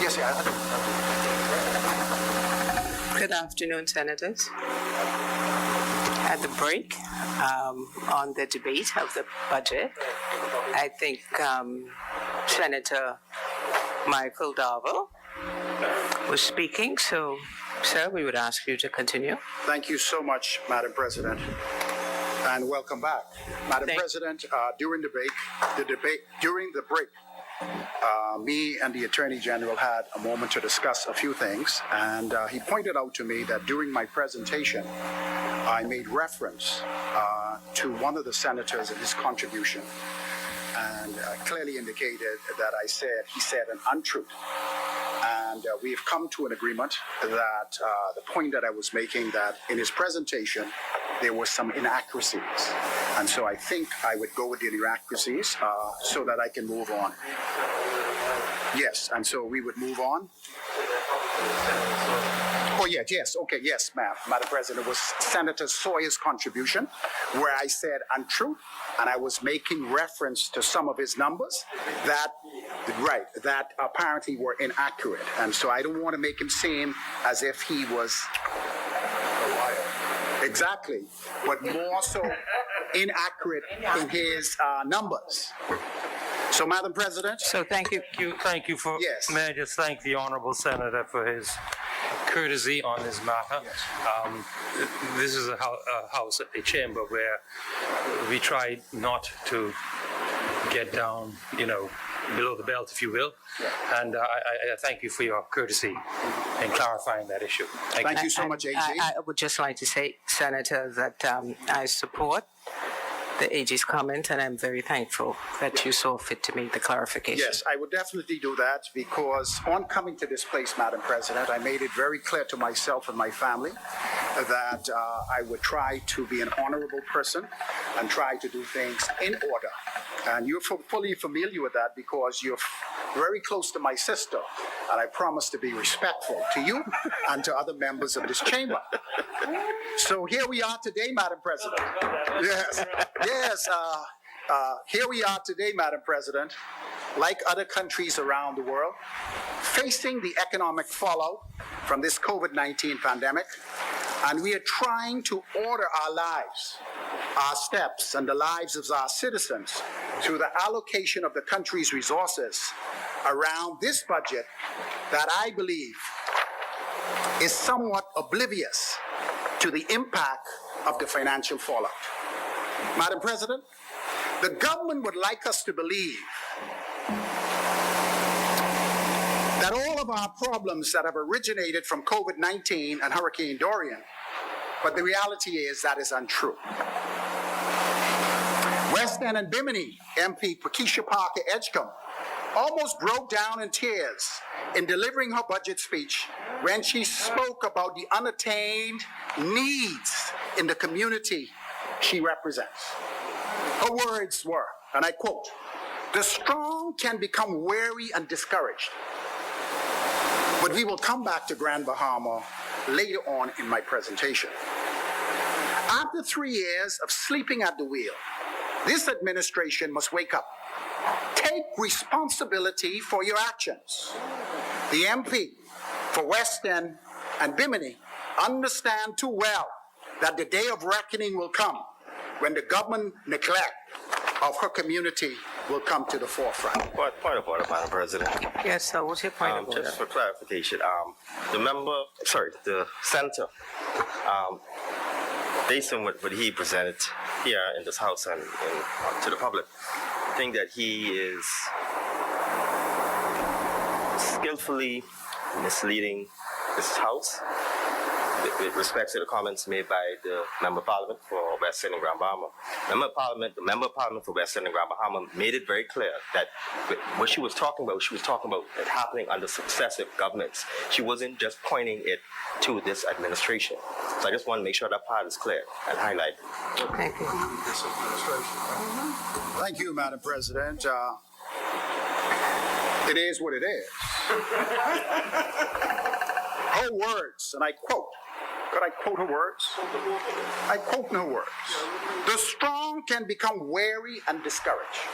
Yes, yeah. Good afternoon, Senators. At the break on the debate of the budget, I think Senator Michael Darville was speaking, so, sir, we would ask you to continue. Thank you so much, Madam President, and welcome back. Madam President, during the break, me and the Attorney General had a moment to discuss a few things, and he pointed out to me that during my presentation, I made reference to one of the senators and his contribution, and clearly indicated that he said an untruth. And we've come to an agreement that the point that I was making, that in his presentation, there were some inaccuracies. And so I think I would go with the inaccuracies so that I can move on. Yes, and so we would move on. Oh, yes, okay, yes, Madam President, it was Senator Sawyer's contribution where I said untruth, and I was making reference to some of his numbers that apparently were inaccurate. And so I don't want to make him seem as if he was a liar. Exactly, but more so inaccurate in his numbers. So, Madam President. So thank you. Thank you for. Yes. May I just thank the honourable senator for his courtesy on this matter. Yes. This is a house, a chamber where we try not to get down, below the belt, if you will. Yeah. And I thank you for your courtesy in clarifying that issue. Thank you so much, AG. I would just like to say, Senator, that I support the AG's comment, and I'm very thankful that you saw fit to make the clarification. Yes, I would definitely do that, because on coming to this place, Madam President, I made it very clear to myself and my family that I would try to be an honorable person and try to do things in order. And you're fully familiar with that because you're very close to my sister, and I promise to be respectful to you and to other members of this chamber. So here we are today, Madam President. Yes, here we are today, Madam President, like other countries around the world, facing the economic fallout from this COVID-19 pandemic, and we are trying to order our lives, our steps, and the lives of our citizens through the allocation of the country's resources around this budget that I believe is somewhat oblivious to the impact of the financial fallout. Madam President, the government would like us to believe that all of our problems that have originated from COVID-19 and Hurricane Dorian, but the reality is that is untrue. West End and Bimini MP Pakeisha Parker Edgecombe almost broke down in tears in delivering her budget speech when she spoke about the unattained needs in the community she represents. Her words were, and I quote, "The strong can become weary and discouraged." But we will come back to Grand Bahama later on in my presentation. After 3 years of sleeping at the wheel, this administration must wake up. Take responsibility for your actions. The MP for West End and Bimini understand too well that the day of reckoning will come when the government neglect of her community will come to the forefront. Point of order, Madam President. Yes, sir. What's your point of order? Just for clarification, the senator, based on what he presented here in this house and to the public, I think that he is skillfully misleading this house with respect to the comments made by the Member of Parliament for West End and Grand Bahama. The Member of Parliament for West End and Grand Bahama made it very clear that what she was talking about it happening under successive governments. She wasn't just pointing it to this administration. So I just want to make sure that part is clear and highlighted. Thank you. Thank you, Madam President. It is what it is. Her words, and I quote, could I quote her words? I quote her words. "The strong can become weary and discouraged.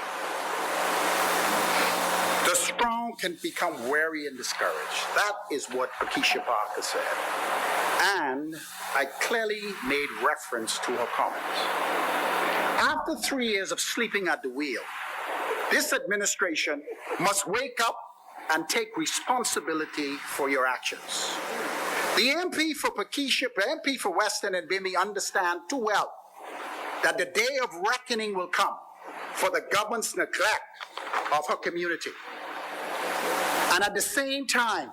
The strong some can become weary and discouraged. That is what Pakeisha Parker said. And I clearly made reference to her comments. After 3 years of sleeping at the wheel, this administration must wake up and take responsibility for your actions. The MP for Pakeisha, the MP for Western and Bimini understand too well that the day of reckoning will come for the government's neglect of her community. And at the same time,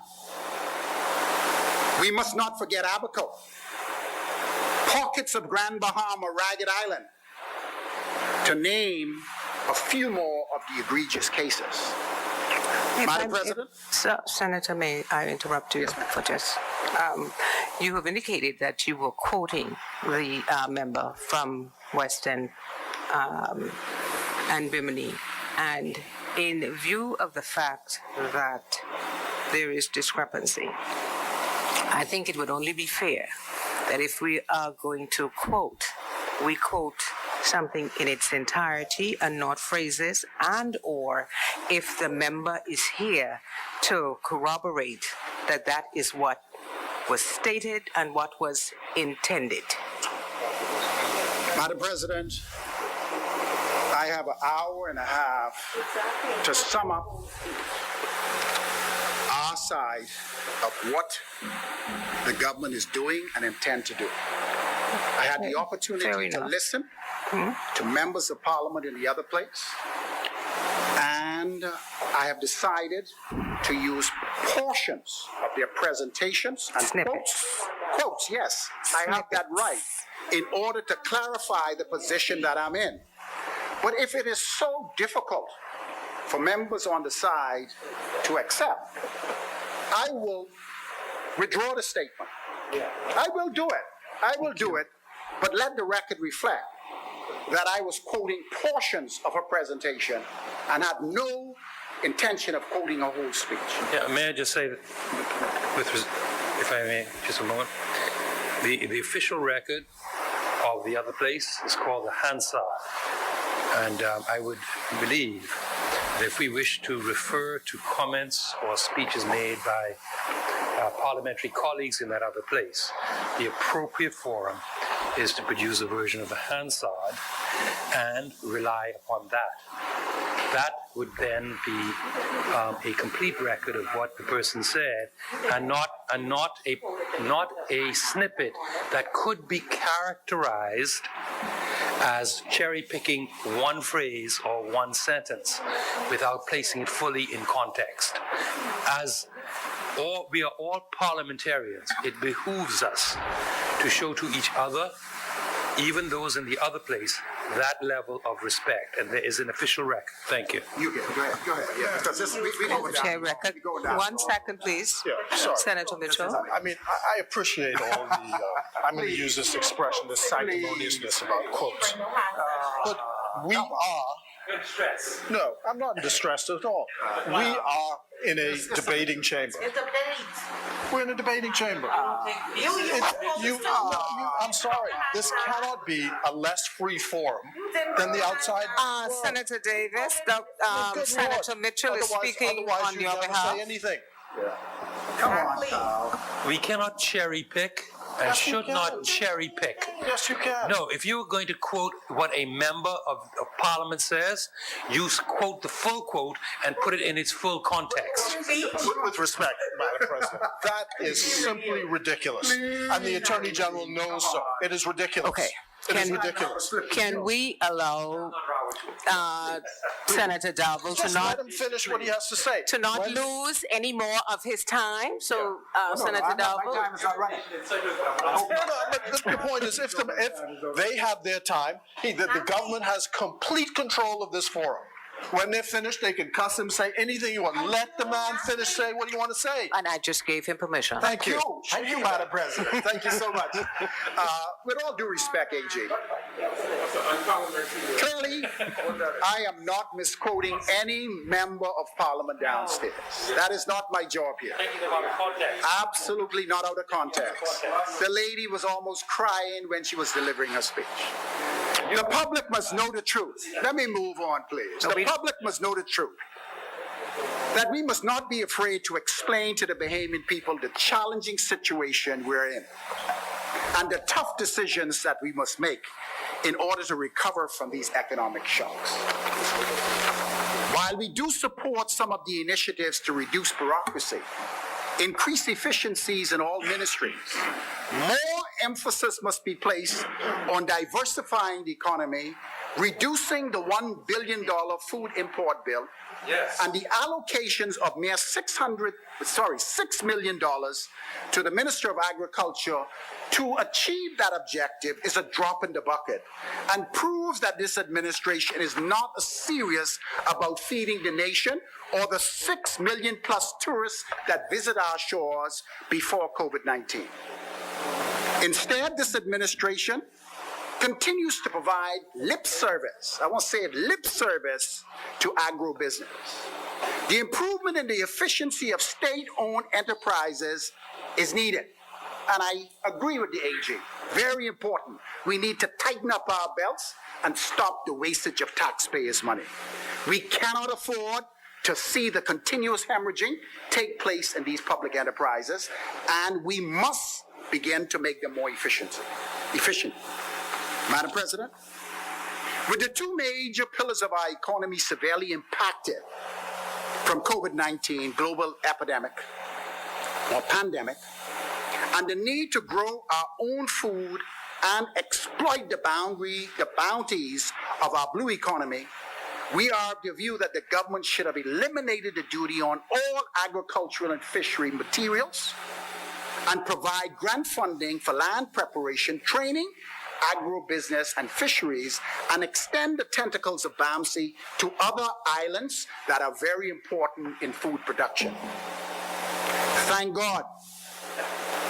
we must not forget Abaco, pockets of Grand Bahama, Ragged Island, to name a few more of the egregious cases. Madam President? Senator, may I interrupt you for just, you have indicated that you were quoting the member from Western and Bimini, and in view of the fact that there is discrepancy, I think it would only be fair that if we are going to quote, we quote something in its entirety and not phrases, and or if the member is here to corroborate that that is what was stated and what was intended. Madam President, I have an hour and a half to sum up our side of what the government is doing and intend to do. I had the opportunity to listen to members of Parliament in the other place, and I have decided to use portions of their presentations and quotes, yes, I have that right, in order to clarify the position that I'm in. But if it is so difficult for members on the side to accept, I will withdraw the statement. I will do it. I will do it, but let the record reflect that I was quoting portions of her presentation and had no intention of quoting her whole speech. Yeah, may I just say that, if I may, just a moment, the official record of the other place is called the Hansard, and I would believe that if we wish to refer to comments or speeches made by parliamentary colleagues in that other place, the appropriate forum is to produce a version of the Hansard and rely upon that. That would then be a complete record of what the person said, and not a snippet that could be characterized as cherry picking one phrase or one sentence without placing it fully in context. We are all parliamentarians. It behooves us to show to each other, even those in the other place, that level of respect. And there is an official record. Thank you. You get it. Go ahead. Yeah, because this, we go down. Okay, record. 1 second, please. Yeah, sorry. Senator Mitchell. I mean, I appreciate all the, I'm going to use this expression, this sanctimoniousness about quotes. But we are, no, I'm not in distress at all. We are in a debating chamber. We're in a debating chamber. I'm sorry, this cannot be a less free forum than the outside world. Senator Davis, Good Senator Lord. Mitchell is speaking Otherwise on you your never behalf. say anything. Come on, Carl. We cannot cherry pick and should not cherry pick. Yes, you can. No, if you're going to quote what a member of Parliament says, you quote the full quote and put it in its full context. With respect, Madam President, that is simply ridiculous. And the Attorney General knows so. It is ridiculous. Okay. It is ridiculous. Can we allow Senator Dalrymple to Just let not him finish what he has to say. lose any more of his time? So, Senator My Dalrymple. time is not running. But the point is, if they have their time, the government has complete control of this forum. When they're finished, they can cuss him, say anything you want. Let the man finish saying what you want to say. And I just gave him permission. Thank you. Thank you, Madam President. Thank you so much. With all due respect, AG, clearly, I am not misquoting any member of Parliament downstairs. That is not my job here. Absolutely not out of context. The lady was almost crying when she was delivering her speech. The public must know the truth. Let me move on, please. The public must know the truth. that we must not be afraid to explain to the Bahamian people the challenging situation we're in and the tough decisions that we must make in order to recover from these economic shocks. While we do support some of the initiatives to reduce bureaucracy, increase efficiencies in all ministries, more emphasis must be placed on diversifying the economy, reducing the $1 billion food import bill, and the allocations of mere $6 million to the Minister of Agriculture to achieve that objective is a drop in the bucket and proves that this administration is not serious about feeding the nation or the 6 million plus tourists that visit our shores before COVID-19. Instead, this administration continues to provide lip service, I won't say it, lip service to agribusiness. The improvement in the efficiency of state-owned enterprises is needed. And I agree with the AG, very important. We need to tighten up our belts and stop the wastage of taxpayers' money. We cannot afford to see the continuous hemorrhaging take place in these public enterprises, and we must begin to make them more efficient. Madam President, with the two major pillars of our economy severely impacted from COVID-19 global epidemic or pandemic, and the need to grow our own food and exploit the bounties of our blue economy, we are of the view that the government should have eliminated the duty on all agricultural and fishery materials and provide grant funding for land preparation, training, agribusiness and fisheries, and extend the tentacles of BAMSI to other islands that are very important in food production. Thank God,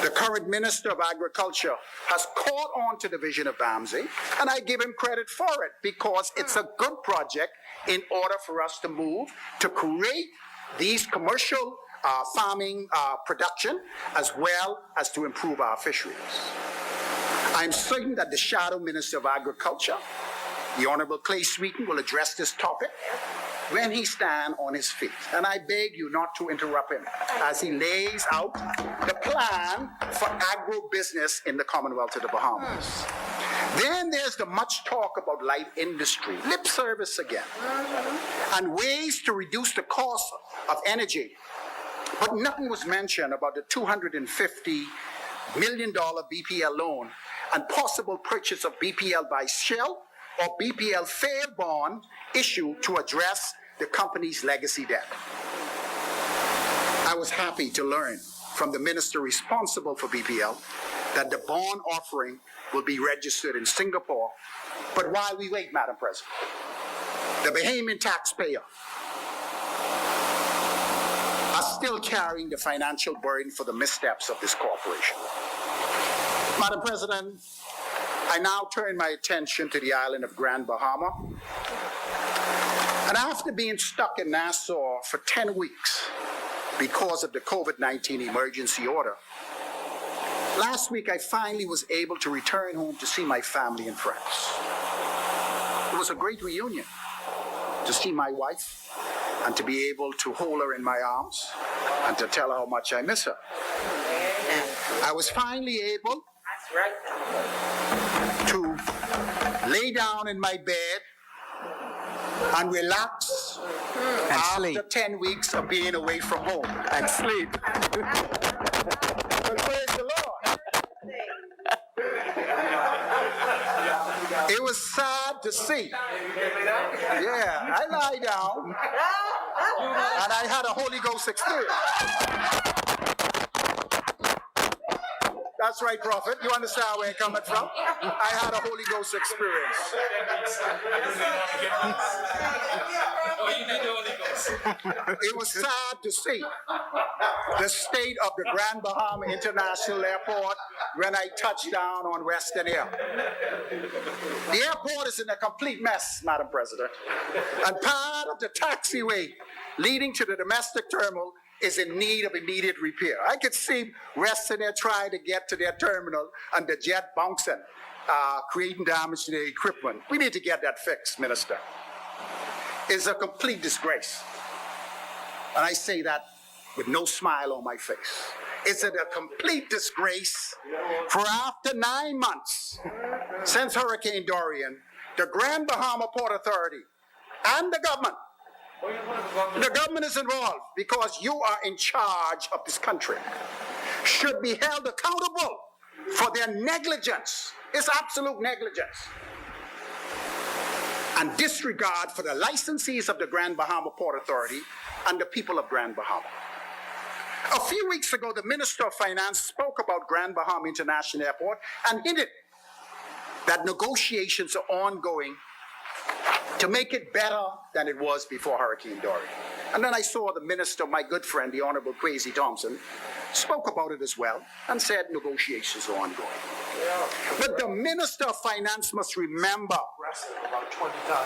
the current Minister of Agriculture has caught on to the vision of BAMSI, and I give him credit for it because it's a good project in order for us to move to create these commercial farming production as well as to improve our fisheries. I'm certain that the Shadow Minister of Agriculture, the Honorable Clay Sweeten, will address this topic when he stands on his feet. And I beg you not to interrupt him as he lays out the plan for agribusiness in the Commonwealth of the Bahamas. Then there's the much talk about light industry, lip service again, and ways to reduce the cost of energy. But nothing was mentioned about the $250 million BPL loan and possible purchase of BPL by Shell or BPL fair bond issue to address the company's legacy debt. I was happy to learn from the minister responsible for BPL that the bond offering will be registered in Singapore. But while we wait, Madam President, the Bahamian taxpayer are still carrying the financial burden for the missteps of this corporation. Madam President, I now turn my attention to the island of Grand Bahama. And after being stuck in Nassau for 10 weeks because of the COVID-19 emergency order, last week I finally was able to return home to see my family and friends. It was a great reunion to see my wife and to be able to hold her in my arms and to tell her how much I miss her. I was finally able to lay down in my bed and relax after 10 weeks of being away from home. And sleep. Well, praise the Lord. It was sad to see. Yeah, I lie down and I had a Holy Ghost experience. That's right, Prophet. You understand where I'm coming from? I had a Holy Ghost experience. It was sad to see the state of the Grand Bahama International Airport when I touched down on Western Air. The airport is in a complete mess, Madam President, and part of the taxiway leading to the domestic terminal is in need of immediate repair. I could see Western Air trying to get to their terminal and the jet bouncing, creating damage to their equipment. We need to get that fixed, Minister. It's a complete disgrace. And I say that with no smile on my face. Is it a complete disgrace for after 9 months since Hurricane Dorian, the Grand Bahama Port Authority and the government is involved because you are in charge of this country, should be held accountable for their negligence. It's absolute negligence. And disregard for the licensees of the Grand Bahama Port Authority and the people of Grand Bahama. A few weeks ago, the Minister of Finance spoke about Grand Bahama International Airport and hinted that negotiations are ongoing to make it better than it was before Hurricane Dorian. And then I saw the minister, my good friend, the Honorable Kwesi Thompson, spoke about it as well and said negotiations are ongoing. But the Minister of Finance must remember,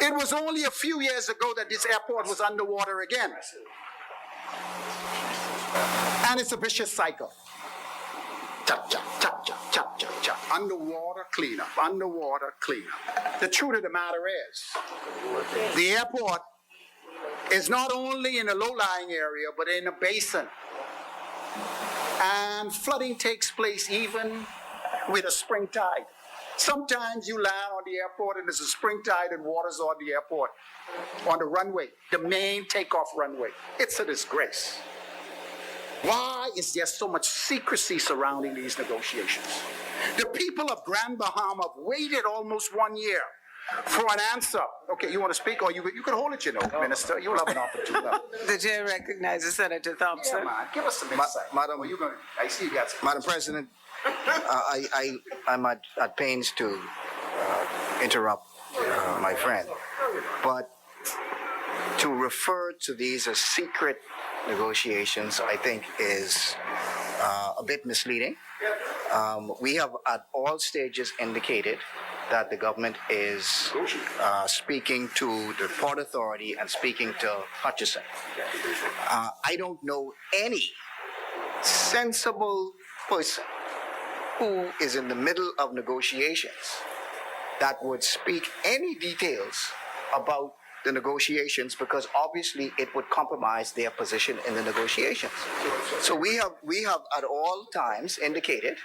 it was only a few years ago that this airport was underwater again. And it's a vicious cycle. Chop, chop, chop, chop, chop, chop, chop. Underwater cleanup, underwater cleanup. The truth of the matter is, the airport is not only in a low-lying area, but in a basin. And flooding takes place even with a spring tide. Sometimes you land on the airport and there's a spring tide and water's on the airport, on the runway, the main takeoff runway. It's a disgrace. Why is there so much secrecy surrounding these negotiations? The people of Grand Bahama have waited almost 1 year for an answer. Okay, you want to speak, or you can hold it, Minister. You'll have an opportunity. The chair recognizes Senator Thompson. Yeah, man, give us some insight. Madam, I see you got some. Madam President, I'm at pains to interrupt my friend, but to refer to these as secret negotiations, I think, is a bit misleading. We have at all stages indicated that the government is speaking to the Port Authority and speaking to Hutchison. I don't know any sensible person who is in the middle of negotiations that would speak any details about the negotiations, because obviously it would compromise their position in the negotiations. So we have at all times indicated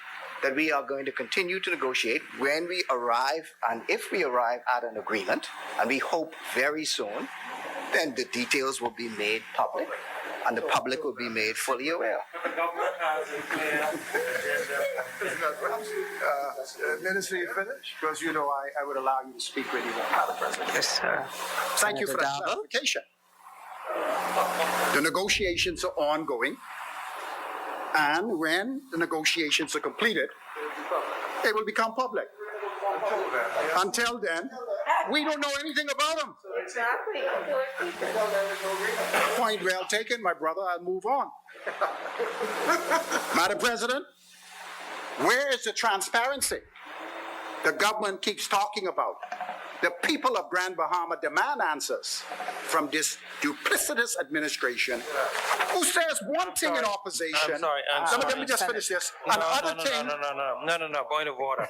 that we are going to continue to negotiate when we arrive, and if we arrive at an agreement, and we hope very soon, then the details will be made public and the public will be made fully aware. Minister, you finished? Because I would allow you to speak really well, Madam President. Yes, sir. Thank you for that Senator Darboe. clarification. The negotiations are ongoing, and when the negotiations are completed, they will become public. Until then, we don't know anything about them. Point well taken, my brother. I'll move on. Madam President, where is the transparency the government keeps talking about? The people of Grand Bahama demand answers from this duplicitous administration who says one thing in opposition. I'm sorry. Let me just finish this. Another thing. No, point of order.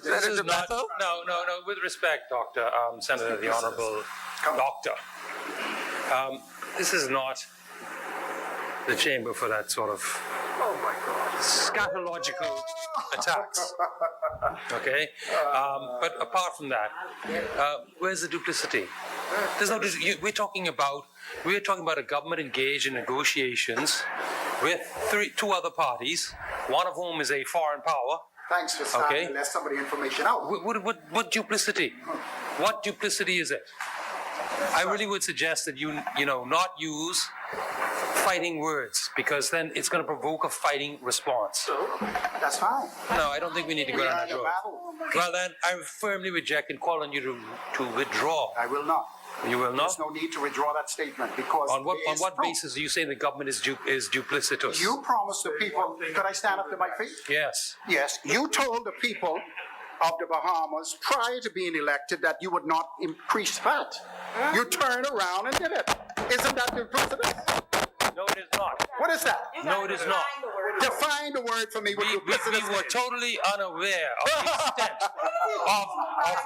This is not, no, with respect, Doctor, Senator, the Honorable Doctor. This is not the chamber for that sort of scatological attacks. Okay? But apart from that, where's the duplicity? There's no, we're talking about a government engaged in negotiations with two other parties, one of whom is a foreign power. Thanks for starting to let somebody information out. What duplicity? What duplicity is it? I really would suggest that you not use fighting words, because then it's going to provoke a fighting response. That's fine. No, I don't think we need to go down that road. Well then, I firmly reject and call on you to withdraw. I will not. You will not? There's no need to withdraw that statement, because On what basis are you saying the government is duplicitous? You promised the people. Could I stand up to my feet? Yes. Yes, you told the people of the Bahamas prior to being elected that you would not increase VAT. You turned around and did it. Isn't that duplicitous? No, it is not. What is that? No, it is not. Define the word for me. What We duplicitous were is. totally unaware of the extent of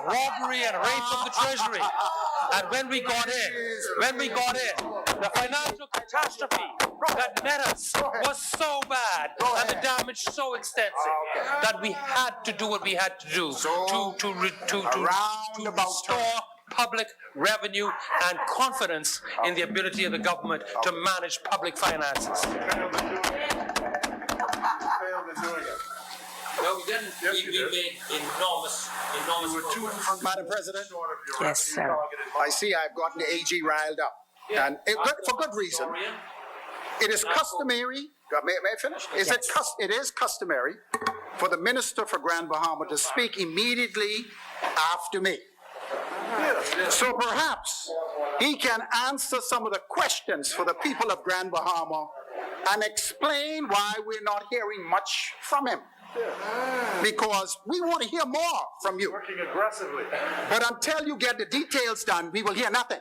robbery and rape of the Treasury. And when we got in, the financial catastrophe that met us was so bad and the damage so extensive that we had to do what we had to do to restore public revenue and confidence in the ability of the government to manage public finances. No, we didn't. We made enormous. Madam President, Yes, sir. I see I've gotten the AG riled up, and for good reason. It is customary, may I finish? It is customary for the Minister for Grand Bahama to speak immediately after me. So perhaps he can answer some of the questions for the people of Grand Bahama and explain why we're not hearing much from him. Because we want to hear more from you. Working aggressively. But until you get the details done, we will hear nothing.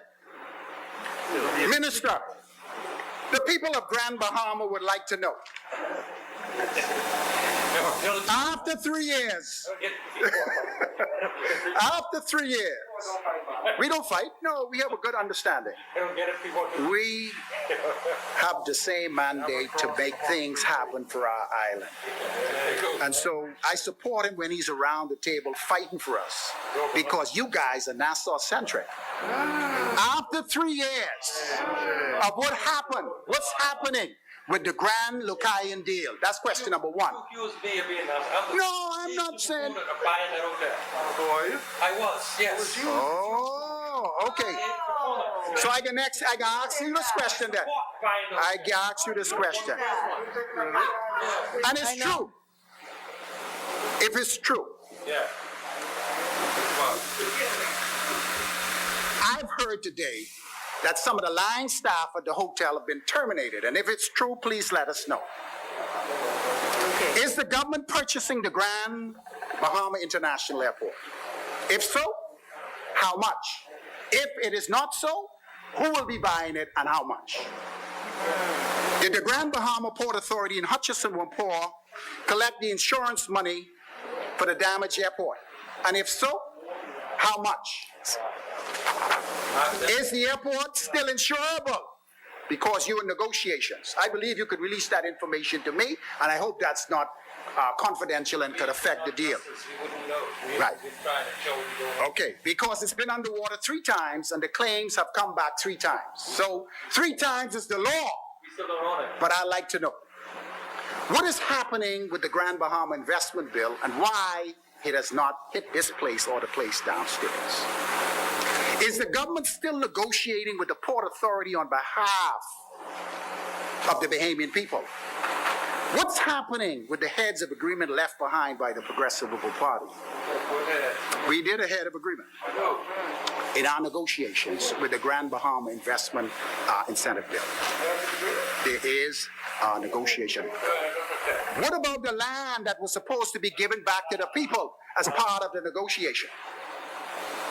Minister, the people of Grand Bahama would like to know. After 3 years, we don't fight. No, we have a good understanding. We have the same mandate to make things happen for our island. And so I support him when he's around the table fighting for us, because you guys are Nassau-centric. After 3 years of what happened, what's happening with the Grand Lucayan deal? That's question number one. No, I'm not saying. I was, yes. Oh, okay. So I can ask you this question then. I can ask you this question. And it's true. If it's true. Yeah. I've heard today that some of the line staff at the hotel have been terminated. And if it's true, please let us know. Okay. Is the government purchasing the Grand Bahama International Airport? If so, how much? If it is not so, who will be buying it and how much? Did the Grand Bahama Port Authority in Hutchison Whampoa collect the insurance money for the damaged airport? And if so, how much? Is the airport still insurable? Because you're in negotiations. I believe you could release that information to me, and I hope that's not confidential and could affect the deal. Right. Okay, because it's been underwater 3 times, and the claims have come back 3 times. So 3 times is the law. But I'd like to know, what is happening with the Grand Bahama Investment Bill, and why it has not hit this place or the place downstairs? Is the government still negotiating with the Port Authority on behalf of the Bahamian people? What's happening with the heads of agreement left behind by the Progressive Liberal Party? We did a head of agreement in our negotiations with the Grand Bahama Investment Incentive Bill. There is a negotiation. What about the land that was supposed to be given back to the people as part of the negotiation?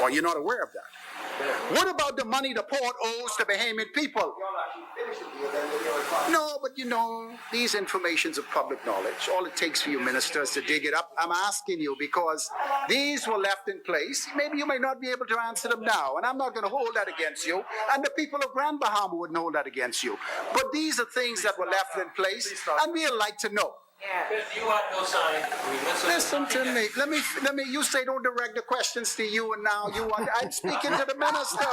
Well, you're not aware of that. What about the money the port owes the Bahamian people? No, but you know, these informations of public knowledge. All it takes for you ministers to dig it up. I'm asking you because these were left in place. Maybe you may not be able to answer them now, and I'm not going to hold that against you, and the people of Grand Bahama wouldn't hold that against you. But these are things that were left in place, and we'd like to know. You had no signed agreement. Listen to me. Let me. You say don't direct the questions to you, and now you want. I'm speaking to the minister.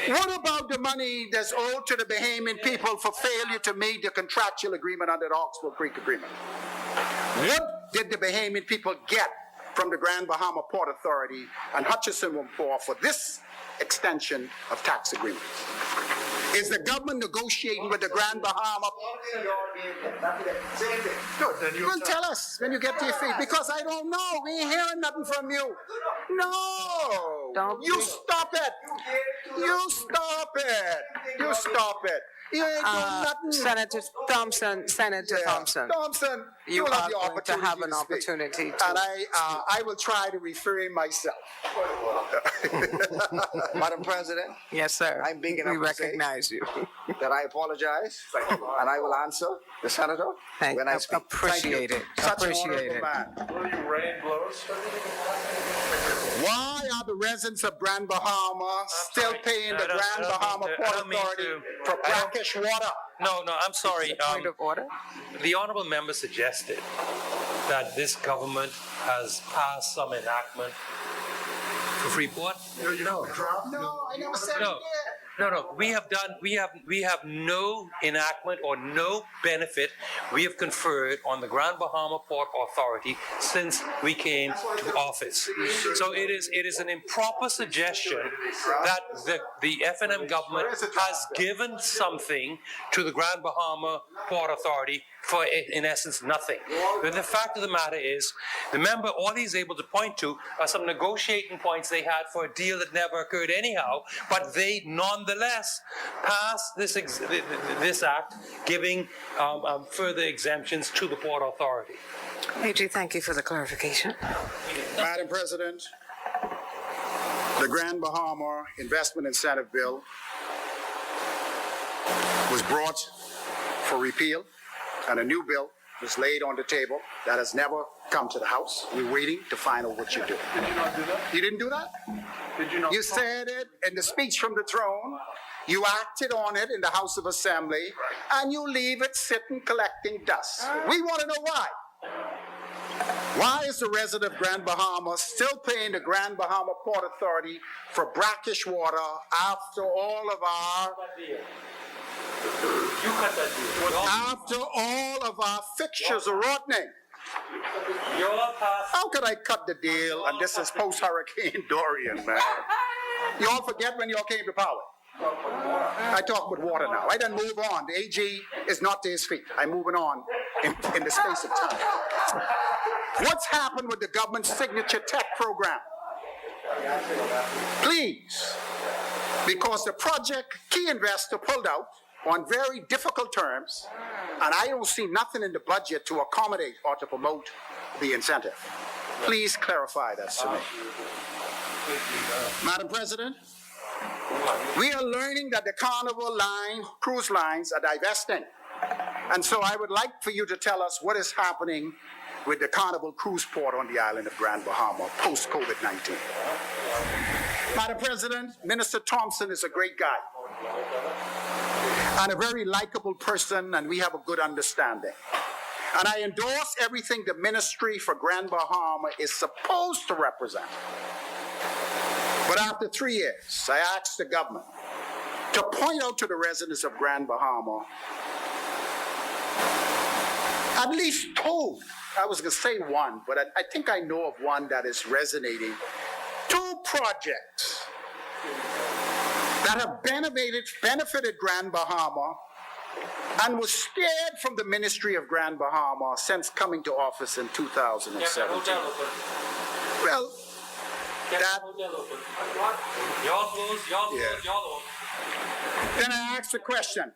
What about the money that's owed to the Bahamian people for failure to meet the contractual agreement under the Hawksbill Creek Agreement? What did the Bahamian people get from the Grand Bahama Port Authority and Hutchison Whampoa for this extension of tax agreements? Is the government negotiating with the Grand Bahama? You will tell us when you get to your feet, because I don't know. We ain't hearing nothing from you. No. You stop it. You stop it. You stop it. You ain't doing nothing. Senator Thompson, Thompson, you will have are the going to opportunity have an to speak. opportunity to. And I will try to refrain myself. Madam President, Yes, sir. I'm big enough We to say- recognize you. that I apologize, and I will answer the senator when I speak. Appreciate it. Such an Appreciate honorable it. man. Why are the residents of Grand Bahama still paying the Grand Bahama Port Authority for brackish water? No, I'm sorry. Point of order? The honorable member suggested that this government has passed some enactment for Freeport. No, I never said it No. did. No. We have no enactment or no benefit we have conferred on the Grand Bahama Port Authority since we came to office. So it is an improper suggestion that the FNM government has given something to the Grand Bahama Port Authority for, in essence, nothing. But the fact of the matter is, the member, all he's able to point to are some negotiating points they had for a deal that never occurred anyhow, but they nonetheless passed this act giving further exemptions to the Port Authority. AG, thank you for the clarification. Madam President, the Grand Bahama Investment Incentive Bill was brought for repeal, and a new bill was laid on the table that has never come to the House. We're waiting to find out what you do. Did you not do that? You didn't do that? Did you not? You said it in the speech from the throne. You acted on it in the House of Assembly, and you leave it sitting collecting dust. We want to know why. Why is the resident of Grand Bahama still paying the Grand Bahama Port Authority for brackish water after all of our fixtures are rotting? How could I cut the deal and this is post-Hurricane Dorian, man? You all forget when you all came to power. I talk about water now. I then move on. The AG is not to his feet. I'm moving on in the space of time. What's happened with the government signature tech program? Please, because the project key investor pulled out on very difficult terms, and I don't see nothing in the budget to accommodate or to promote the incentive. Please clarify that to me. Madam President, we are learning that the Carnival line, cruise lines are divesting. And so I would like for you to tell us what is happening with the Carnival cruise port on the island of Grand Bahama post-COVID-19. Madam President, Minister Thompson is a great guy and a very likable person, and we have a good understanding. And I endorse everything the Ministry for Grand Bahama is supposed to represent. But after 3 years, I asked the government to point out to the residents of Grand Bahama at least two. I was going to say one, but I think I know of one that is resonating. 2 projects that have benefited Grand Bahama and was steered from the Ministry of Grand Bahama since coming to office in 2017. Well, that, then I asked the question.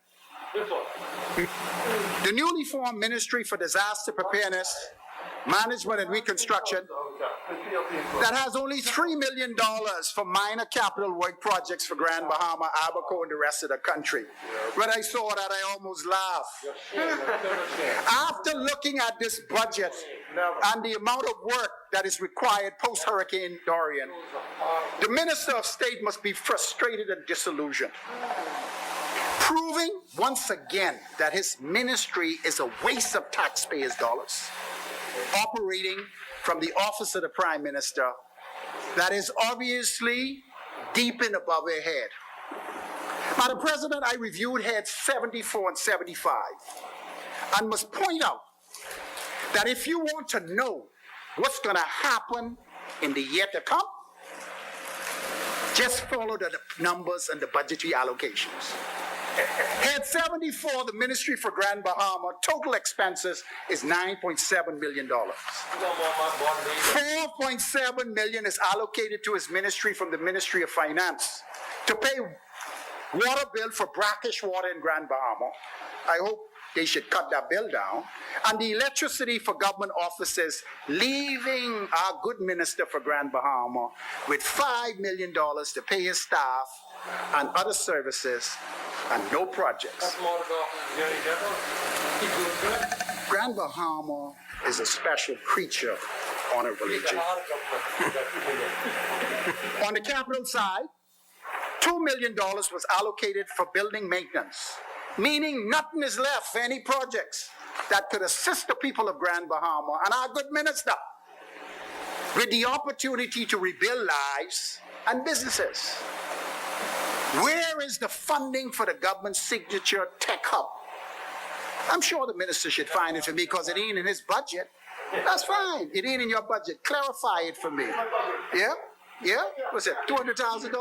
The newly formed Ministry for Disaster Preparedness, Management and Reconstruction that has only $3 million for minor capital work projects for Grand Bahama, Abaco, and the rest of the country. When I saw that, I almost laughed. After looking at this budget and the amount of work that is required post-Hurricane Dorian, the Minister of State must be frustrated and disillusioned, proving once again that his ministry is a waste of taxpayers' dollars, operating from the office of the Prime Minister that is obviously deep in above her head. Madam President, I reviewed heads 74 and 75 and must point out that if you want to know what's going to happen in the year to come, just follow the numbers and the budgetary allocations. Head 74, the Ministry for Grand Bahama, total expenses is $9.7 million. $4.7 million is allocated to his ministry from the Ministry of Finance to pay water bill for brackish water in Grand Bahama. I hope they should cut that bill down. And the electricity for government offices, leaving our good minister for Grand Bahama with $5 million to pay his staff and other services and no projects. Grand Bahama is a special creature, Honorable AG. On the capital side, $2 million was allocated for building maintenance, meaning nothing is left for any projects that could assist the people of Grand Bahama and our good minister with the opportunity to rebuild lives and businesses. Where is the funding for the government signature tech hub? I'm sure the minister should find it for me because it ain't in his budget. That's fine. It ain't in your budget. Clarify it for me. Yeah? Yeah? What's it, $200,000?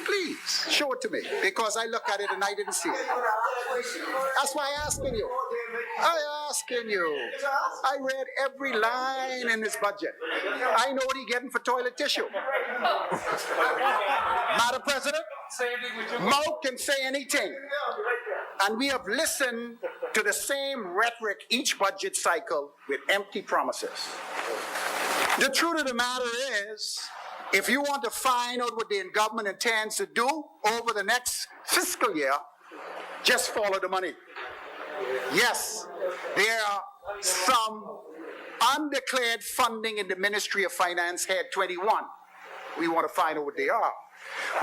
Please, show it to me, because I look at it and I didn't see it. That's why I'm asking you. I read every line in this budget. I know what he's getting for toilet tissue. Madam President, Mo can say anything. And we have listened to the same rhetoric each budget cycle with empty promises. The truth of the matter is, if you want to find out what the government intends to do over the next fiscal year, just follow the money. Yes, there are some undeclared funding in the Ministry of Finance Head 21. We want to find out what they are.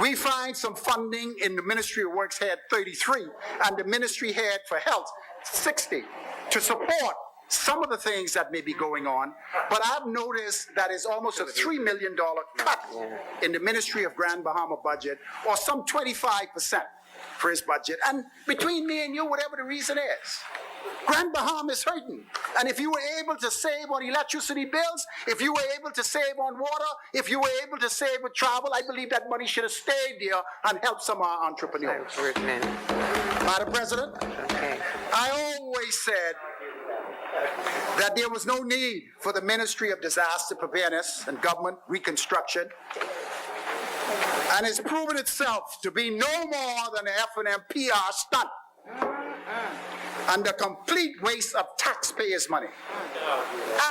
We find some funding in the Ministry of Works Head 33 and the Ministry Head for Health 60 to support some of the things that may be going on, but I've noticed that is almost a $3 million cut in the Ministry of Grand Bahama budget, or some 25% for his budget. And between me and you, whatever the reason is, Grand Bahama is hurting. And if you were able to save on electricity bills, if you were able to save on water, if you were able to save with travel, I believe that money should have stayed there and helped some of our entrepreneurs. Madam President, I always said that there was no need for the Ministry of Disaster Preparedness and Government Reconstruction, and it's proven itself to be no more than an F&M PR stunt and a complete waste of taxpayers' money.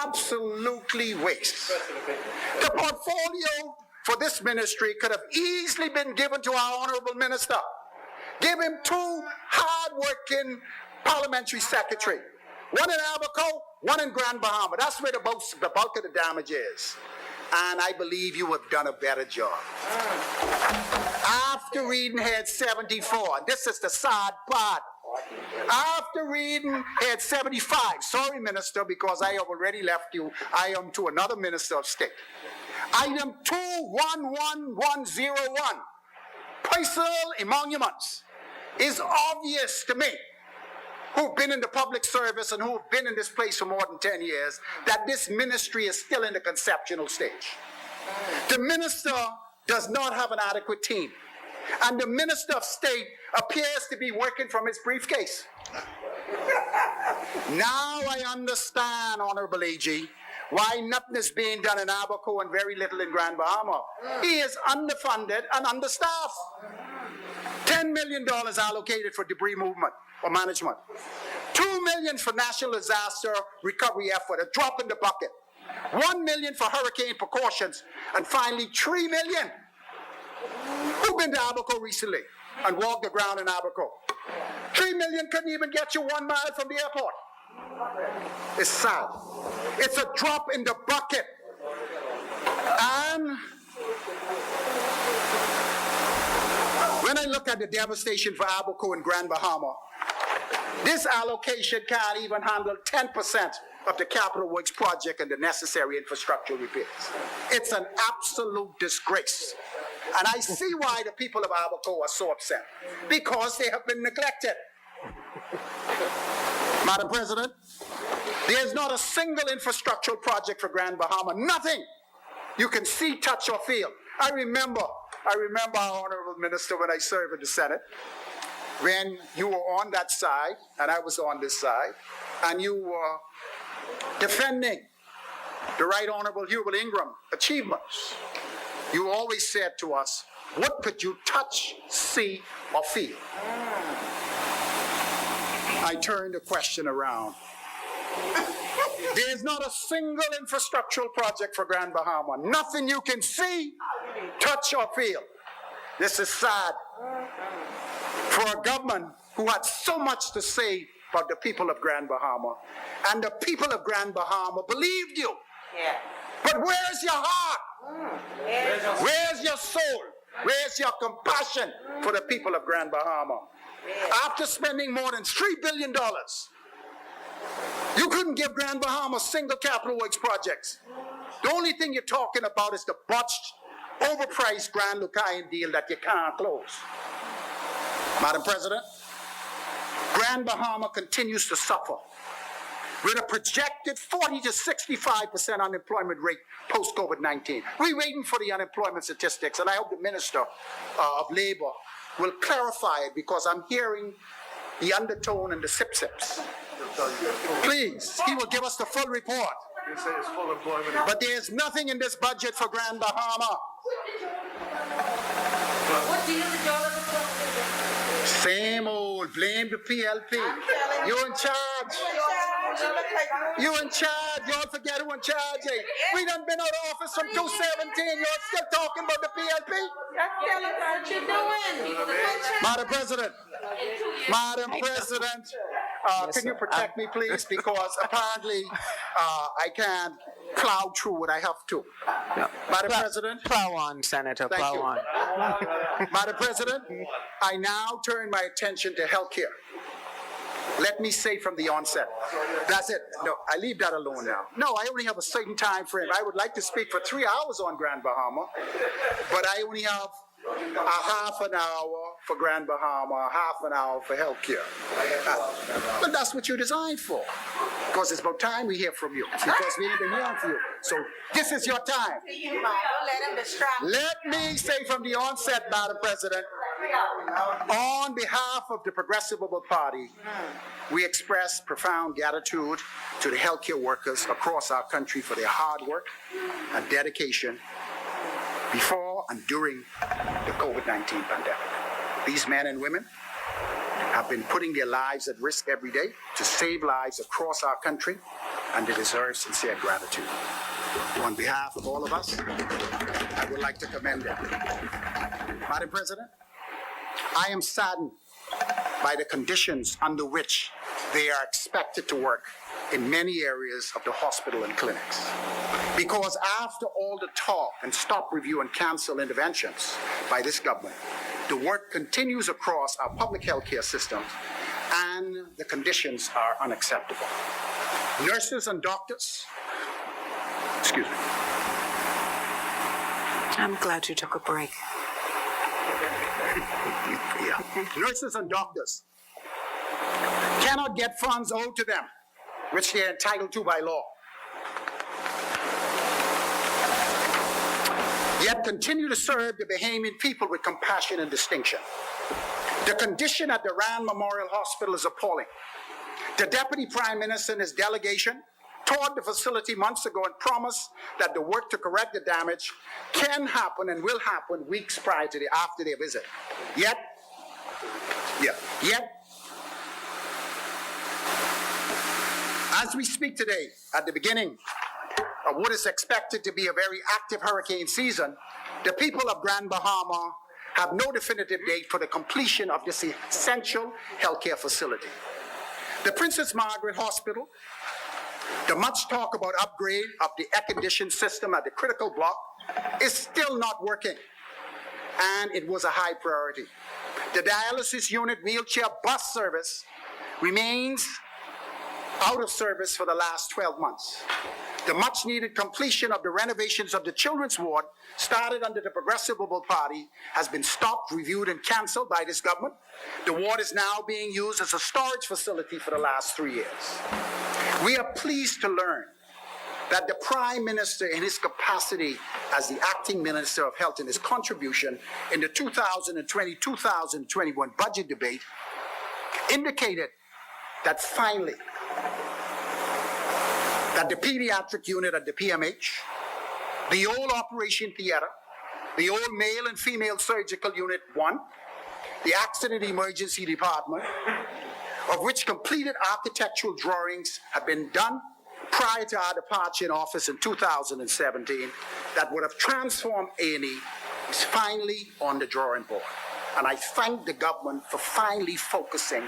Absolutely waste. The portfolio for this ministry could have easily been given to our honorable minister. Give him 2 hard-working parliamentary secretaries. One in Abaco, one in Grand Bahama. That's where the bulk of the damage is. And I believe you have done a better job. After reading Head 74, and this is the sad part, after reading Head 75, sorry, Minister, because I have already left you, I am to another Minister of State. Item 211101, personal emoluments, is obvious to me, who've been in the public service and who've been in this place for more than 10 years, that this ministry is still in the conceptual stage. The minister does not have an adequate team, and the Minister of State appears to be working from his briefcase. Now I understand, Honorable AG, why nothing is being done in Abaco and very little in Grand Bahama. He is underfunded and understaffed. $10 million allocated for debris movement or management. $2 million for national disaster recovery effort, a drop in the bucket. $1 million for hurricane precautions. And finally, $3 million. Who've been to Abaco recently and walked the ground in Abaco? $3 million couldn't even get you 1 mile from the airport. It's sad. It's a drop in the bucket. And when I look at the devastation for Abaco and Grand Bahama, this allocation can't even handle 10% of the capital works project and the necessary infrastructure repairs. It's an absolute disgrace. And I see why the people of Abaco are so upset, because they have been neglected. Madam President, there's not a single infrastructural project for Grand Bahama, nothing you can see, touch, or feel. I remember our honorable minister when I served in the Senate, when you were on that side and I was on this side, and you were defending the Right Honorable Hubert Ingram achievements. You always said to us, what could you touch, see, or feel? I turn the question around. There's not a single infrastructural project for Grand Bahama. Nothing you can see, touch, or feel. This is sad for a government who had so much to say about the people of Grand Bahama. And the people of Grand Bahama believed you. Yeah. But where's your heart? Where's your soul? Where's your compassion for the people of Grand Bahama? After spending more than $3 billion, you couldn't give Grand Bahama a single capital works projects. The only thing you're talking about is the botched, overpriced Grand Lucayan deal that you can't close. Madam President, Grand Bahama continues to suffer with a projected 40 to 65% unemployment rate post-COVID-19. We're waiting for the unemployment statistics, and I hope the Minister of Labor will clarify it, because I'm hearing the undertone and the sip-sips. Please, he will give us the full report. But there's nothing in this budget for Grand Bahama. What deal did y'all ever put? Same old, blame the PLP. You're in charge. You're in charge. Y'all forget who in charge. Hey, we done been out of office from 2017. Y'all still talking about the PLP? Tell us what you're doing. Madam President, can you protect me, please? Because apparently I can't plow through what I have to. Madam President. Plow on, Senator, Thank plow you. on. Madam President, I now turn my attention to healthcare. Let me say from the onset, that's it. No, I leave that alone now. No, I only have a certain time frame. I would like to speak for 3 hours on Grand Bahama, but I only have a half an hour for Grand Bahama, half an hour for healthcare. But that's what you're designed for. Because it's about time we hear from you. Because we ain't been hearing from you. So this is your time. Don't let him distract. Let me say from the onset, Madam President, on behalf of the Progressive Liberal Party, we express profound gratitude to the healthcare workers across our country for their hard work and dedication before and during the COVID-19 pandemic. These men and women have been putting their lives at risk every day to save lives across our country, and they deserve sincere gratitude. On behalf of all of us, I would like to commend them. Madam President, I am saddened by the conditions under which they are expected to work in many areas of the hospital and clinics. Because after all the talk and stop, review, and cancel interventions by this government, the work continues across our public health care systems, and the conditions are unacceptable. Nurses and doctors, excuse me. I'm glad you took a break. Yeah. Nurses and doctors cannot get funds owed to them, which they are entitled to by law, yet continue to serve the Bahamian people with compassion and distinction. The condition at the Rand Memorial Hospital is appalling. The Deputy Prime Minister and his delegation toured the facility months ago and promised that the work to correct the damage can happen and will happen weeks prior to after their visit. Yet, as we speak today, at the beginning of what is expected to be a very active hurricane season, the people of Grand Bahama have no definitive date for the completion of this essential healthcare facility. The Princess Margaret Hospital, the much talk about upgrade of the air conditioning system at the critical block, is still not working, and it was a high priority. The dialysis unit wheelchair bus service remains out of service for the last 12 months. The much needed completion of the renovations of the children's ward, started under the Progressive Liberal Party, has been stopped, reviewed, and canceled by this government. The ward is now being used as a storage facility for the last 3 years. We are pleased to learn that the Prime Minister, in his capacity as the acting Minister of Health, in his contribution in the 2020-2021 budget debate, indicated that finally, that the pediatric unit at the PMH, the old operation theater, the old male and female surgical unit 1, the accident emergency department, of which completed architectural drawings have been done prior to our departure in office in 2017 that would have transformed A&E, is finally on the drawing board. And I thank the government for finally focusing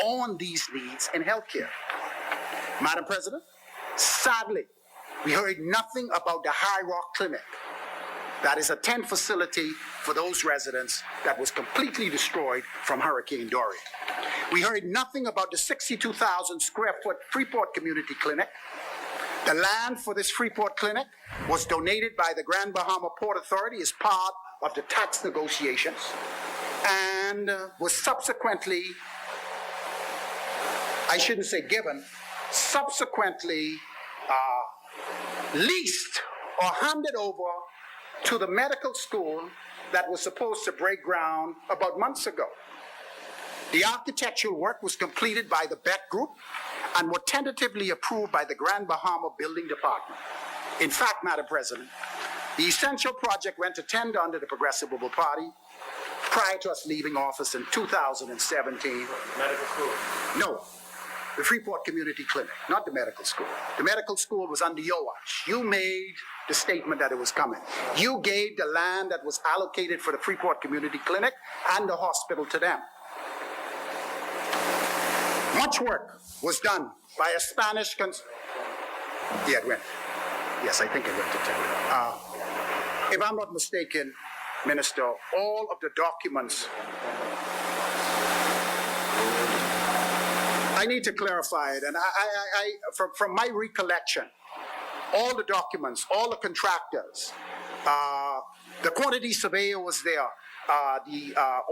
on these needs in healthcare. Madam President, sadly, we heard nothing about the High Rock Clinic. That is a tent facility for those residents that was completely destroyed from Hurricane Dorian. We heard nothing about the 62,000 square foot Freeport Community Clinic. The land for this Freeport Clinic was donated by the Grand Bahama Port Authority as part of the tax negotiations and was subsequently, I shouldn't say given, subsequently leased or handed over to the medical school that was supposed to break ground about months ago. The architectural work was completed by the Beck Group and were tentatively approved by the Grand Bahama Building Department. In fact, Madam President, the essential project went to tender under the Progressive Liberal Party prior to us leaving office in 2017. Medical school. No, the Freeport Community Clinic, not the medical school. The medical school was under your watch. You made the statement that it was coming. You gave the land that was allocated for the Freeport Community Clinic and the hospital to them. Much work was done by a Spanish Yeah, it went. Yes, I think it went to tender. If I'm not mistaken, Minister, all of the documents, I need to clarify it, and from my recollection, all the documents, all the contractors, the quantity surveyor was there,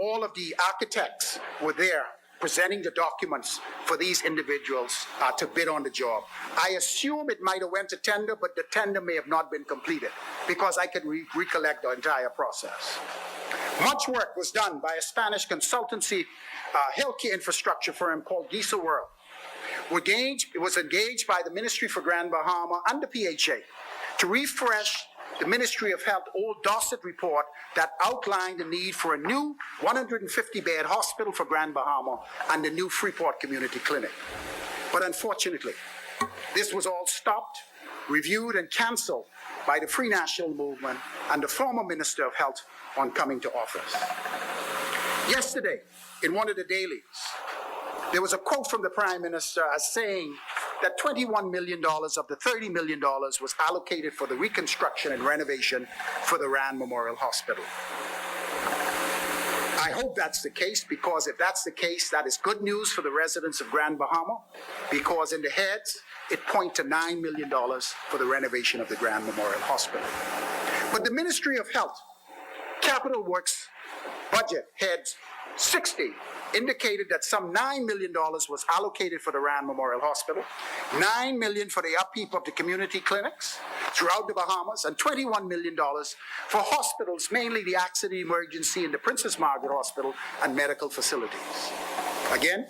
all of the architects were there presenting the documents for these individuals to bid on the job. I assume it might have went to tender, but the tender may have not been completed because I can recollect the entire process. Much work was done by a Spanish consultancy healthcare infrastructure firm called Giza World. It was engaged by the Ministry for Grand Bahama and the PHA to refresh the Ministry of Health old Dorset report that outlined the need for a new 150-bed hospital for Grand Bahama and the new Freeport Community Clinic. But unfortunately, this was all stopped, reviewed, and canceled by the Free National Movement and the former Minister of Health on coming to office. Yesterday, in one of the dailies, there was a quote from the Prime Minister as saying that $21 million of the $30 million was allocated for the reconstruction and renovation for the Rand Memorial Hospital. I hope that's the case, because if that's the case, that is good news for the residents of Grand Bahama, because in the heads, it points to $9 million for the renovation of the Grand Memorial Hospital. But the Ministry of Health Capital Works budget heads 60 indicated that some $9 million was allocated for the Rand Memorial Hospital, $9 million for the upkeep of the community clinics throughout the Bahamas, and $21 million for hospitals, mainly the accident emergency and the Princess Margaret Hospital and medical facilities. Again,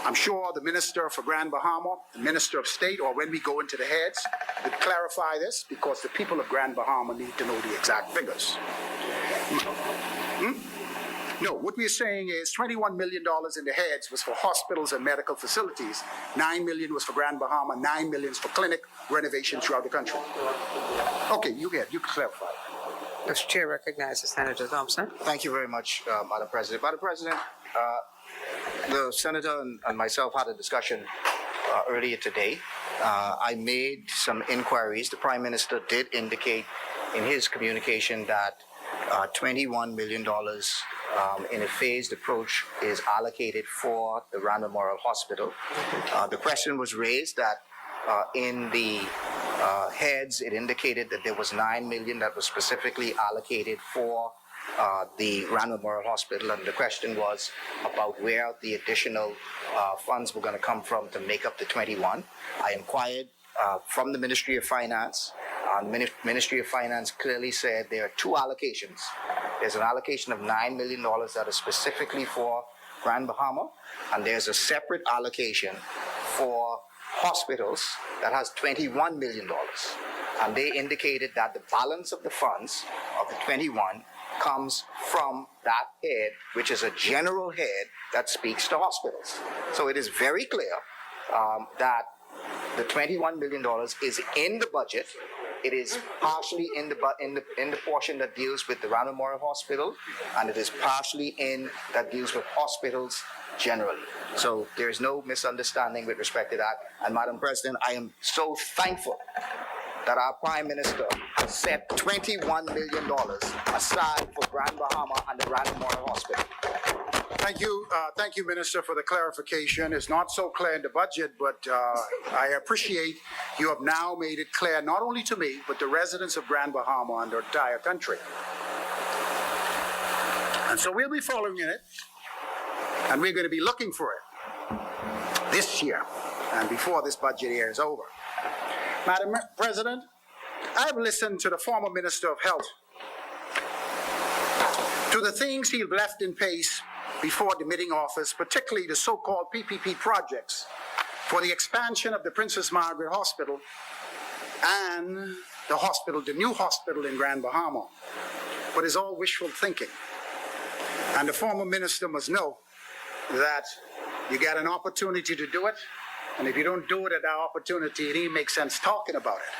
I'm sure the Minister for Grand Bahama, the Minister of State, or when we go into the heads, will clarify this, because the people of Grand Bahama need to know the exact figures. No, what we're saying is $21 million in the heads was for hospitals and medical facilities. $9 million was for Grand Bahama, $9 million for clinic renovation throughout the country. Okay, you can clarify. Mr. Chair recognizes Senator Thompson. Thank you very much, Madam President. Madam President, the Senator and myself had a discussion earlier today. I made some inquiries. The Prime Minister did indicate in his communication that $21 million in a phased approach is allocated for the Rand Memorial Hospital. The question was raised that in the heads, it indicated that there was $9 million that was specifically allocated for the Rand Memorial Hospital, and the question was about where the additional funds were going to come from to make up the 21. I inquired from the Ministry of Finance. The Ministry of Finance clearly said there are two allocations. There's an allocation of $9 million that is specifically for Grand Bahama, and there's a separate allocation for hospitals that has $21 million. And they indicated that the balance of the funds of the 21 comes from that head, which is a general head that speaks to hospitals. So it is very clear that the $21 million is in the budget. It is partially in the portion that deals with the Ronald Memorial Hospital, and it is partially in that deals with hospitals generally. So there is no misunderstanding with respect to that. And Madam President, I am so thankful that our Prime Minister set $21 million aside for Grand Bahama and the Ronald Memorial Hospital. Thank you, Minister, for the clarification. It's not so clear in the budget, but I appreciate you have now made it clear not only to me, but the residents of Grand Bahama and the entire country. And so we'll be following it, and we're going to be looking for it this year and before this budget year is over. Madam President, I've listened to the former Minister of Health, to the things he left in pace before admitting office, particularly the so-called PPP projects for the expansion of the Princess Margaret Hospital and the new hospital in Grand Bahama. But it's all wishful thinking. And the former minister must know that you get an opportunity to do it, and if you don't do it at that opportunity, it didn't make sense talking about it.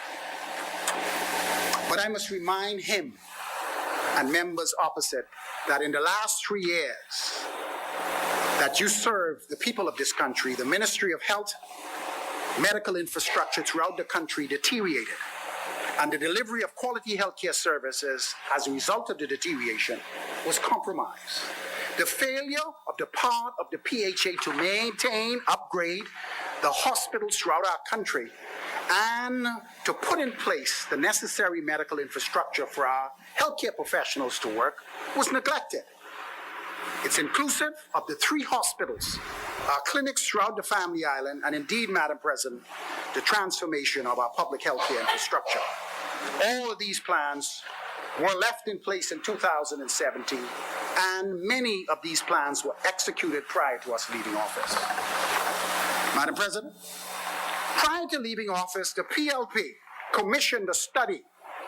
But I must remind him and members opposite that in the last 3 years that you served the people of this country, the Ministry of Health, medical infrastructure throughout the country deteriorated, and the delivery of quality healthcare services as a result of the deterioration was compromised. The failure of the part of the PHA to maintain, upgrade the hospitals throughout our country and to put in place the necessary medical infrastructure for our healthcare professionals to work was neglected. It's inclusive of the 3 hospitals, our clinics throughout the Family Island, and indeed, Madam President, the transformation of our public healthcare infrastructure. All of these plans were left in place in 2017, and many of these plans were executed prior to us leaving office. Madam President, prior to leaving office, the PLP commissioned a study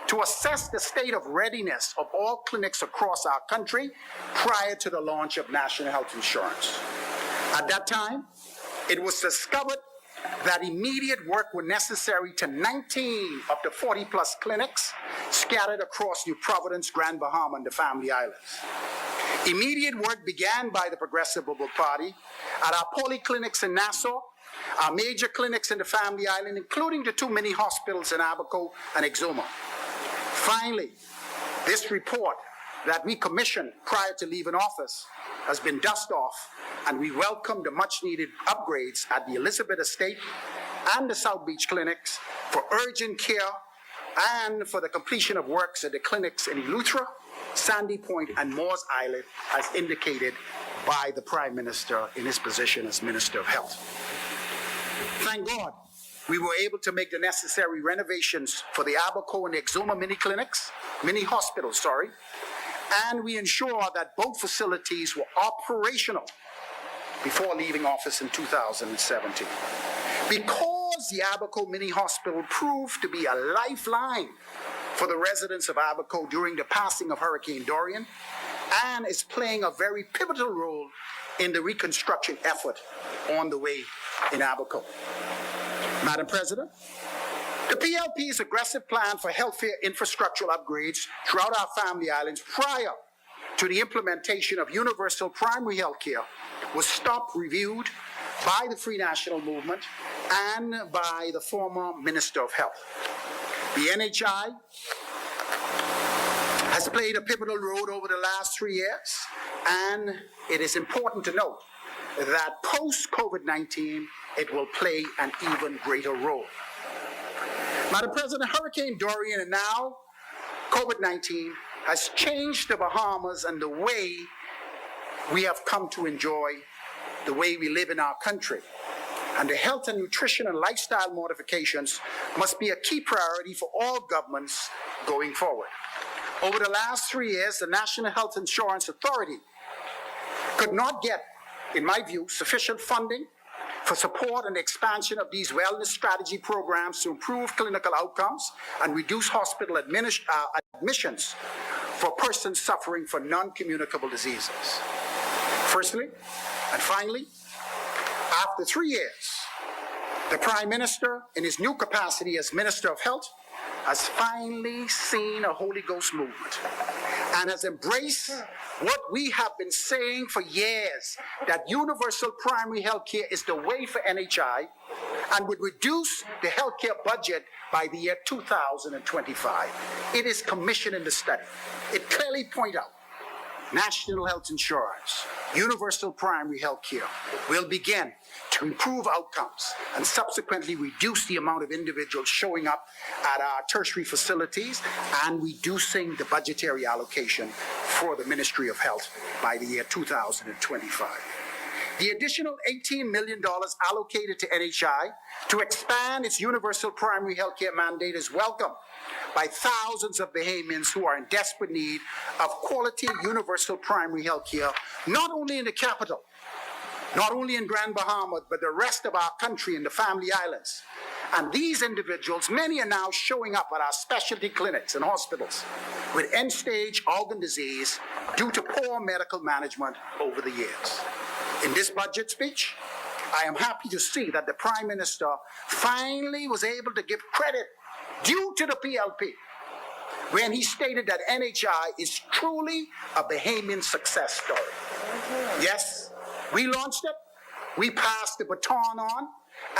to assess the state of readiness of all clinics across our country prior to the launch of national health insurance. At that time, it was discovered that immediate work was necessary to 19 of the 40-plus clinics scattered across New Providence, Grand Bahama, and the Family Islands. Immediate work began by the Progressive Liberal Party at our polyclinics in Nassau, our major clinics in the Family Island, including the 2 mini hospitals in Abaco and Exuma. Finally, this report that we commissioned prior to leaving office has been dusted off, and we welcome the much-needed upgrades at the Elizabeth Estate and the South Beach clinics for urgent care and for the completion of works at the clinics in Eleuthera, Sandy Point, and Moores Island, as indicated by the Prime Minister in his position as Minister of Health. Thank God we were able to make the necessary renovations for the Abaco and the Exuma mini hospitals, and we ensure that both facilities were operational before leaving office in 2017. Because the Abaco mini hospital proved to be a lifeline for the residents of Abaco during the passing of Hurricane Dorian, and is playing a very pivotal role in the reconstruction effort on the way in Abaco. Madam President, the PLP's aggressive plan for healthcare infrastructural upgrades throughout our Family Islands prior to the implementation of universal primary health care was stopped, reviewed by the Free National Movement and by the former Minister of Health. The NHI has played a pivotal role over the last 3 years, and it is important to note that post-COVID-19, it will play an even greater role. Madam President, Hurricane Dorian and now COVID-19 has changed the Bahamas and the way we have come to enjoy the way we live in our country. And the health and nutrition and lifestyle modifications must be a key priority for all governments going forward. Over the last 3 years, the National Health Insurance Authority could not get, in my view, sufficient funding for support and expansion of these wellness strategy programs to improve clinical outcomes and reduce hospital admissions for persons suffering from non-communicable diseases. Firstly, and finally, after 3 years, the Prime Minister, in his new capacity as Minister of Health, has finally seen a Holy Ghost movement and has embraced what we have been saying for years, that universal primary health care is the way for NHI and would reduce the healthcare budget by the year 2025. It is commissioned in the study. It clearly points out national health insurance, universal primary health care will begin to improve outcomes and subsequently reduce the amount of individuals showing up at our tertiary facilities and reducing the budgetary allocation for the Ministry of Health by the year 2025. The additional $18 million allocated to NHI to expand its universal primary health care mandate is welcome by thousands of Bahamians who are in desperate need of quality universal primary health care, not only in the capital, not only in Grand Bahama, but the rest of our country and the Family Islands. And these individuals, many are now showing up at our specialty clinics and hospitals with end-stage organ disease due to poor medical management over the years. In this budget speech, I am happy to see that the Prime Minister finally was able to give credit due to the PLP when he stated that NHI is truly a Bahamian success story. Yes, we launched it, we passed the baton on,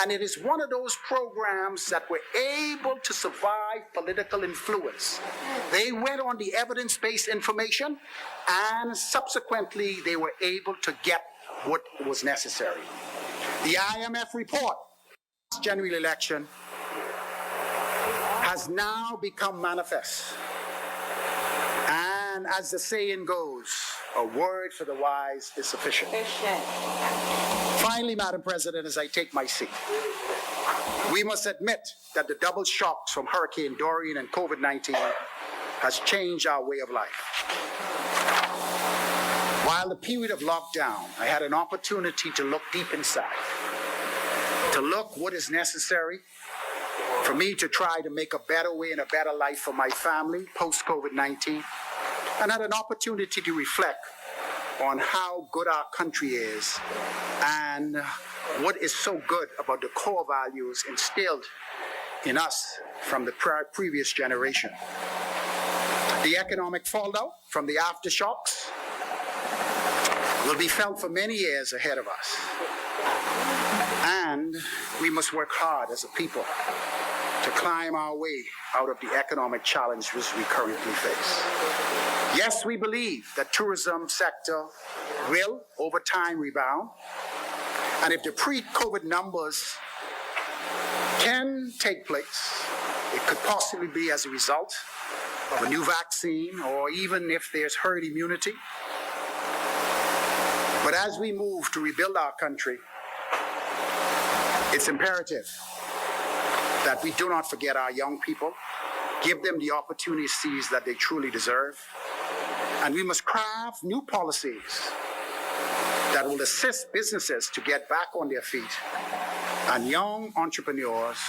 and it is one of those programs that were able to survive political influence. They went on the evidence-based information, and subsequently they were able to get what was necessary. The IMF report, general election, has now become manifest. And as the saying goes, a word for the wise is sufficient. Finally, Madam President, as I take my seat, we must admit that the double shocks from Hurricane Dorian and COVID-19 has changed our way of life. While the period of lockdown, I had an opportunity to look deep inside, to look what is necessary for me to try to make a better way and a better life for my family post-COVID-19, and had an opportunity to reflect on how good our country is and what is so good about the core values instilled in us from the previous generation. The economic fallout from the aftershocks will be felt for many years ahead of us. And we must work hard as a people to climb our way out of the economic challenges we currently face. Yes, we believe that tourism sector will, over time, rebound. And if the pre-COVID numbers can take place, it could possibly be as a result of a new vaccine or even if there's herd immunity. But as we move to rebuild our country, it's imperative that we do not forget our young people, give them the opportunities that they truly deserve, and we must craft new policies that will assist businesses to get back on their feet and young entrepreneurs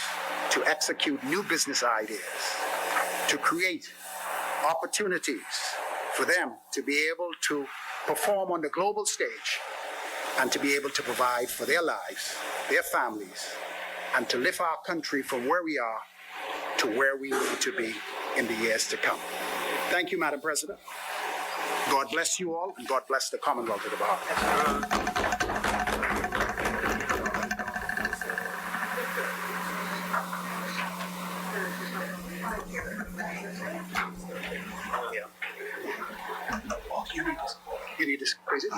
to execute new business ideas, to create opportunities for them to be able to perform on the global stage and to be able to provide for their lives, their families, and to lift our country from where we are to where we need to be in the years to come. Thank you, Madam President. God bless you all, and God bless the Commonwealth of the Bahamas. You need this crazy?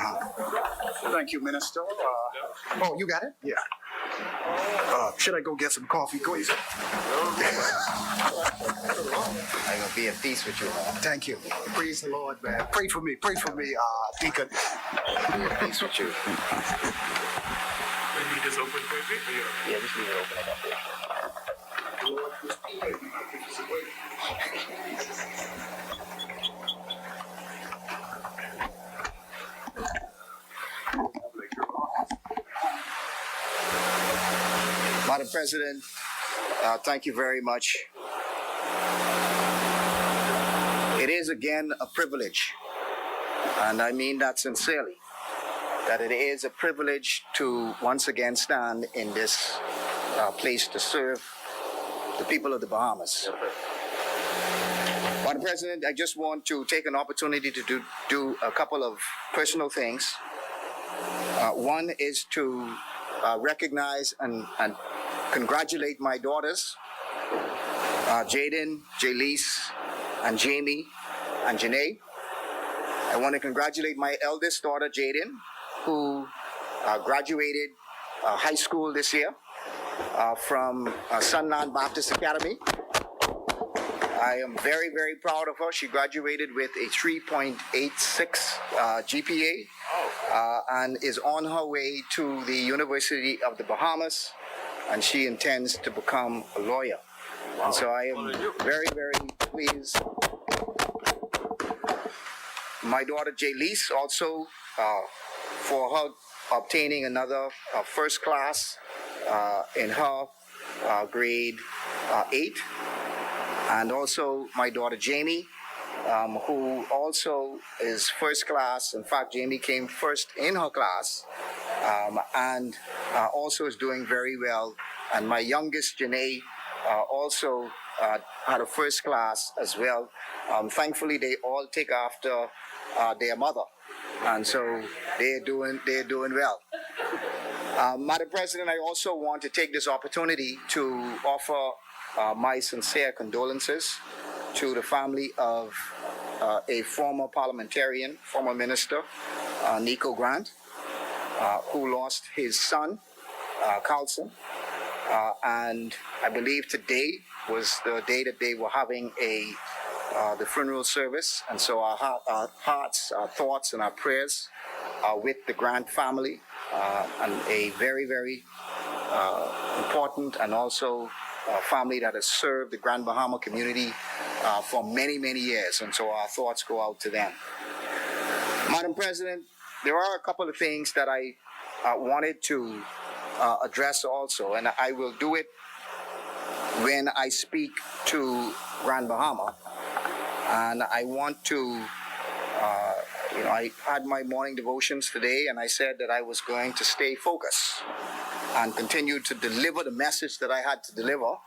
Thank you, Minister. Oh, you got it? Yeah. Should I go get some coffee, Crazy? I'm gonna be in peace with you, man. Thank you. Praise the Lord, man. Pray for me, Deacon. Be in peace with you. Maybe just open Crazy? Yeah, just leave it open up there. Madam President, thank you very much. It is is again a privilege, and I mean that sincerely, that it is a privilege to once again stand in this place to serve the people of the Bahamas. Madam President, I just want to take an opportunity to do a couple of personal things. One is to recognize and congratulate my daughters, Jaden, Jayleese, and Jamie, and Janae. I want to congratulate my eldest daughter, Jaden, who graduated high school this year from Sunland Baptist Academy. I am very, very proud of her. She graduated with a 3.86 GPA and is on her way to the University of the Bahamas, and she intends to become a lawyer. Wow. And so I am very, very pleased. My daughter Jayleese also for her obtaining another first class in her grade 8. And also my daughter Jamie, who also is first class. In fact, Jamie came first in her class and also is doing very well. And my youngest, Janae, also had a first class as well. Thankfully, they all take after their mother, and so they're doing well. Madam President, I also want to take this opportunity to offer my sincere condolences to the family of a former parliamentarian, former minister, Nico Grant, who lost his son, Carlson. And I believe today was the day that they were having the funeral service. And so our hearts, our thoughts, and our prayers are with the Grant family, and a very, very important and also family that has served the Grand Bahama community for many, many years. And so our thoughts go out to them. Madam President, there are a couple of things that I wanted to address also, and I will do it when I speak to Grand Bahama. And I want to, I had my morning devotions today, and I said that I was going to stay focused and continue to deliver the message that I had to deliver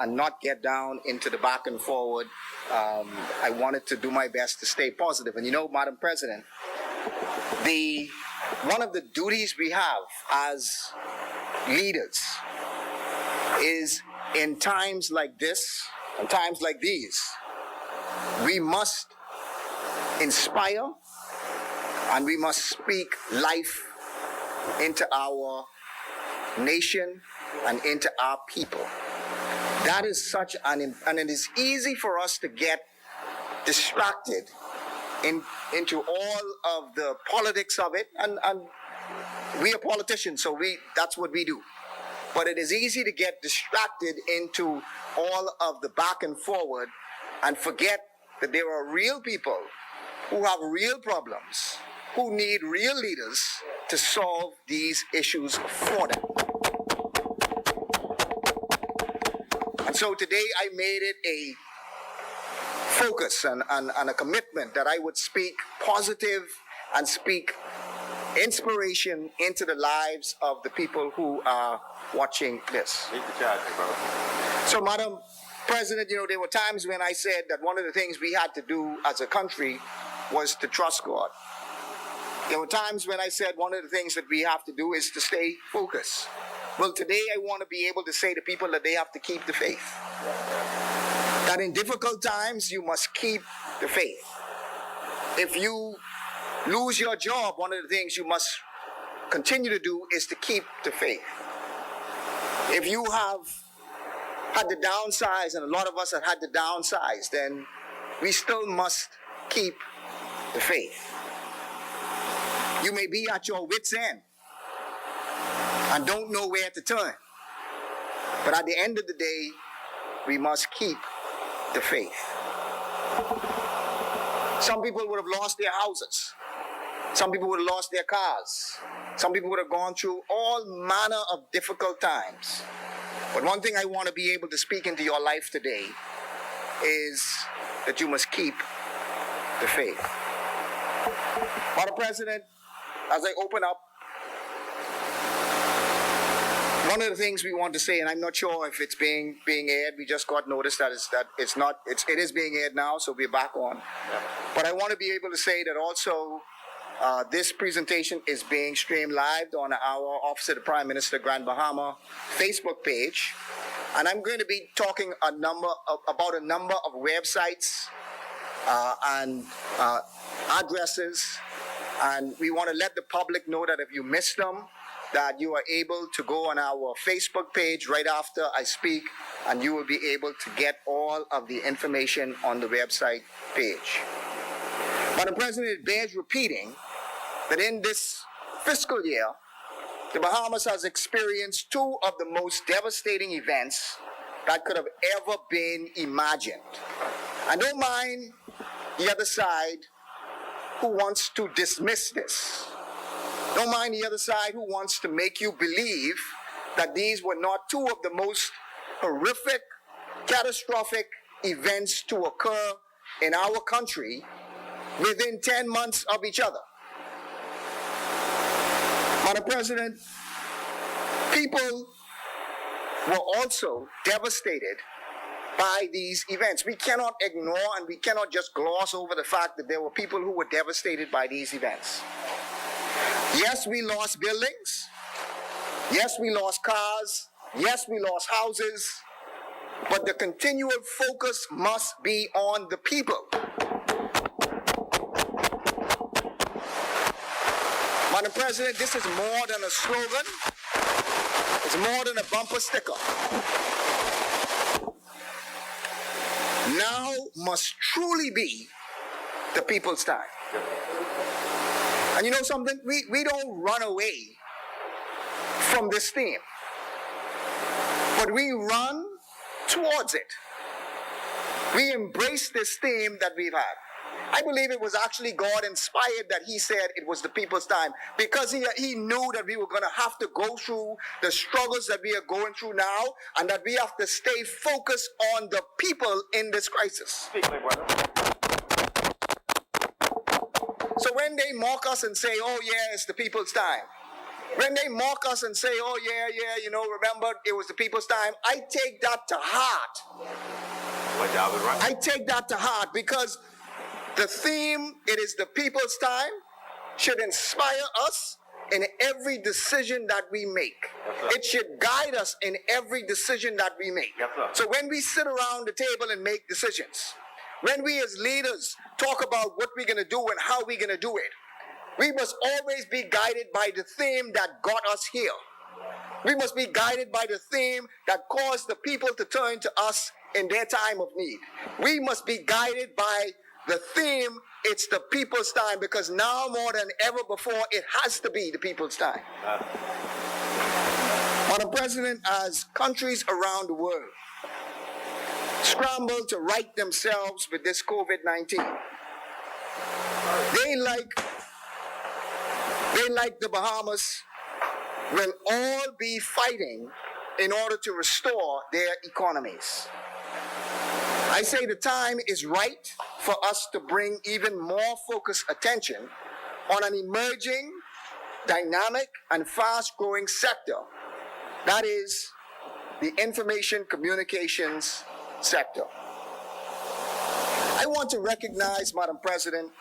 and not get down into the back and forward. I wanted to do my best to stay positive. And Madam President, one of the duties we have as leaders is in times like this, and times like these, we must inspire and we must speak life into our nation and into our people. That is such and it is easy for us to get distracted into all of the politics of it, and we are politicians, so that's what we do. But it is easy to get distracted into all of the back and forward and forget that there are real people who have real problems, who need real leaders to solve these issues for them. And so today I made it a focus and a commitment that I would speak positive and speak inspiration into the lives of the people who are watching this. So, Madam President, there were times when I said that one of the things we had to do as a country was to trust God. There were times when I said one of the things that we have to do is to stay focused. Well, today I want to be able to say to people that they have to keep the faith. That in difficult times, you must keep the faith. If you lose your job, one of the things you must continue to do is to keep the faith. If you have had to downsize, and a lot of us have had to downsize, then we still must keep the faith. You may be at your wit's end and don't know where to turn. But at the end of the day, we must keep the faith. Some people would have lost their houses. Some people would have lost their cars. Some people would have gone through all manner of difficult times. But one thing I want to be able to speak into your life today is that you must keep the faith. Madam President, as I open up, one of the things we want to say, and I'm not sure if it's being aired. We just got notice that it is being aired now, so we're back on. But I want to be able to say that also this presentation is being streamed live on our Office of the Prime Minister Grand Bahama Facebook page, and I'm going to be talking about a number of websites and addresses, and we want to let the public know that if you missed them, that you are able to go on our Facebook page right after I speak, and you will be able to get all of the information on the website page. Madam President, it bears repeating that in this fiscal year, the Bahamas has experienced two of the most devastating events that could have ever been imagined. And don't mind the other side who wants to dismiss this. Don't mind the other side who wants to make you believe that these were not two of the most horrific, catastrophic events to occur in our country within 10 months of each other. Madam President, people were also devastated by these events. We cannot ignore and we cannot just gloss over the fact that there were people who were devastated by these events. Yes, we lost buildings. Yes, we lost cars. Yes, we lost houses. But the continual focus must be on the people. Madam President, this is more than a slogan. It's more than a bumper sticker. Now must truly be the people's time. And you know something? We don't run away from this theme, but we run towards it. We embrace this theme that we've had. I believe it was actually God inspired that he said it was the people's time, because he knew that we were going to have to go through the struggles that we are going through now, and that we have to stay focused on the people in this crisis. So when they mock us and say, oh yeah, it's the people's time. When they mock us and say, oh yeah, you know, remember it was the people's time, I take that to heart. I take that to heart, because the theme, it is the people's time, should inspire us in every decision that we make. It should guide us in every decision that we make. So when we sit around the table and make decisions, when we as leaders talk about what we're going to do and how we're going to do it, we must always be guided by the theme that got us here. We must be guided by the theme that caused the people to turn to us in their time of need. We must be guided by the theme, it's the people's time, because now more than ever before, it has to be the people's time. Madam President, as countries around the world scramble to right themselves with this COVID-19, they like the Bahamas will all be fighting in order to restore their economies. I say the time is right for us to bring even more focused attention on an emerging, dynamic, and fast-growing sector. That is the information communications sector. I want to recognize, Madam President,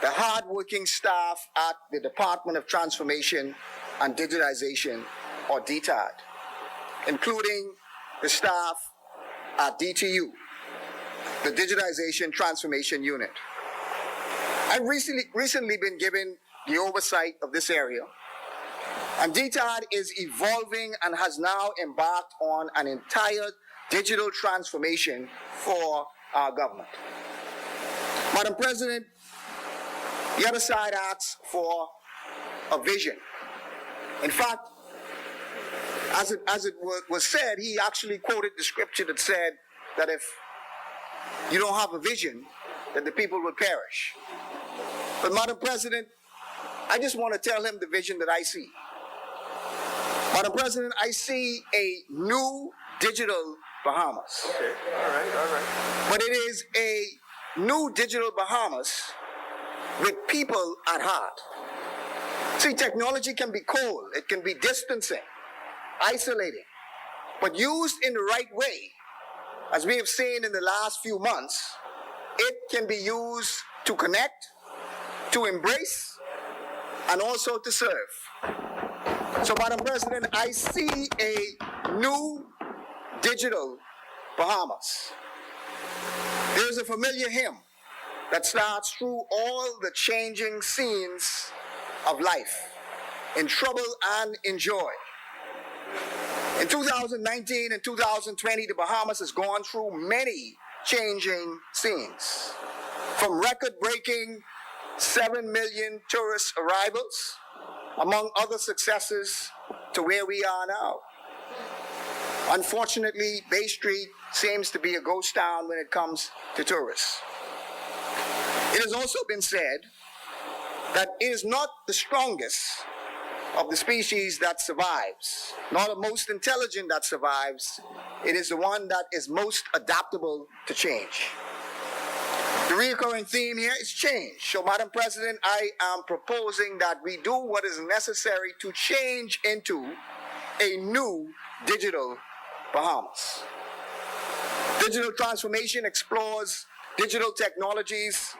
the hard-working staff at the Department of Transformation and Digitization, or DTAD, including the staff at DTU, the Digitization Transformation Unit. I've recently been given the oversight of this area, and DTAD is evolving and has now embarked on an entire digital transformation for our government. Madam President, the other side asks for a vision. In fact, as it was said, he actually quoted the scripture that said that if you don't have a vision, that the people will perish. But Madam President, I just want to tell him the vision that I see. Madam President, I see a new digital Bahamas. Okay, all right. But it is a new digital Bahamas with people at heart. See, technology can be cold, it can be distancing, isolating, but used in the right way, as we have seen in the last few months, it can be used to connect, to embrace, and also to serve. So, Madam President, I see a new digital Bahamas. There's a familiar hymn that starts through all the changing scenes of life, in trouble and in joy. In 2019 and 2020, the Bahamas has gone through many changing scenes, from record-breaking 7 million tourist arrivals, among other successes, to where we are now. Unfortunately, Bay Street seems to be a ghost town when it comes to tourists. It has also been said that it is not the strongest of the species that survives, nor the most intelligent that survives. It is the one that is most adaptable to change. The recurring theme here is change. So, Madam President, I am proposing that we do what is necessary to change into a new digital Bahamas. Digital transformation explores digital technologies'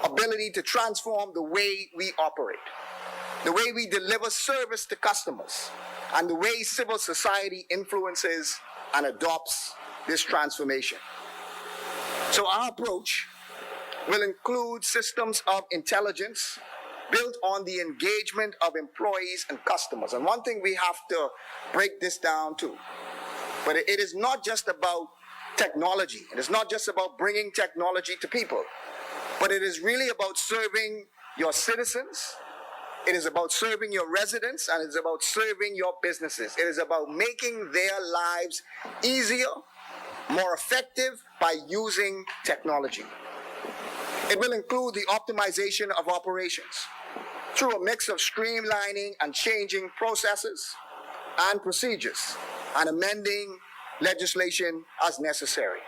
ability to transform the way we operate, the way we deliver service to customers, and the way civil society influences and adopts this transformation. So our approach will include systems of intelligence built on the engagement of employees and customers. And one thing we have to break this down to, but it is not just about technology. It is not just about bringing technology to people, but it is really about serving your citizens. It is about serving your residents, and it's about serving your businesses. It is about making their lives easier, more effective by using technology. It will include the optimization of operations through a mix of streamlining and changing processes and procedures and amending legislation as necessary.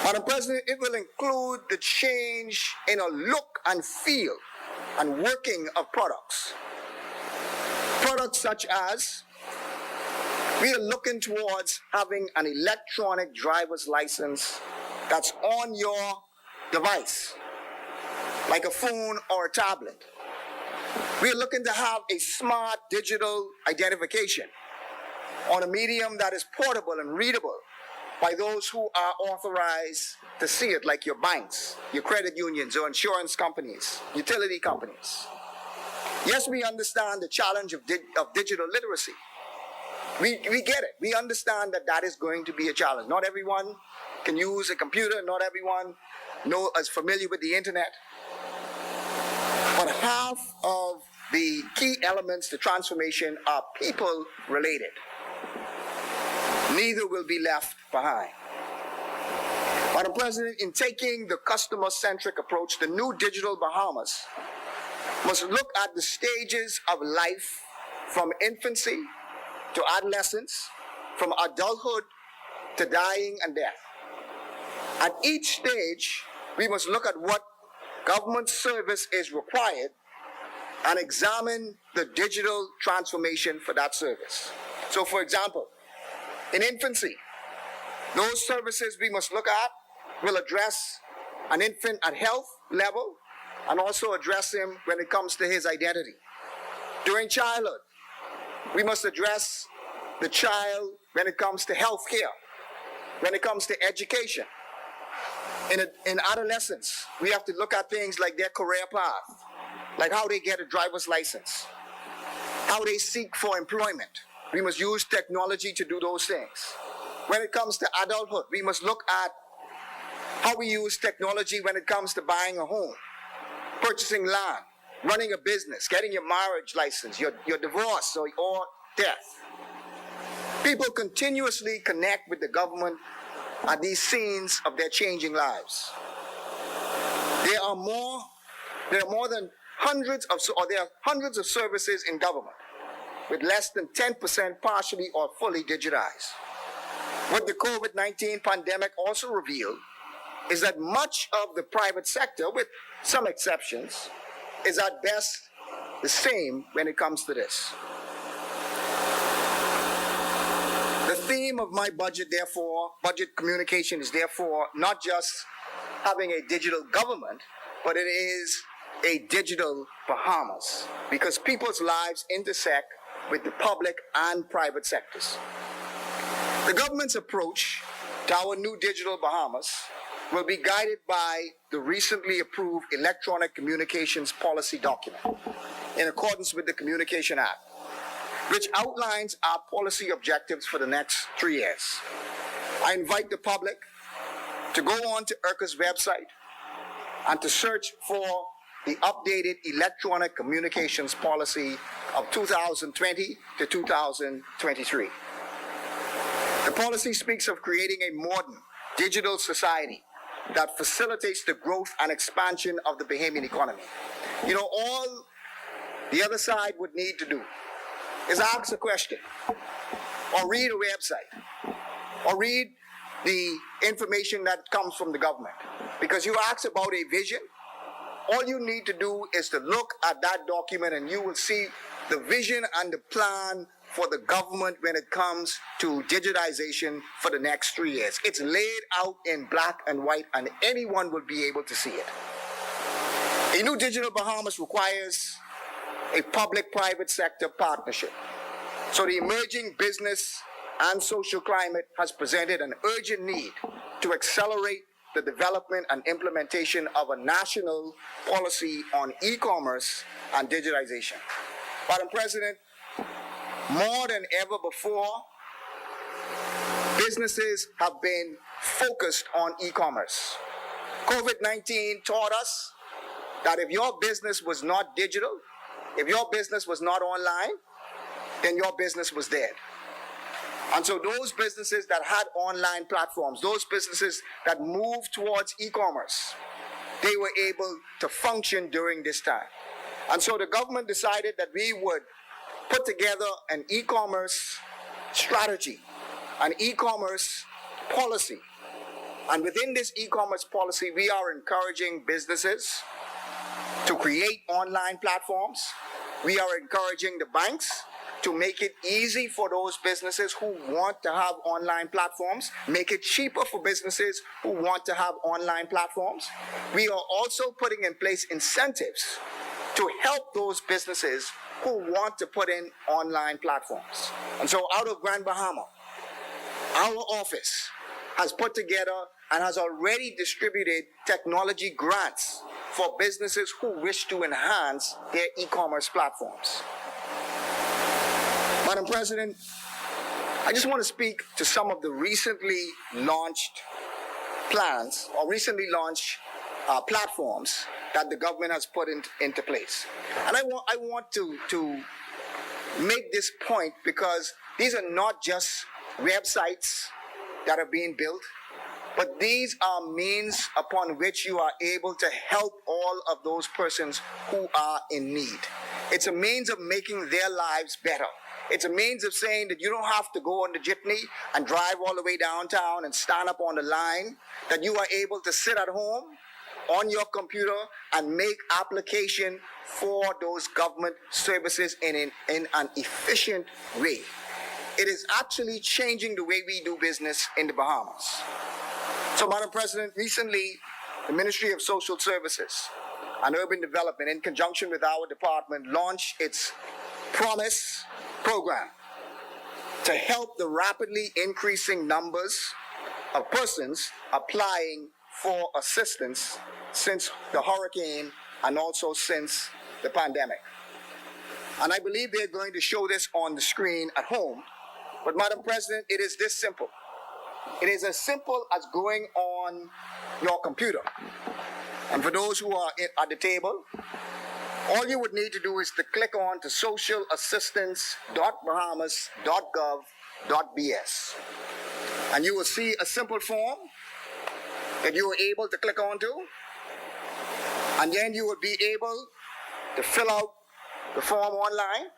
Madam President, it will include the change in a look and feel and working of products. Products such as, we are looking towards having an electronic driver's license that's on your device, like a phone or a tablet. We are looking to have a smart digital identification on a medium that is portable and readable by those who are authorized to see it, like your banks, your credit unions, or insurance companies, utility companies. Yes, we understand the challenge of digital literacy. We get it. We understand that that is going to be a challenge. Not everyone can use a computer. Not everyone is familiar with the internet. But half of the key elements to transformation are people related. Neither will be left behind. Madam President, in taking the customer-centric approach, the new digital Bahamas must look at the stages of life from infancy to adolescence, from adulthood to dying and death. At each stage, we must look at what government service is required and examine the digital transformation for that service. So, for example, in infancy, those services we must look at will address an infant at health level and also address him when it comes to his identity. During childhood, we must address the child when it comes to health care, when it comes to education. In adolescence, we have to look at things like their career path, like how they get a driver's license, how they seek for employment. We must use technology to do those things. When it comes to adulthood, we must look at how we use technology when it comes to buying a home, purchasing land, running a business, getting your marriage license, your divorce, or death. People continuously connect with the government at these scenes of their changing lives. There are hundreds of services in government, with less than 10% partially or fully digitized. What the COVID-19 pandemic also revealed is that much of the private sector, with some exceptions, is at best the same when it comes to this. The theme of my budget, therefore, budget communication is therefore not just having a digital government, but it is a digital Bahamas, because people's lives intersect with the public and private sectors. The government's approach to our new digital Bahamas will be guided by the recently approved Electronic Communications Policy document in accordance with the Communication Act, which outlines our policy objectives for the next 3 years. I invite the public to go on to ERCA's website and to search for the updated Electronic Communications Policy of 2020 to 2023. The policy speaks of creating a modern digital society that facilitates the growth and expansion of the Bahamian economy. You know, all the other side would need to do is ask a question, or read a website, or read the information that comes from the government. Because you ask about a vision, all you need to do is to look at that document and you will see the vision and the plan for the government when it comes to digitization for the next 3 years. It's laid out in black and white and anyone will be able to see it. A new digital Bahamas requires a public-private sector partnership. So the emerging business and social climate has presented an urgent need to accelerate the development and implementation of a national policy on e-commerce and digitization. Madam President, more than ever before, businesses have been focused on e-commerce. COVID-19 taught us that if your business was not digital, if your business was not online, then your business was dead. And so those businesses that had online platforms, those businesses that moved towards e-commerce, they were able to function during this time. And so the government decided that we would put together an e-commerce strategy, an e-commerce policy. And within this e-commerce policy, we are encouraging businesses to create online platforms. We are encouraging the banks to make it easy for those businesses who want to have online platforms, make it cheaper for businesses who want to have online platforms. We are also putting in place incentives to help those businesses who want to put in online platforms. And so out of Grand Bahama, our office has put together and has already distributed technology grants for businesses who wish to enhance their e-commerce platforms. Madam President, I just want to speak to some of the recently launched plans or recently launched platforms that the government has put into place. And I want to make this point because these are not just websites that are being built, but these are means upon which you are able to help all of those persons who are in need. It's a means of making their lives better. It's a means of saying that you don't have to go on the jitney and drive all the way downtown and stand up on the line, that you are able to sit at home on your computer and make application for those government services in an efficient way. It is actually changing the way we do business in the Bahamas. So, Madam President, recently, the Ministry of Social Services and Urban Development, in conjunction with our department, launched its Promise program to help the rapidly increasing numbers of persons applying for assistance since the hurricane and also since the pandemic. And I believe they're going to show this on the screen at home. But Madam President, it is this simple. It is as simple as going on your computer. And for those who are at the table, all you would need to do is to click on to socialassistance.bahamas.gov.bs. And you will see a simple form that you are able to click onto. And then you will be able to fill out the form online.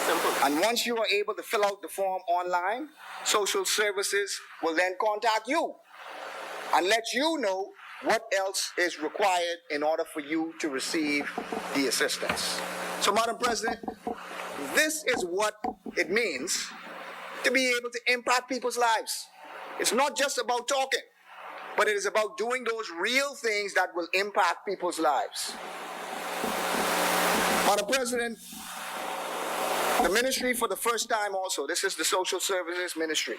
Simple. And once you are able to fill out the form online, social services will then contact you and let you know what else is required in order for you to receive the assistance. So, Madam President, this is what it means to be able to impact people's lives. It's not just about talking, but it is about doing those real things that will impact people's lives. Madam President, the ministry for the first time also, this is the Social Services Ministry,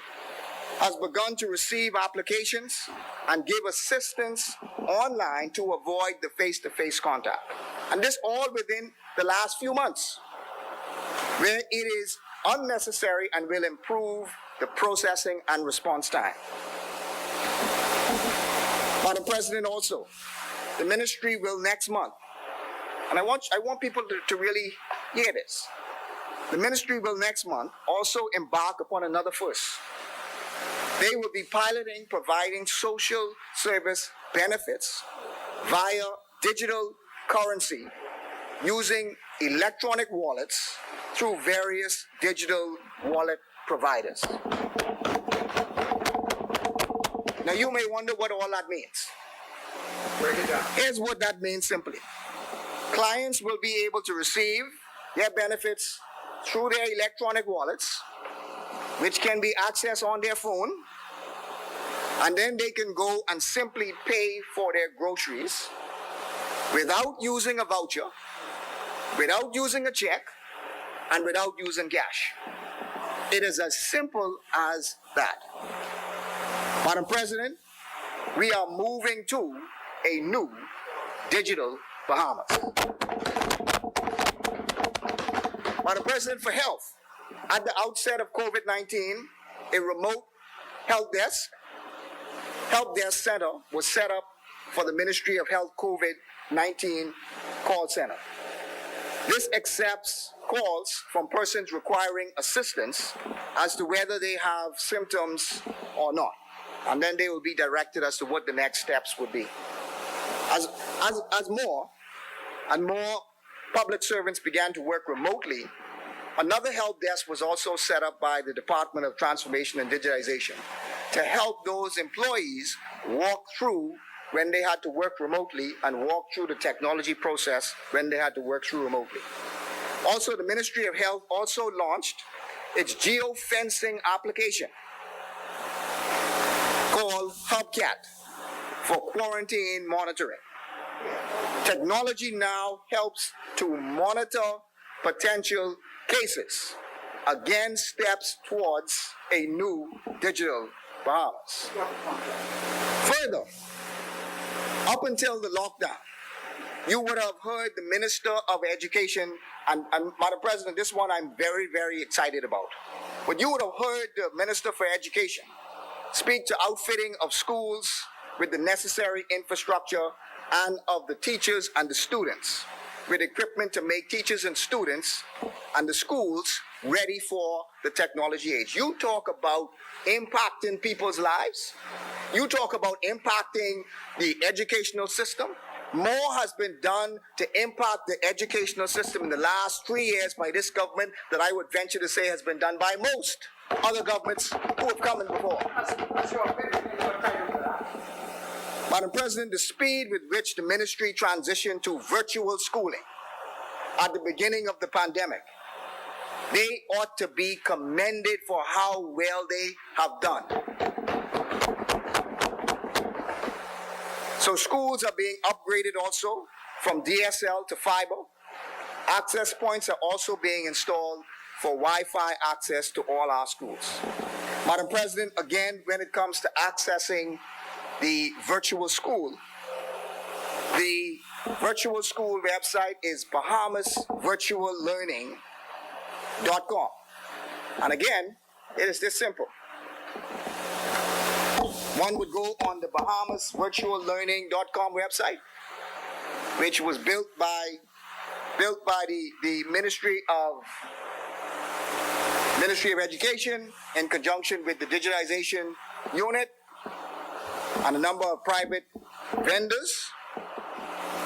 has begun to receive applications and give assistance online to avoid the face-to-face contact. And this all within the last few months, where it is unnecessary and will improve the processing and response time. Madam President, also, the ministry will next month, and I want people to really hear this. The ministry will next month also embark upon another first. They will be piloting providing social service benefits via digital currency using electronic wallets through various digital wallet providers. Now you may wonder what all that means. Break it down. Here's what that means simply. Clients will be able to receive their benefits through their electronic wallets, which can be accessed on their phone, and then they can go and simply pay for their groceries without using a voucher, without using a check, and without using cash. It is as simple as that. Madam President, we are moving to a new digital Bahamas. Madam President, for health, at the outset of COVID-19, a remote help desk center was set up for the Ministry of Health COVID-19 call center. This accepts calls from persons requiring assistance as to whether they have symptoms or not. And then they will be directed as to what the next steps would be. As more and more public servants began to work remotely, another help desk was also set up by the Department of Transformation and Digitization to help those employees walk through when they had to work remotely and walk through the technology process when they had to work through remotely. Also, the Ministry of Health also launched its geofencing application called Hubcat for quarantine monitoring. Technology now helps to monitor potential cases. Again, steps towards a new digital Bahamas. Further, up until the lockdown, you would have heard the Minister of Education, and Madam President, this one I'm very, very excited about. But you would have heard the Minister for Education speak to outfitting of schools with the necessary infrastructure and of the teachers and the students with equipment to make teachers and students and the schools ready for the technology age. You talk about impacting people's lives. You talk about impacting the educational system. More has been done to impact the educational system in the last 3 years by this government that I would venture to say has been done by most other governments who have come in before. Madam President, the speed with which the ministry transitioned to virtual schooling at the beginning of the pandemic, they ought to be commended for how well they have done. So schools are being upgraded also from DSL to fiber. Access points are also being installed for Wi-Fi access to all our schools. Madam President, again, when it comes to accessing the virtual school website is bahamasvirtuallearning.com. And again, it is this simple. One would go on the bahamasvirtuallearning.com website, which was built by the Ministry of Education in conjunction with the digitization unit and a number of private vendors.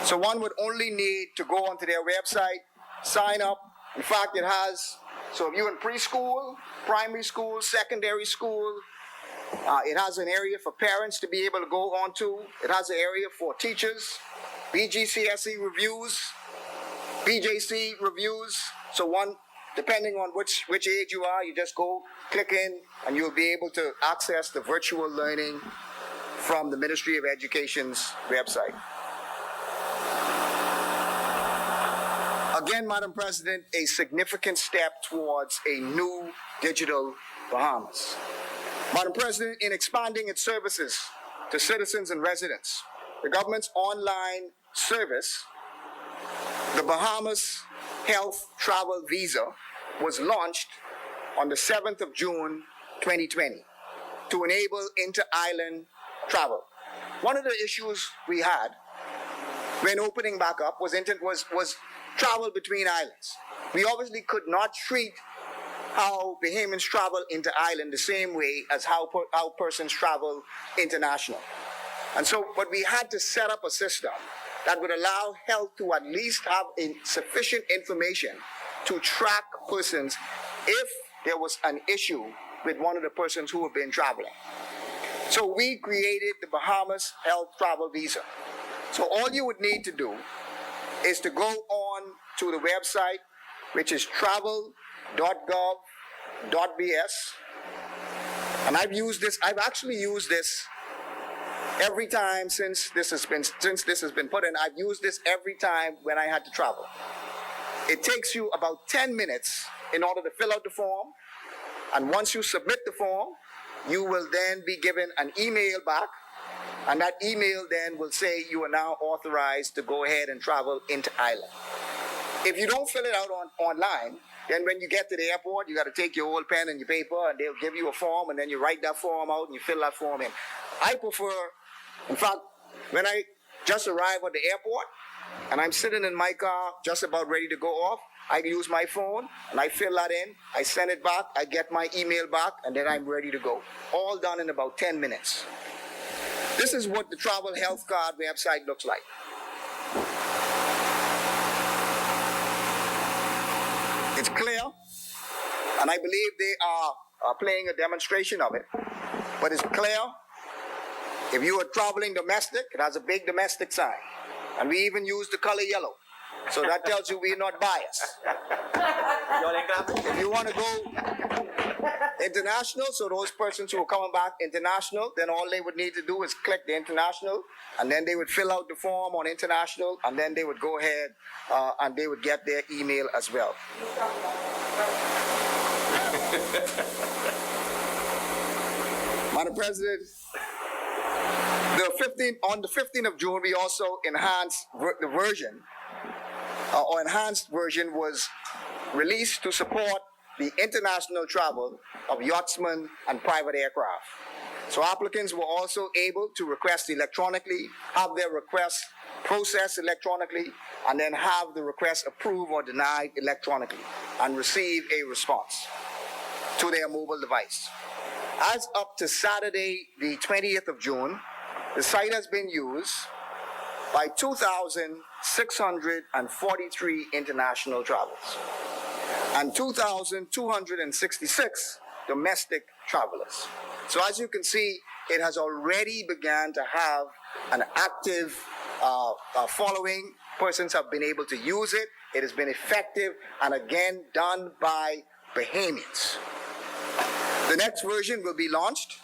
So one would only need to go onto their website, sign up. In fact, it has, so if you're in preschool, primary school, secondary school, It has an area for parents to be able to go on to. It has an area for teachers, BGCSE reviews, BJC reviews. So one, depending on which age you are, you just go, click in, and you'll be able to access the virtual learning from the Ministry of Education's website. Again, Madam President, a significant step towards a new digital Bahamas. Madam President, in expanding its services to citizens and residents, the government's online service, the Bahamas Health Travel Visa, was launched on the 7th of June, 2020, to enable inter-island travel. One of the issues we had when opening back up was travel between islands. We obviously could not treat how Bahamians travel inter-island the same way as how persons travel international. And so, but we had to set up a system that would allow health to at least have sufficient information to track persons if there was an issue with one of the persons who have been traveling. So we created the Bahamas Health Travel Visa. So all you would need to do is to go on to the website, which is travel.gov.bs. And I've actually used this every time since this has been put in. I've used this every time when I had to travel. It takes you about 10 minutes in order to fill out the form. And once you submit the form, you will then be given an email back. And that email then will say you are now authorized to go ahead and travel inter-island. If you don't fill it out online, then when you get to the airport, you got to take your old pen and your paper, and they'll give you a form, and then you write that form out and you fill that form in. I prefer, in fact, when I just arrive at the airport and I'm sitting in my car just about ready to go off, I use my phone and I fill that in, I send it back, I get my email back, and then I'm ready to go. All done in about 10 minutes. This is what the Travel Health Card website looks like. It's clear, and I believe they are playing a demonstration of it, but it's clear. If you are traveling domestic, it has a big domestic sign, and we even use the color yellow, so that tells you we're not biased. If you want to go international, so those persons who are coming back international, then all they would need to do is click the international, and then they would fill out the form on international, and then they would go ahead and they would get their email as well. Madam President, on the 15th of June, we also enhanced the version, or enhanced version was released to support the international travel of yachtsmen and private aircraft. So applicants were also able to request electronically, have their requests processed electronically, and then have the request approved or denied electronically, and receive a response to their mobile device. As up to Saturday, the 20th of June, the site has been used by 2,643 international travelers and 2,266 domestic travelers. So as you can see, it has already begun to have an active following. Persons have been able to use it. It has been effective, and again, done by Bahamians. The next version will be launched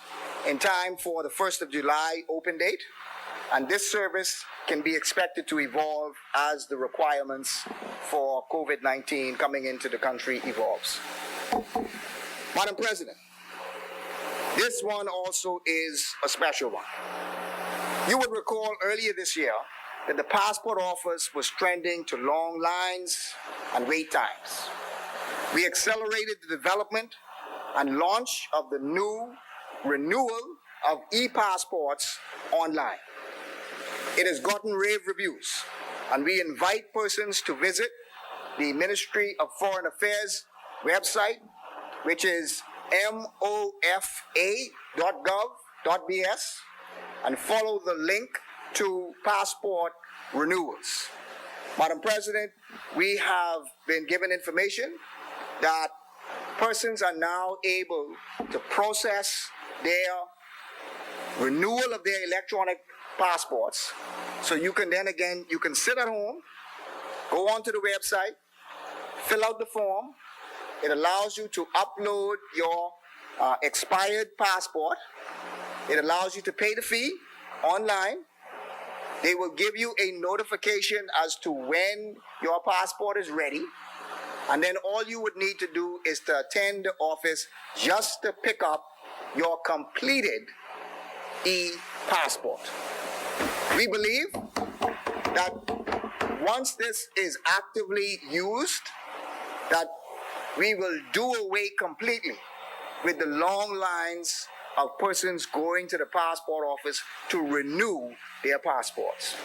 in time for the 1st of July open date, and this service can be expected to evolve as the requirements for COVID-19 coming into the country evolves. Madam President, this one also is a special one. You would recall earlier this year that the passport office was trending to long lines and wait times. We accelerated the development and launch of the new renewal of e-passports online. It has gotten rave reviews, and we invite persons to visit the Ministry of Foreign Affairs website, which is mofa.gov.bs, and follow the link to passport renewals. Madam President, we have been given information that persons are now able to process their renewal of their electronic passports. So you can then again, you can sit at home, go onto the website, fill out the form. It allows you to upload your expired passport. It allows you to pay the fee online. They will give you a notification as to when your passport is ready. And then all you would need to do is to attend the office just to pick up your completed e-passport. We believe that once this is actively used, that we will do away completely with the long lines of persons going to the passport office to renew their passports.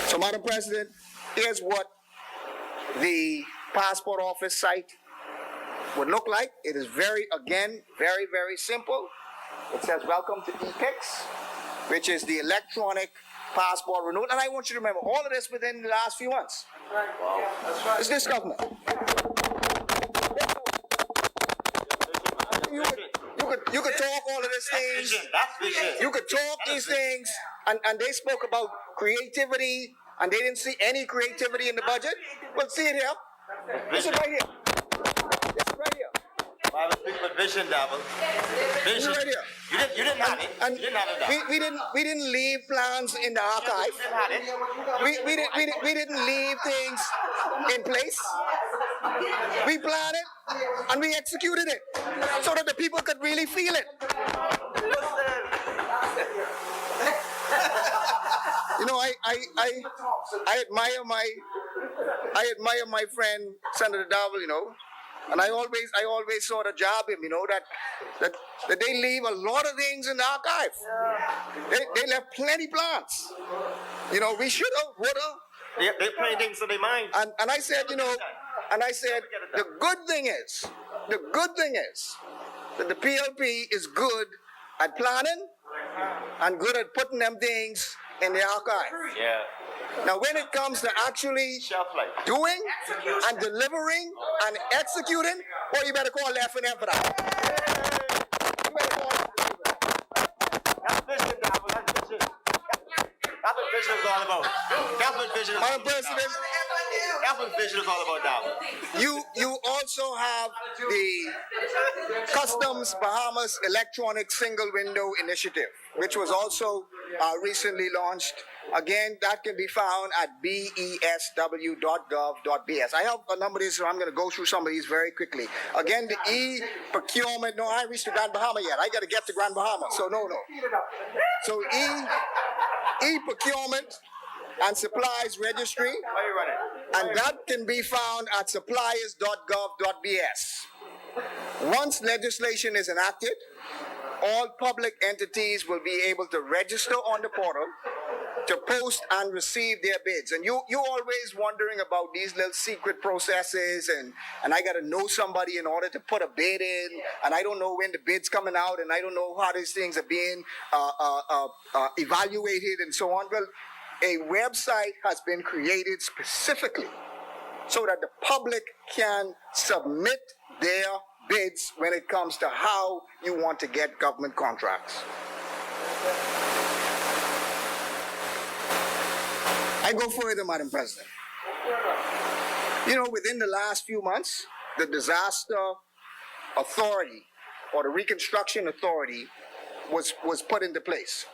So, Madam President, here's what the passport office site would look like. It is very simple. It says, welcome to ePix, which is the electronic passport renewal. And I want you to remember all of this within the last few months. Wow. It's this government. You could talk all of these things. You could talk these things, and they spoke about creativity, and they didn't see any creativity in the budget. Well, see it here. This is right here. This is right here. I was speaking with vision, Davil. Vision. Right here. You didn't have it. And you didn't have it. we didn't leave plans in the archive. We didn't leave things in place. We planned it and we executed it so that the people could really feel it. You know, I admire my friend Senator Davil, you know. And I always sort of jab him, you know, that they leave a lot of things in the archive. They left plenty plans. You know, we should have, would have. They're playing things in their mind. And I said, you know, the good thing is that the PLP is good at planning and good at putting them things in the archive. Yeah. Now, when it comes to actually doing and delivering and executing, well, you better call left and for that. You better call left and for that. That's vision, Davil. That's vision. That's what vision is all about. That's what vision is all about. President, that's what vision is all about, Davil. You also have the Customs Bahamas Electronic Single Window Initiative, which was also recently launched. Again, that can be found at besw.gov.bs. I have a number of these, so I'm going to go through some of these very quickly. Again, the e-procurement, no, I haven't reached to Grand Bahama yet. I got to get to Grand Bahama, so no. So e-procurement and supplies registry, and that can be found at suppliers.gov.bs. Once legislation is enacted, all public entities will be able to register on the portal to post and receive their bids. And you always wondering about these little secret processes, and I got to know somebody in order to put a bid in, and I don't know when the bid's coming out, and I don't know how these things are being evaluated and so on. Well, a website has been created specifically so that the public can submit their bids when it comes to how you want to get government contracts. I go further, Madam President. You know, within the last few months, the Disaster Authority or the Reconstruction Authority was put into place.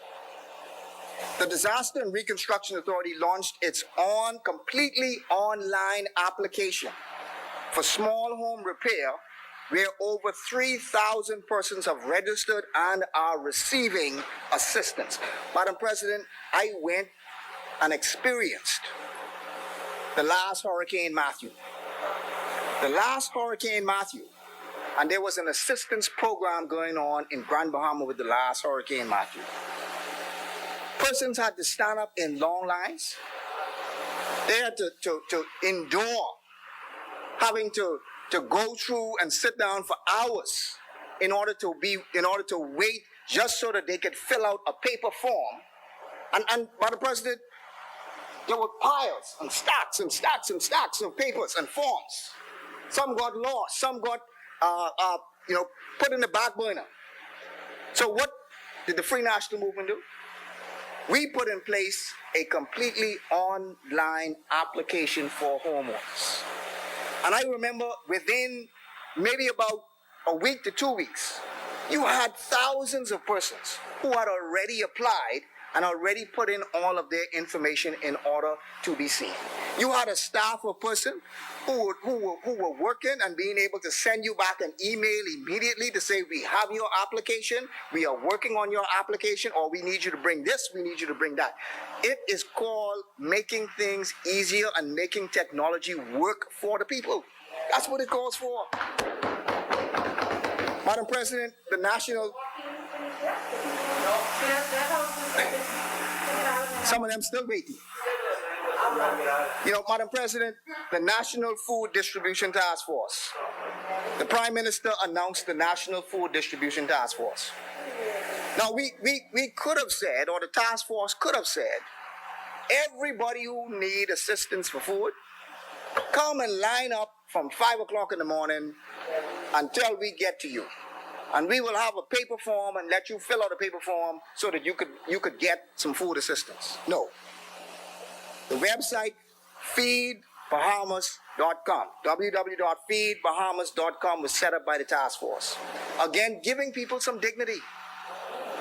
The Disaster and Reconstruction Authority launched its own completely online application for small home repair, where over 3,000 persons have registered and are receiving assistance. Madam President, I went and experienced the last Hurricane Matthew. And there was an assistance program going on in Grand Bahama with the last Hurricane Matthew. Persons had to stand up in long lines. They had to endure having to go through and sit down for hours in order to wait just so that they could fill out a paper form. And Madam President, there were piles and stacks and stacks and stacks of papers and forms. Some got lost, some got put in the back burner. So what did the Free National Movement do? We put in place a completely online application for homeowners. And I remember within maybe about a week to 2 weeks, you had thousands of persons who had already applied and already put in all of their information in order to be seen. You had a staff of person who were working and being able to send you back an email immediately to say, we have your application, we are working on your application, or we need you to bring this, we need you to bring that. It is called making things easier and making technology work for the people. That's what it calls for. Madam President, the national... Some of them still waiting. You know, Madam President, the National Food Distribution Task Force. The Prime Minister announced the National Food Distribution Task Force. Now, we could have said, or the task force could have said, everybody who need assistance for food, come and line up from 5 o'clock in the morning until we get to you. And we will have a paper form and let you fill out a paper form so that you could get some food assistance. No. The website, feedbahamas.com, www.feedbahamas.com was set up by the task force. Again, giving people some dignity.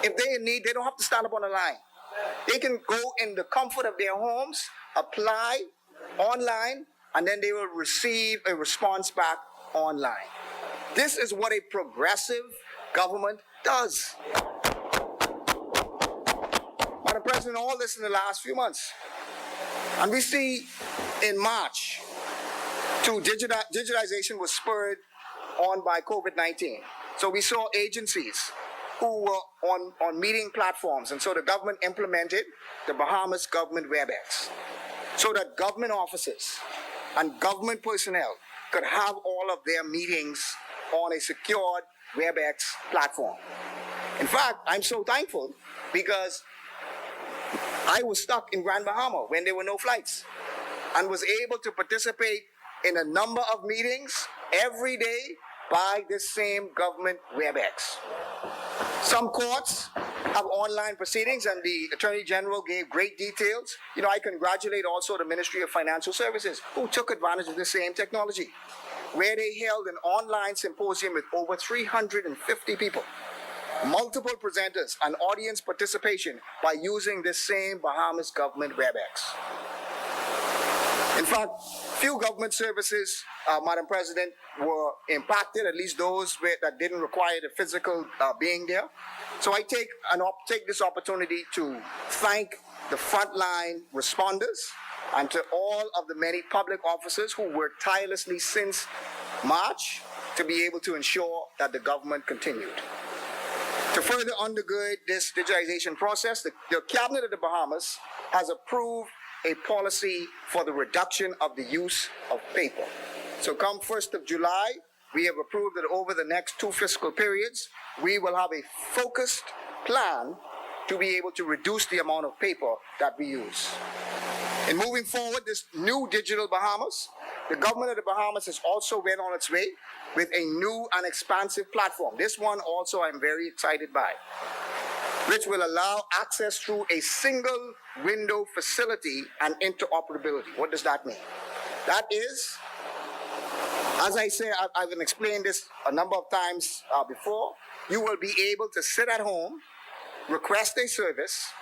If they're in need, they don't have to stand up on the line. They can go in the comfort of their homes, apply online, and then they will receive a response back online. This is what a progressive government does. Madam President, all this in the last few months. And we see in March, digitization was spurred on by COVID-19. So we saw agencies who were on meeting platforms. And so the government implemented the Bahamas Government WebEx so that government officers and government personnel could have all of their meetings on a secured WebEx platform. In fact, I'm so thankful because I was stuck in Grand Bahama when there were no flights and was able to participate in a number of meetings every day by this same government WebEx. Some courts have online proceedings and the Attorney General gave great details. You know, I congratulate also the Ministry of Financial Services who took advantage of the same technology, where they held an online symposium with over 350 people, multiple presenters, and audience participation by using this same Bahamas Government WebEx. In fact, few government services, Madam President, were impacted, at least those that didn't require the physical being there. So I take this opportunity to thank the frontline responders and to all of the many public officers who worked tirelessly since March to be able to ensure that the government continued. To further undergird this digitization process, the Cabinet of the Bahamas has approved a policy for the reduction of the use of paper. So come 1st of July, we have approved that over the next 2 fiscal periods, we will have a focused plan to be able to reduce the amount of paper that we use. In moving forward, this new digital Bahamas, the government of the Bahamas has also went on its way with a new and expansive platform. This one also I'm very excited by, which will allow access through a single window facility and interoperability. What does that mean? That is, as I say, I've explained this a number of times before, you will be able to sit at home, request a service,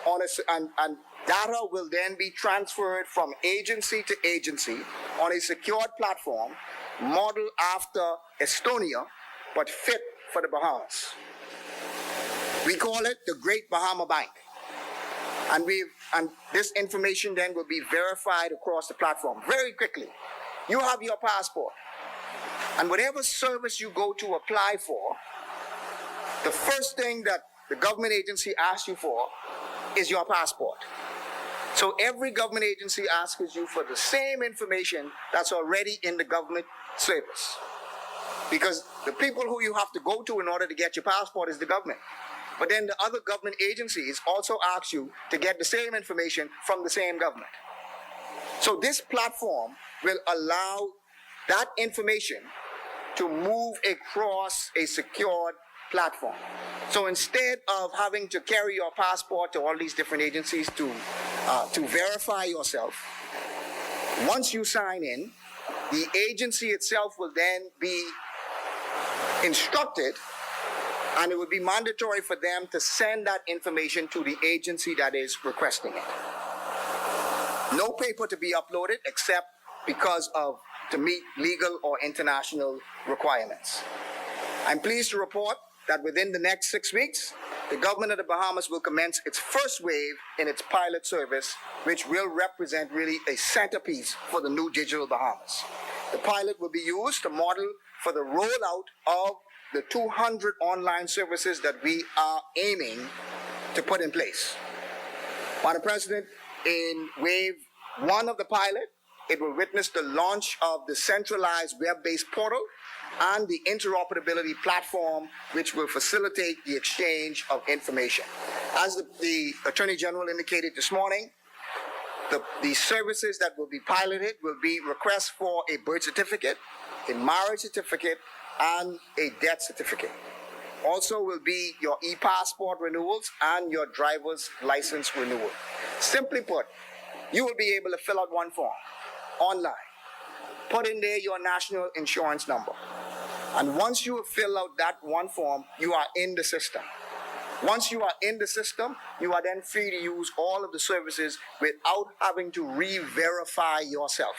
and data will then be transferred from agency to agency on a secured platform modeled after Estonia, but fit for the Bahamas. We call it the Great Bahama Bank. And this information then will be verified across the platform very quickly. You have your passport. And whatever service you go to apply for, the first thing that the government agency asks you for is your passport. So every government agency asks you for the same information that's already in the government service. Because the people who you have to go to in order to get your passport is the government. But then the other government agencies also ask you to get the same information from the same government. So this platform will allow that information to move across a secured platform. So instead of having to carry your passport to all these different agencies to verify yourself, once you sign in, the agency itself will then be instructed, and it would be mandatory for them to send that information to the agency that is requesting it. No paper to be uploaded except because of to meet legal or international requirements. I'm pleased to report that within the next 6 weeks, the government of the Bahamas will commence its first wave in its pilot service, which will represent really a centerpiece for the new digital Bahamas. The pilot will be used to model for the rollout of the 200 online services that we are aiming to put in place. Madam President, in wave 1 of the pilot, it will witness the launch of the centralized web-based portal and the interoperability platform, which will facilitate the exchange of information. As the Attorney General indicated this morning, the services that will be piloted will be requests for a birth certificate, a marriage certificate, and a death certificate. Also will be your e-passport renewals and your driver's license renewal. Simply put, you will be able to fill out one form online, put in there your national insurance number, and once you fill out that one form, you are in the system. Once you are in the system, you are then free to use all of the services without having to re-verify yourself.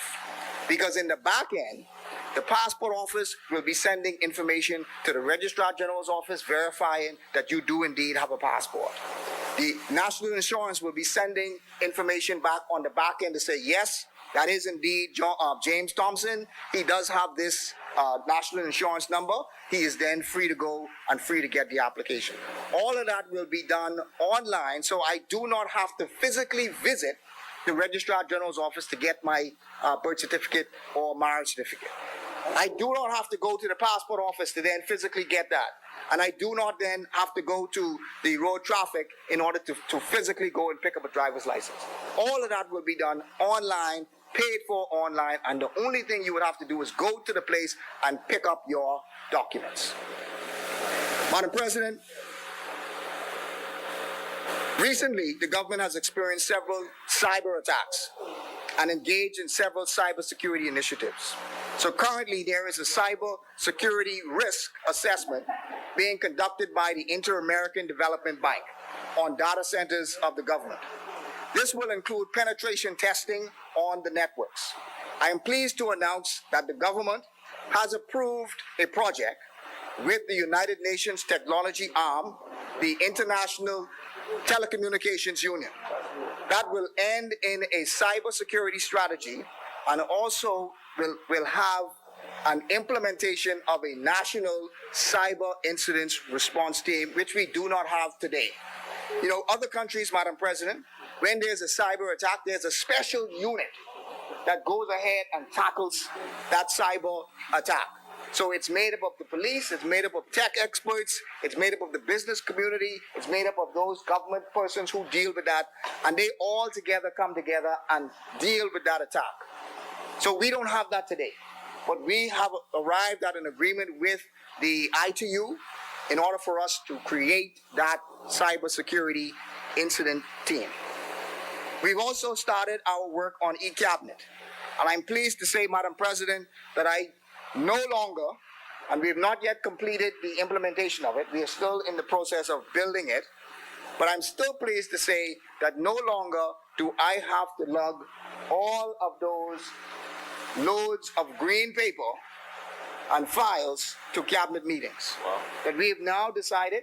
Because in the back end, the passport office will be sending information to the Registrar General's office verifying that you do indeed have a passport. The National Insurance will be sending information back on the back end to say, yes, that is indeed James Thompson. He does have this national insurance number. He is then free to go and free to get the application. All of that will be done online, so I do not have to physically visit the Registrar General's office to get my birth certificate or marriage certificate. I do not have to go to the passport office to then physically get that. And I do not then have to go to the road traffic in order to physically go and pick up a driver's license. All of that will be done online, paid for online, and the only thing you would have to do is go to the place and pick up your documents. Madam President, recently the government has experienced several cyber attacks and engaged in several cybersecurity initiatives. So currently there is a cyber security risk assessment being conducted by the Inter-American Development Bank on data centers of the government. This will include penetration testing on the networks. I am pleased to announce that the government has approved a project with the United Nations technology arm, the International Telecommunications Union, that will end in a cybersecurity strategy and also will have an implementation of a national cyber incidents response team, which we do not have today. You know, other countries, Madam President, when there's a cyber attack, there's a special unit that goes ahead and tackles that cyber attack. So it's made up of the police, it's made up of tech experts, it's made up of the business community, it's made up of those government persons who deal with that, and they all together come together and deal with that attack. So we don't have that today, but we have arrived at an agreement with the ITU in order for us to create that cybersecurity incident team. We've also started our work on e-cabinet, and I'm pleased to say, Madam President, that I no longer, and we have not yet completed the implementation of it, we are still in the process of building it, but I'm still pleased to say that no longer do I have to lug all of those loads of green paper and files to cabinet meetings. Wow. That we have now decided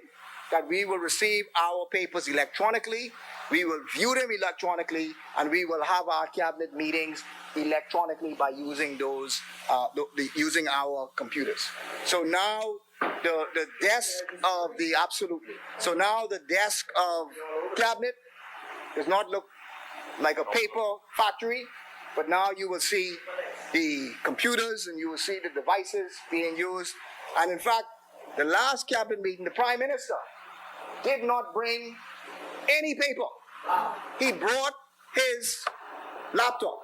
that we will receive our papers electronically, we will view them electronically, and we will have our cabinet meetings electronically by using those, using our computers. So now the desk of the, absolutely. So now the desk of cabinet does not look like a paper factory, but now you will see the computers and you will see the devices being used. And in fact, the last cabinet meeting, the Prime Minister did not bring any paper. He brought his laptop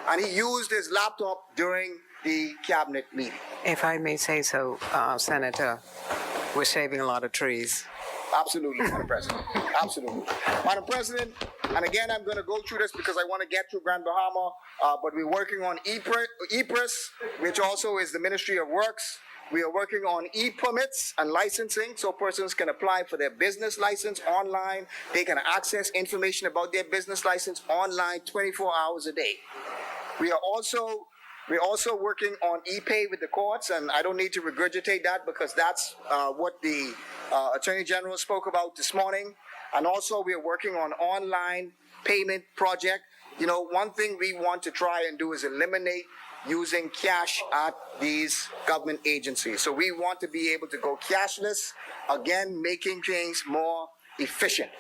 and he used his laptop during the cabinet meeting. If I may say so, Senator, we're saving a lot of trees. Absolutely, Madam President. Absolutely. Madam President, and again, I'm going to go through this because I want to get through Grand Bahama, but we're working on EPRIS, which also is the Ministry of Works. We are working on e-permits and licensing, so persons can apply for their business license online. They can access information about their business license online 24 hours a day. We're also working on e-pay with the courts, and I don't need to regurgitate that because that's what the Attorney General spoke about this morning. And also we are working on online payment project. You know, one thing we want to try and do is eliminate using cash at these government agencies. So we want to be able to go cashless, again, making things more efficient.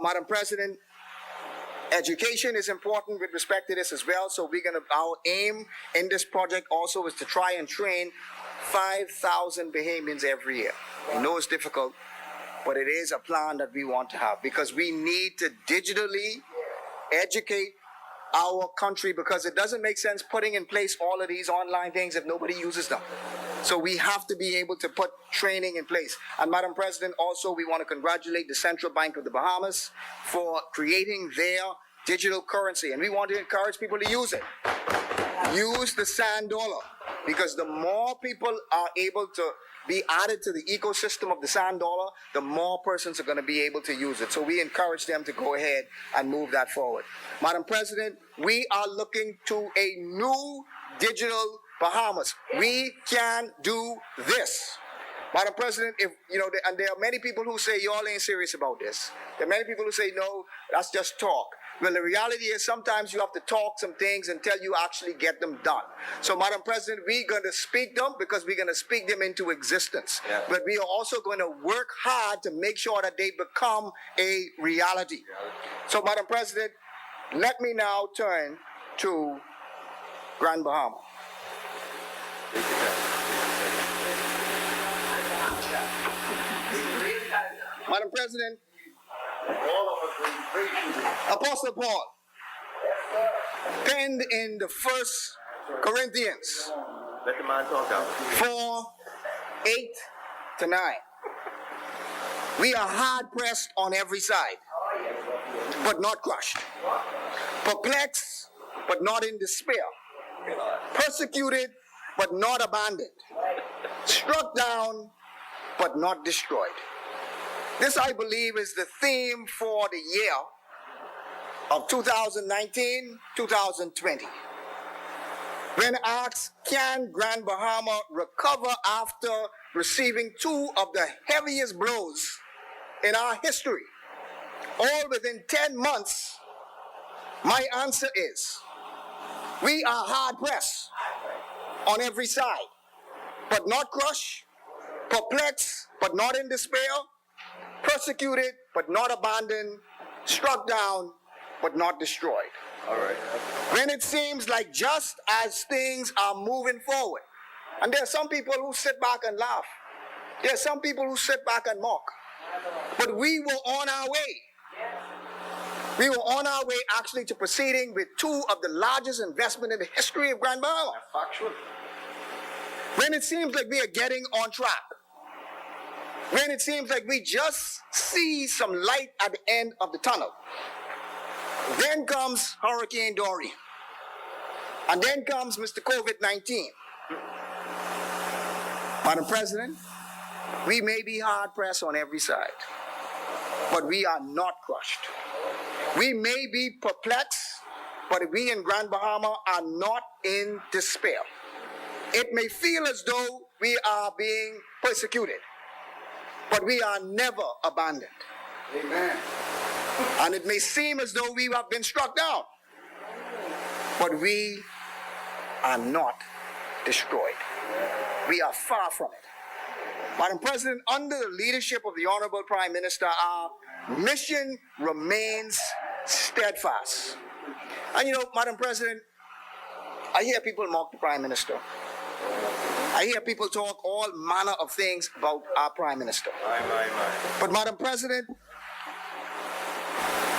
Madam President, education is important with respect to this as well. So our aim in this project also is to try and train 5,000 Bahamians every year. I know it's difficult, but it is a plan that we want to have because we need to digitally educate our country because it doesn't make sense putting in place all of these online things if nobody uses them. So we have to be able to put training in place. And Madam President, also we want to congratulate the Central Bank of the Bahamas for creating their digital currency. And we want to encourage people to use it. Use the sand dollar because the more people are able to be added to the ecosystem of the sand dollar, the more persons are going to be able to use it. So we encourage them to go ahead and move that forward. Madam President, we are looking to a new digital Bahamas. We can do this. Madam President, if you know, and there are many people who say y'all ain't serious about this. There are many people who say no, that's just talk. Well, the reality is sometimes you have to talk some things until you actually get them done. So, Madam President, we're going to speak them because we're going to speak them into existence. Yeah. But we are also going to work hard to make sure that they become a reality. So, Madam President, let me now turn to Grand Bahama. Madam President, Apostle Paul penned in the 1 Corinthians 4:8-9. We are hard pressed on every side, but not crushed. Perplexed, but not in despair. Persecuted, but not abandoned. Struck down, but not destroyed. This, I believe, is the theme for the year of 2019-2020. When asked, can Grand Bahama recover after receiving two of the heaviest blows in our history, all within 10 months, my answer is, we are hard pressed on every side, but not crushed, perplexed, but not in despair, persecuted, but not abandoned, struck down, but not destroyed. All right. When it seems like just as things are moving forward, and there are some people who sit back and laugh. There are some people who sit back and mock. But we were on our way. We were on our way actually to proceeding with two of the largest investments in the history of Grand Bahama. Factual. When it seems like we are getting on track, when it seems like we just see some light at the end of the tunnel, then comes Hurricane Dorian, and then comes Mr. COVID-19. Madam President, we may be hard pressed on every side, but we are not crushed. We may be perplexed, but we in Grand Bahama are not in despair. It may feel as though we are being persecuted, but we are never abandoned. Amen. And it may seem as though we have been struck down, but we are not destroyed. We are far from it. Madam President, under the leadership of the Honorable Prime Minister, our mission remains steadfast. And you know, Madam President, I hear people mock the Prime Minister. I hear people talk all manner of things about our Prime Minister. But Madam President,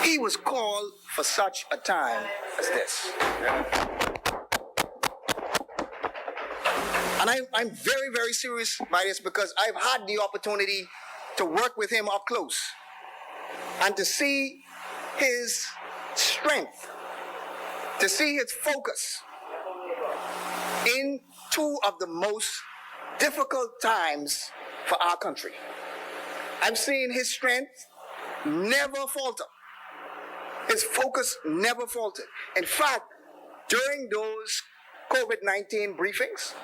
he was called for such a time as this. And I'm very, very serious by this because I've had the opportunity to work with him up close and to see his strength, to see his focus in two of the most difficult times for our country. I've seen his strength never falter. His focus never faltered. In fact, during those COVID-19 briefings,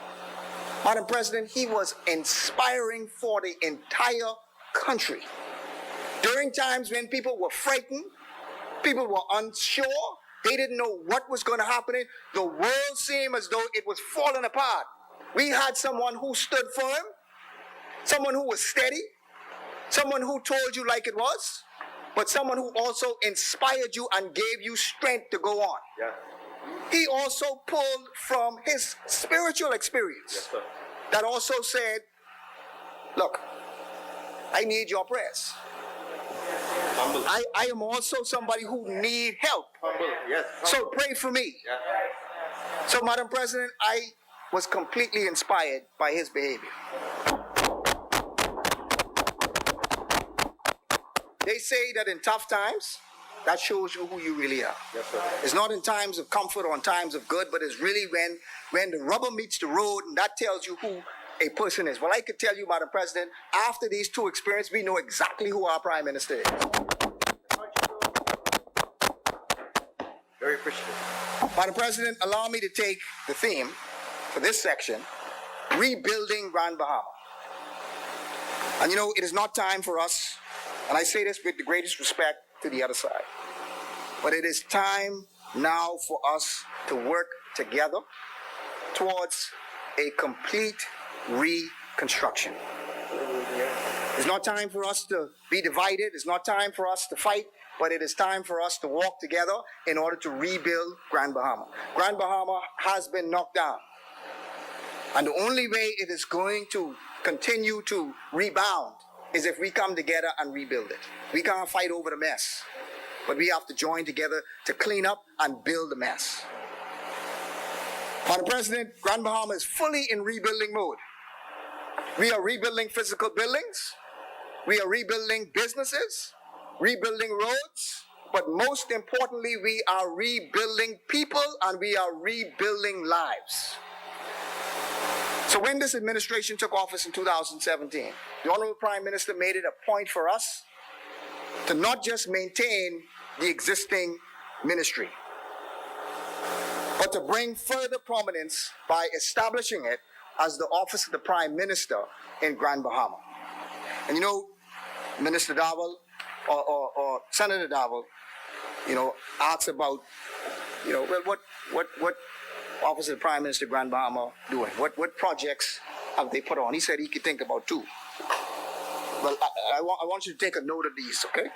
Madam President, he was inspiring for the entire country. During times when people were frightened, people were unsure, they didn't know what was going to happen. The world seemed as though it was falling apart. We had someone who stood firm, someone who was steady, someone who told you like it was, but someone who also inspired you and gave you strength to go on. Yeah. He also pulled from his spiritual experience. Yes, sir. That also said, look, I need your prayers. Humble. I am also somebody who need help. Humble. Yes. So pray for me. Yeah. So, Madam President, I was completely inspired by his behavior. They say that in tough times, that shows you who you really are. Yes, sir. It's not in times of comfort or in times of good, but it's really when the rubber meets the road, and that tells you who a person is. Well, I could tell you, Madam President, after these two experiences, we know exactly who our Prime Minister is. Very appreciative. Madam President, allow me to take the theme for this section, rebuilding Grand Bahama. And you know, it is not time for us, and I say this with the greatest respect to the other side, but it is time now for us to work together towards a complete reconstruction. It's not time for us to be divided. It's not time for us to fight, but it is time for us to walk together in order to rebuild Grand Bahama. Grand Bahama has been knocked down. And the only way it is going to continue to rebound is if we come together and rebuild it. We can't fight over the mess, but we have to join together to clean up and build the mess. Madam President, Grand Bahama is fully in rebuilding mode. We are rebuilding physical buildings. We are rebuilding businesses, rebuilding roads, but most importantly, we are rebuilding people and we are rebuilding lives. So when this administration took office in 2017, the Honorable Prime Minister made it a point for us to not just maintain the existing ministry, but to bring further prominence by establishing it as the office of the Prime Minister in Grand Bahama. And you know, Minister Dawal or Senator Dawal, you know, asks about, you know, well, what Office of the Prime Minister Grand Bahama doing? What projects have they put on? He said he could think about two. Well, I want you to take a note of these, okay?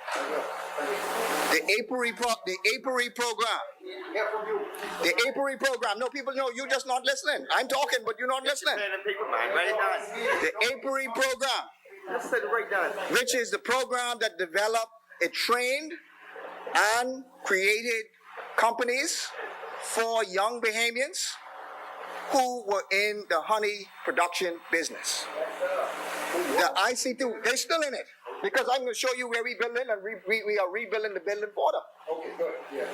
The apiary program. The apiary program. No, people know you're just not listening. I'm talking, but you're not listening. The apiary program, which is the program that developed, it trained and created companies for young Bahamians who were in the honey production business. The ICT, they're still in it, because I'm going to show you where we build it, and we are rebuilding the building for them. Okay, good. Yeah.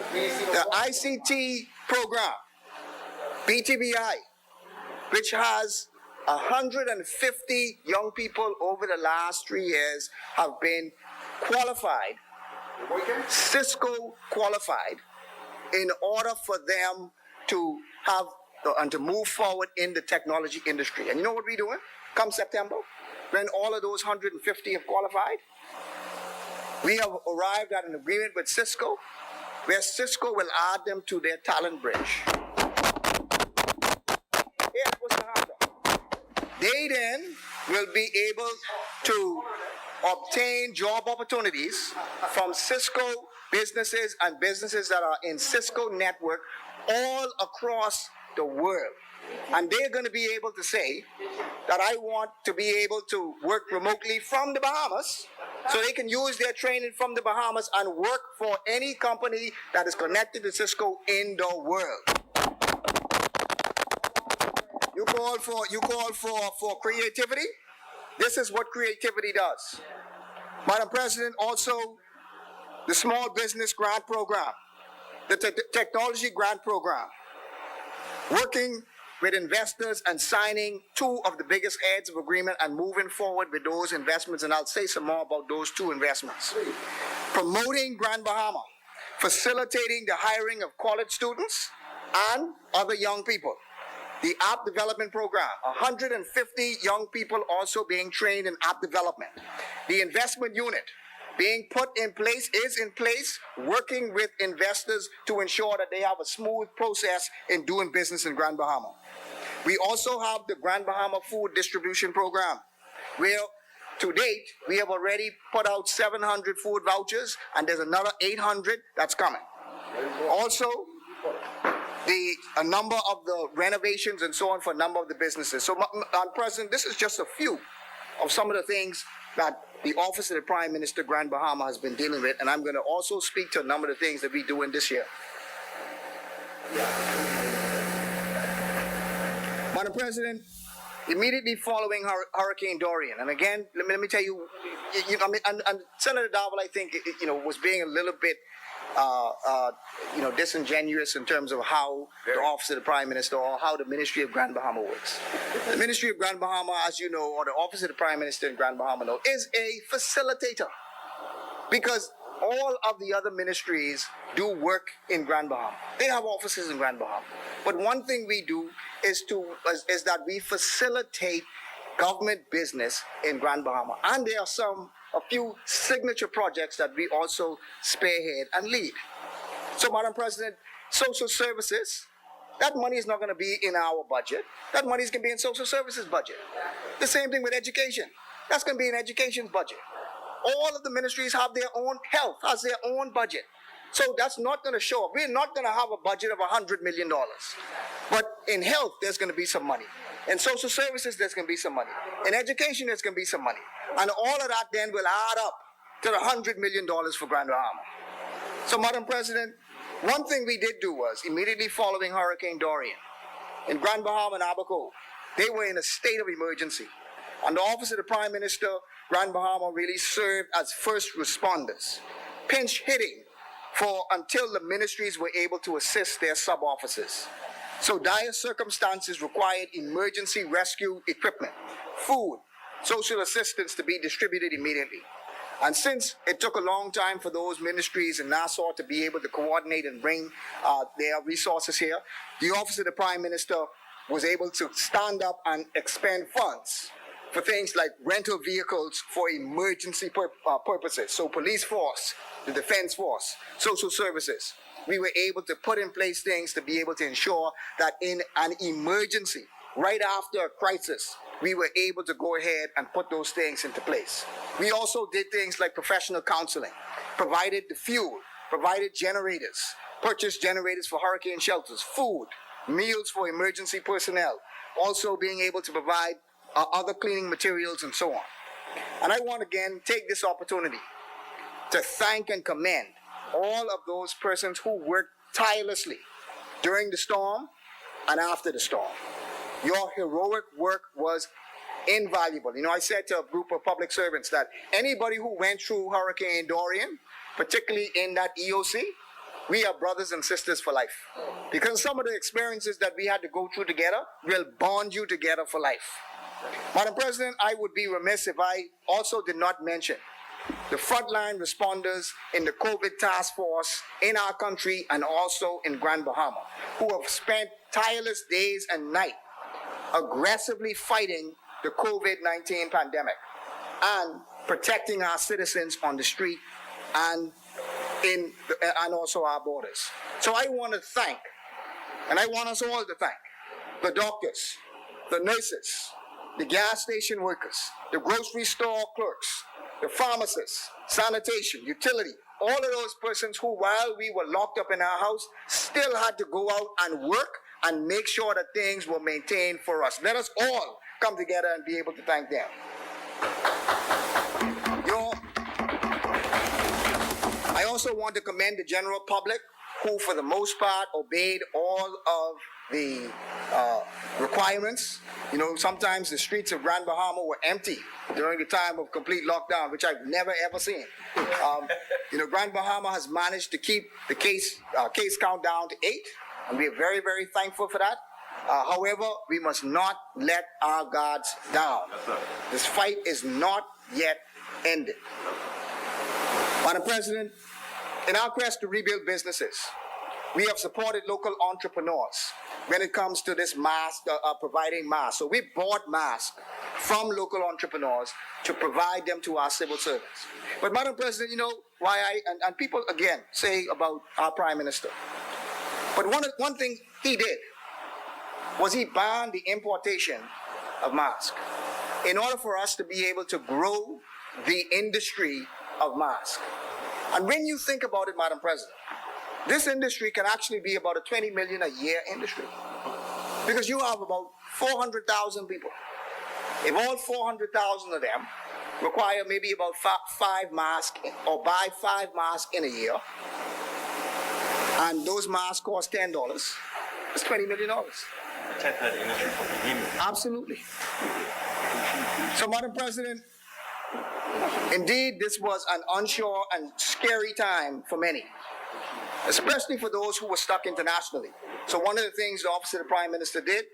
The ICT program, BTBI, which has 150 young people over the last 3 years have been qualified, Cisco qualified, in order for them to have and to move forward in the technology industry. And you know what we're doing? Come September, when all of those 150 have qualified, we have arrived at an agreement with Cisco, where Cisco will add them to their talent bridge. Here's what's going to happen. They then will be able to obtain job opportunities from Cisco businesses and businesses that are in Cisco network all across the world. And they're going to be able to say that I want to be able to work remotely from the Bahamas, so they can use their training from the Bahamas and work for any company that is connected to Cisco in the world. You call for creativity. This is what creativity does. Madam President, also the Small Business Grant Program, the Technology Grant Program, working with investors and signing two of the biggest heads of agreement and moving forward with those investments, and I'll say some more about those two investments. Promoting Grand Bahama, facilitating the hiring of college students and other young people. The app development program, 150 young people also being trained in app development. The investment unit being put in place, is in place, working with investors to ensure that they have a smooth process in doing business in Grand Bahama. We also have the Grand Bahama Food Distribution Program, where to date, we have already put out 700 food vouchers, and there's another 800 that's coming. Also, a number of the renovations and so on for a number of the businesses. So, Madam President, this is just a few of some of the things that the Office of the Prime Minister, Grand Bahama, has been dealing with, and I'm going to also speak to a number of the things that we're doing this year. Madam President, immediately following Hurricane Dorian, and again, let me tell you, and Senator Darville, I think, was being a little bit disingenuous in terms of how the Office of the Prime Minister or how the Ministry of Grand Bahama works. The Ministry of Grand Bahama, as you know, or the Office of the Prime Minister in Grand Bahama know, is a facilitator, because all of the other ministries do work in Grand Bahama. They have offices in Grand Bahama. But one thing we do is that we facilitate government business in Grand Bahama. And there are a few signature projects that we also spearhead and lead. So, Madam President, social services, that money is not going to be in our budget. That money is going to be in social services budget. The same thing with education. That's going to be in education's budget. All of the ministries have their own, health has their own budget. So that's not going to show up. We're not going to have a budget of $100 million. But in health, there's going to be some money. In social services, there's going to be some money. In education, there's going to be some money. And all of that then will add up to the $100 million for Grand Bahama. So, Madam President, one thing we did do was, immediately following Hurricane Dorian, in Grand Bahama and Abaco, they were in a state of emergency. And the Office of the Prime Minister, Grand Bahama, really served as first responders, pinch hitting until the ministries were able to assist their sub-offices. So dire circumstances required emergency rescue equipment, food, social assistance to be distributed immediately. And since it took a long time for those ministries in Nassau to be able to coordinate and bring their resources here, the Office of the Prime Minister was able to stand up and expend funds for things like rental vehicles for emergency purposes. So police force, the defense force, social services. We were able to put in place things to be able to ensure that in an emergency, right after a crisis, we were able to go ahead and put those things into place. We also did things like professional counseling, provided the fuel, provided generators, purchased generators for hurricane shelters, food, meals for emergency personnel, also being able to provide other cleaning materials and so on. And I want again take this opportunity to thank and commend all of those persons who worked tirelessly during the storm and after the storm. Your heroic work was invaluable. I said to a group of public servants that anybody who went through Hurricane Dorian, particularly in that EOC, we are brothers and sisters for life. Because some of the experiences that we had to go through together will bond you together for life. Madam President, I would be remiss if I also did not mention the frontline responders in the COVID task force in our country and also in Grand Bahama, who have spent tireless days and nights aggressively fighting the COVID-19 pandemic and protecting our citizens on the street and also our borders. So I want to thank, and I want us all to thank, the doctors, the nurses, the gas station workers, the grocery store clerks, the pharmacists, sanitation, utility, all of those persons who, while we were locked up in our house, still had to go out and work and make sure that things were maintained for us. Let us all come together and be able to thank them. I also want to commend the general public who, for the most part, obeyed all of the requirements. You know, sometimes the streets of Grand Bahama were empty during the time of complete lockdown, which I've never ever seen. You know, Grand Bahama has managed to keep the case count down to 8, and we are very, very thankful for that. However, we must not let our guards down. This fight is not yet ended. Madam President, in our quest to rebuild businesses, we have supported local entrepreneurs when it comes to this mask, providing masks. So we bought masks from local entrepreneurs to provide them to our civil servants. But Madam President, you know why and people again say about our Prime Minister. But one thing he did was he banned the importation of masks in order for us to be able to grow the industry of masks. And when you think about it, Madam President, this industry can actually be about a 20 million a year industry, because you have about 400,000 people. If all 400,000 of them require maybe about 5 masks or buy 5 masks in a year, and those masks cost $10, it's $20 million. Absolutely. So, Madam President, indeed, this was an unsure and scary time for many, especially for those who were stuck internationally. So one of the things the Office of the Prime Minister did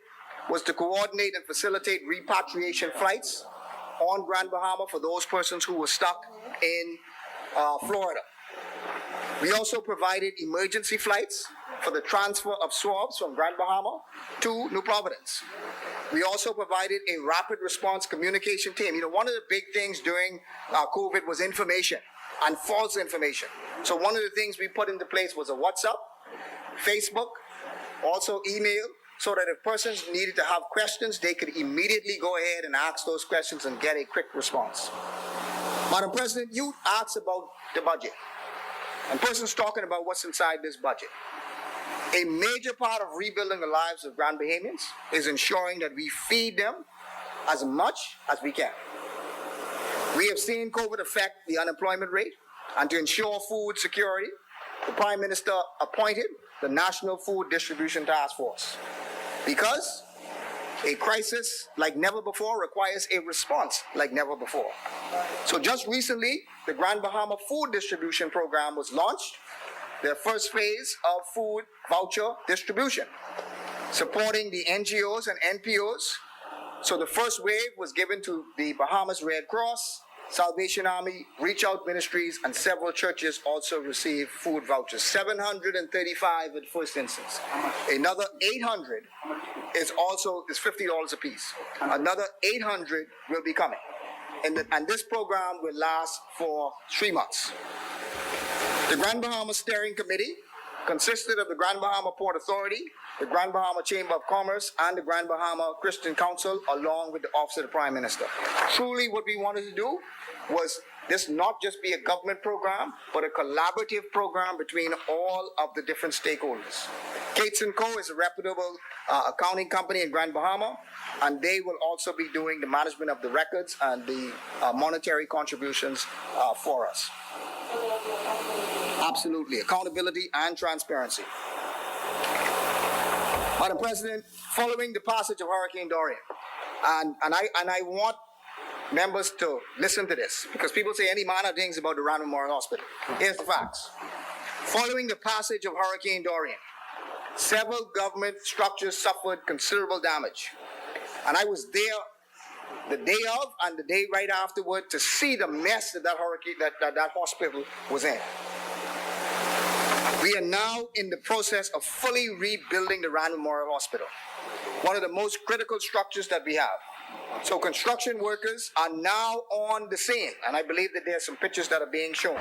was to coordinate and facilitate repatriation flights on Grand Bahama for those persons who were stuck in Florida. We also provided emergency flights for the transfer of swabs from Grand Bahama to New Providence. We also provided a rapid response communication team. You know, one of the big things during COVID was information and false information. So one of the things we put into place was a WhatsApp, Facebook, also email, so that if persons needed to have questions, they could immediately go ahead and ask those questions and get a quick response. Madam President, you asked about the budget, and persons talking about what's inside this budget. A major part of rebuilding the lives of Grand Bahamians is ensuring that we feed them as much as we can. We have seen COVID affect the unemployment rate, and to ensure food security, the Prime Minister appointed the National Food Distribution Task Force, because a crisis like never before requires a response like never before. So just recently, the Grand Bahama Food Distribution Program was launched, their first phase of food voucher distribution, supporting the NGOs and NPOs. So the first wave was given to the Bahamas Red Cross, Salvation Army, Reach Out Ministries, and several churches also received food vouchers. 735 at first instance. Another 800 is $50 a piece. Another 800 will be coming. And this program will last for 3 months. The Grand Bahama Steering Committee consisted of the Grand Bahama Port Authority, the Grand Bahama Chamber of Commerce, and the Grand Bahama Christian Council, along with the Office of the Prime Minister. Truly, what we wanted to do was this not just be a government program, but a collaborative program between all of the different stakeholders. Cates & Co. is a reputable accounting company in Grand Bahama, and they will also be doing the management of the records and the monetary contributions for us. Absolutely, accountability and transparency. Madam President, following the passage of Hurricane Dorian, and I want members to listen to this, because people say any manner of things about the Rand Memorial Hospital. Here's the facts. Following the passage of Hurricane Dorian, several government structures suffered considerable damage. And I was there the day of and the day right afterward to see the mess that that hospital was in. We are now in the process of fully rebuilding the Rand Memorial Hospital, one of the most critical structures that we have. So construction workers are now on the scene, and I believe that there are some pictures that are being shown.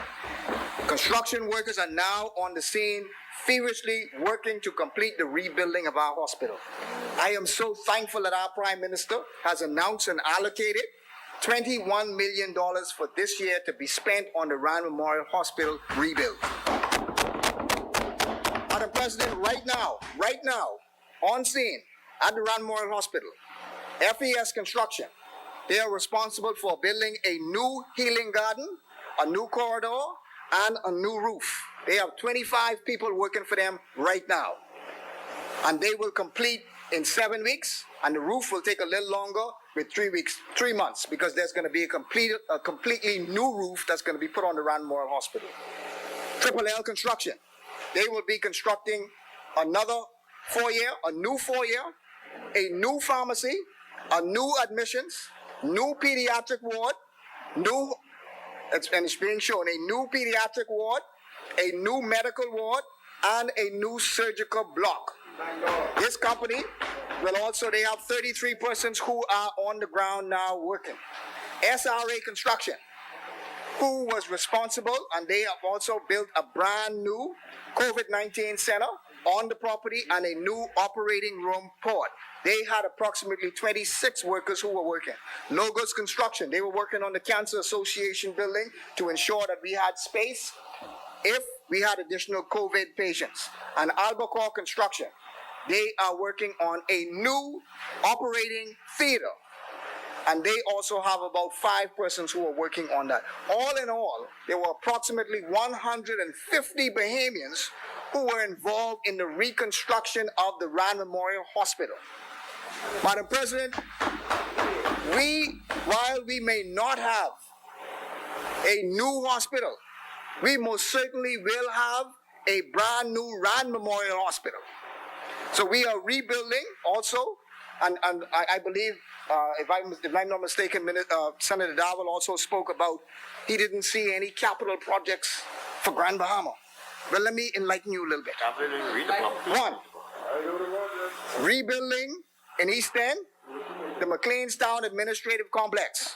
Construction workers are now on the scene, feverishly working to complete the rebuilding of our hospital. I am so thankful that our Prime Minister has announced and allocated $21 million for this year to be spent on the Rand Memorial Hospital rebuild. Madam President, right now, on scene at the Rand Memorial Hospital, FES Construction, they are responsible for building a new healing garden, a new corridor, and a new roof. They have 25 people working for them right now. And they will complete in 7 weeks and the roof will take a little longer with 3 months, because there's going to be a completely new roof that's going to be put on the Rand Memorial Hospital. Triple L Construction, they will be constructing another foyer, a new foyer, a new pharmacy, a new admissions, new pediatric ward, new, and it's being shown, a new pediatric ward, a new medical ward, and a new surgical block. This company will also, they have 33 persons who are on the ground now working. SRA Construction, who was responsible, and they have also built a brand new COVID-19 center on the property and a new operating room port. They had approximately 26 workers who were working. Logos Construction, they were working on the Cancer Association building to ensure that we had space if we had additional COVID patients. And Albacore Construction, they are working on a new operating theater. And they also have about 5 persons who are working on that. All in all, there were approximately 150 Bahamians who were involved in the reconstruction of the Rand Memorial Hospital. Madam President, while we may not have a new hospital, we most certainly will have a brand new Rand Memorial Hospital. So we are rebuilding also, and I believe, if I'm not mistaken, Senator Darwell also spoke about he didn't see any capital projects for Grand Bahama. Well, let me enlighten you a little bit. One, rebuilding in East End, the McLeanstown Administrative Complex,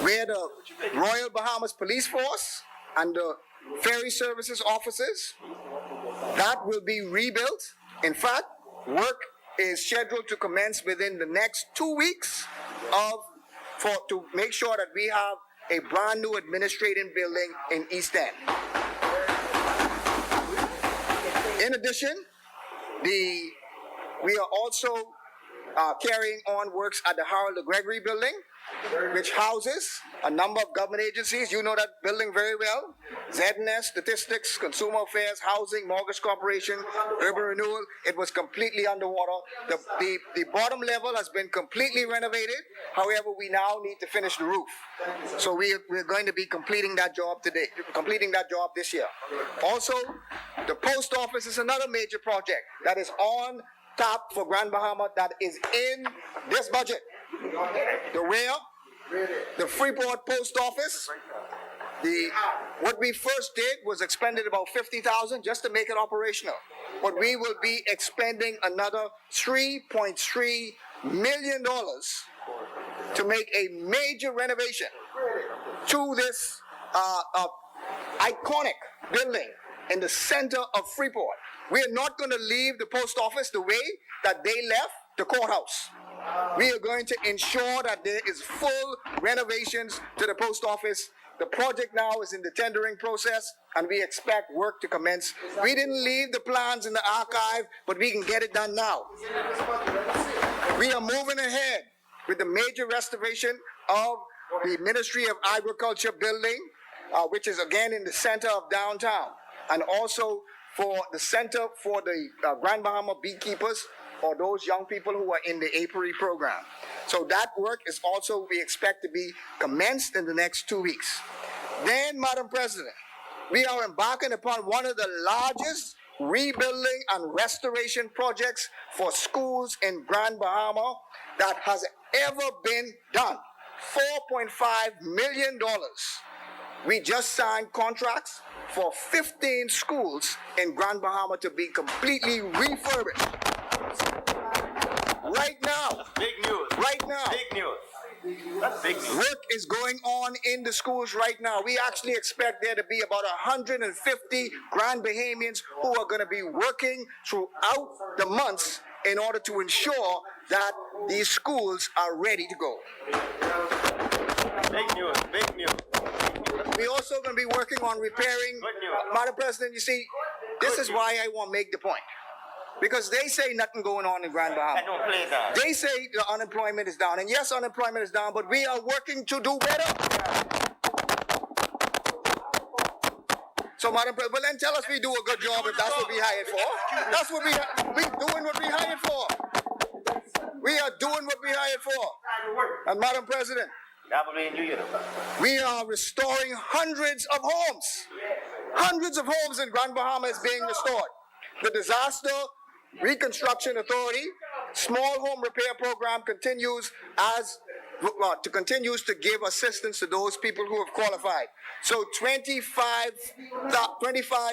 where the Royal Bahamas Police Force and the ferry services offices, that will be rebuilt. In fact, work is scheduled to commence within the next 2 weeks to make sure that we have a brand new administrative building in East End. In addition, we are also carrying on works at the Harold de Gregory building, which houses a number of government agencies. You know that building very well. ZNS, Statistics, Consumer Affairs, Housing, Mortgage Corporation, Urban Renewal. It was completely underwater. The bottom level has been completely renovated. However, we now need to finish the roof. So we're going to be completing that job this year. Also, the post office is another major project that is on tap for Grand Bahama that is in this budget. The Freeport Post Office, what we first did was expended about $50,000 just to make it operational. But we will be expending another $3.3 million to make a major renovation to this iconic building in the center of Freeport. We are not going to leave the post office the way that they left the courthouse. We are going to ensure that there is full renovations to the post office. The project now is in the tendering process, and we expect work to commence. We didn't leave the plans in the archive, but we can get it done now. We are moving ahead with the major restoration of the Ministry of Agriculture building, which is again in the center of downtown, and also for the center for the Grand Bahama beekeepers, or those young people who are in the apiary program. So that work is also, we expect to be commenced in the next 2 weeks. Then, Madam President, we are embarking upon one of the largest rebuilding and restoration projects for schools in Grand Bahama that has ever been done. $4.5 million. We just signed contracts for 15 schools in Grand Bahama to be completely refurbished. Right now. Big news. Right now. Big news. That's big news. Work is going on in the schools right now. We actually expect there to be about 150 Grand Bahamians who are going to be working throughout the months in order to ensure that these schools are ready to go. Big news. Big news. We're also going to be working on repairing. Madam President, you see, this is why I want to make the point. Because they say nothing going on in Grand Bahama. I don't play that. They say the unemployment is down. And yes, unemployment is down, but we are working to do better. So, Madam President, well, then tell us we do a good job if that's what we hired for. That's what we doing what we hired for. We are doing what we hired for. And Madam President, we are restoring hundreds of homes. Hundreds of homes in Grand Bahama is being restored. The Disaster Reconstruction Authority Small Home Repair Program continues to give assistance to those people who have qualified. So $25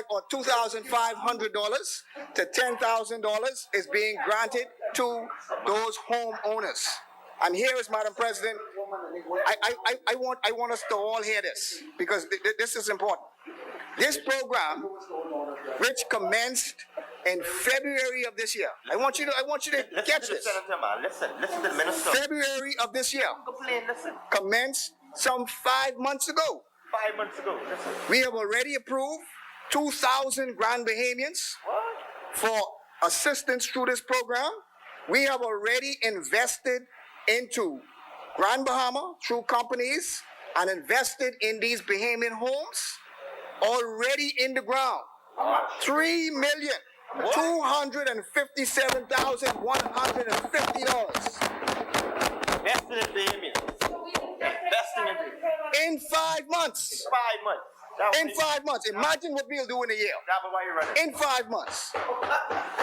or $2,500 to $10,000 is being granted to those homeowners. And here is, Madam President, I want us to all hear this because this is important. This program, which commenced in February of this year, I want you to catch this. Listen to the minister. February of this year, commenced some 5 months ago. 5 months ago, listen. We have already approved 2,000 Grand Bahamians for assistance through this program. We have already invested into Grand Bahama through companies and invested in these Bahamian homes already in the ground. $3,257,150. Investing in Bahamians. Investing In 5 months. 5 months. In 5 months. Imagine what we'll do in a year. In 5 months.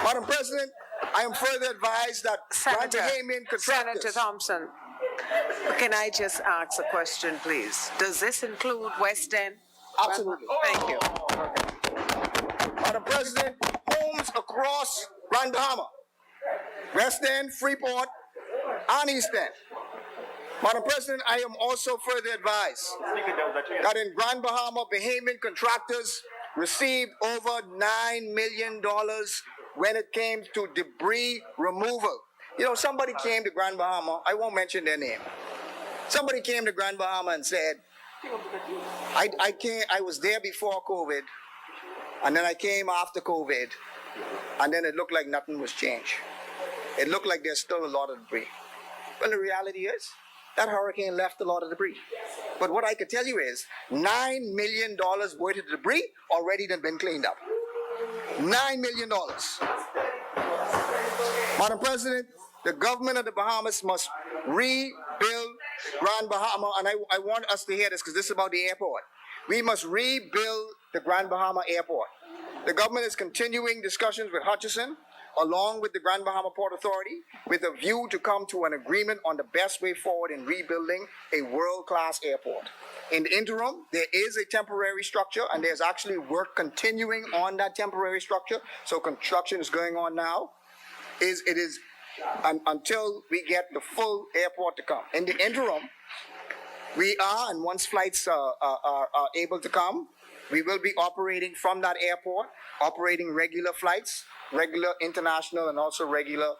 Madam President, I am further advised that Grand Bahamian contractors. Senator Thompson, can I just ask a question, please? Does this include West End? Absolutely. Thank you. Madam President, homes across Grand Bahama, West End, Freeport, and East End. Madam President, I am also further advised that in Grand Bahama, Bahamian contractors received over $9 million when it came to debris removal. You know, somebody came to Grand Bahama, I won't mention their name. Somebody came to Grand Bahama and said, I was there before COVID, and then I came after COVID, and then it looked like nothing was changed. It looked like there's still a lot of debris. Well, the reality is, that hurricane left a lot of debris. But what I could tell you is, $9 million worth of debris already done been cleaned up. $9 million. Madam President, the government of the Bahamas must rebuild Grand Bahama, and I want us to hear this because this is about the airport. We must rebuild the Grand Bahama Airport. The government is continuing discussions with Hutchison, along with the Grand Bahama Port Authority, with a view to come to an agreement on the best way forward in rebuilding a world-class airport. In the interim, there is a temporary structure, and there's actually work continuing on that temporary structure. So construction is going on now. Until we get the full airport to come. In the interim, we are, and once flights are able to come, we will be operating from that airport, operating regular flights, regular international and also regular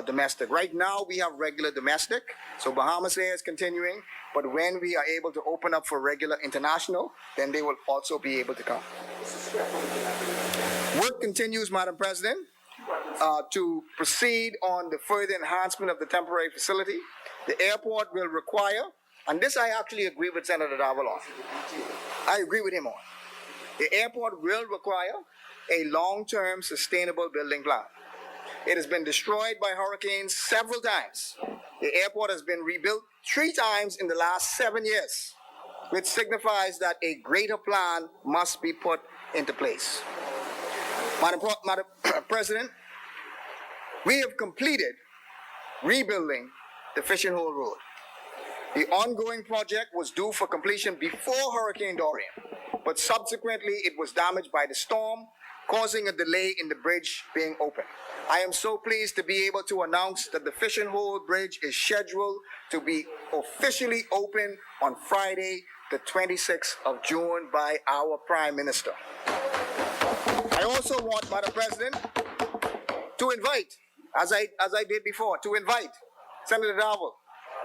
domestic. Right now, we have regular domestic, so Bahamas Air is continuing, but when we are able to open up for regular international, then they will also be able to come. Work continues, Madam President, to proceed on the further enhancement of the temporary facility. The airport will require, and this I actually agree with Senator Davalon. I agree with him on. The airport will require a long-term sustainable building plan. It has been destroyed by hurricanes several times. The airport has been rebuilt 3 times in the last 7 years, which signifies that a greater plan must be put into place. Madam President, we have completed rebuilding the Fishing Hole Road. The ongoing project was due for completion before Hurricane Dorian, but subsequently it was damaged by the storm, causing a delay in the bridge being open. I am so pleased to be able to announce that the Fishing Hole Bridge is scheduled to be officially open on Friday, the 26th of June by our Prime Minister. I also want, Madam President, to invite, as I did before, to invite Senator Dowell,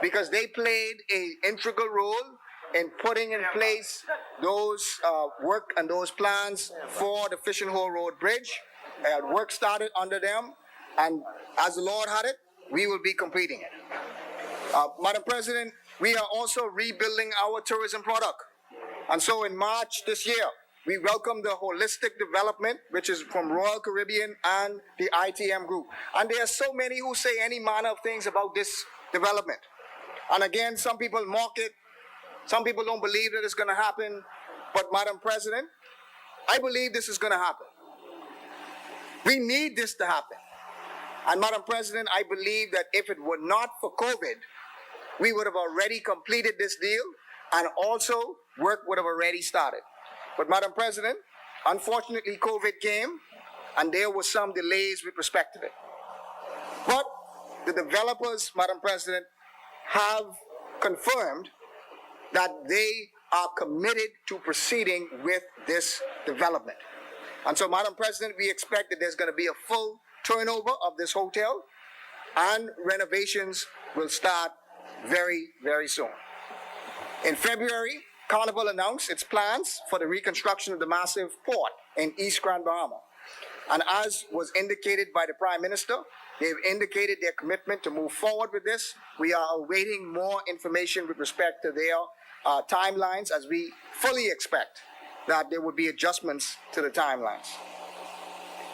because they played an integral role in putting in place those work and those plans for the Fishing Hole Road Bridge. Work started under them, and as the Lord had it, we will be completing it. Madam President, we are also rebuilding our tourism product. And so in March this year, We welcome the holistic development, which is from Royal Caribbean and the ITM group. And there are so many who say any manner of things about this development. And again, some people mock it. Some people don't believe that it's going to happen. But Madam President, I believe this is going to happen. We need this to happen. And Madam President, I believe that if it were not for COVID, we would have already completed this deal and also work would have already started. But Madam President, unfortunately COVID came and there were some delays with respect to it. But the developers, Madam President, have confirmed that they are committed to proceeding with this development. And so, Madam President, we expect that there's going to be a full turnover of this hotel and renovations will start very, very soon. In February, Carnival announced its plans for the reconstruction of the massive port in East Grand Bahama. And as was indicated by the Prime Minister, they've indicated their commitment to move forward with this. We are awaiting more information with respect to their timelines, as we fully expect that there would be adjustments to the timelines.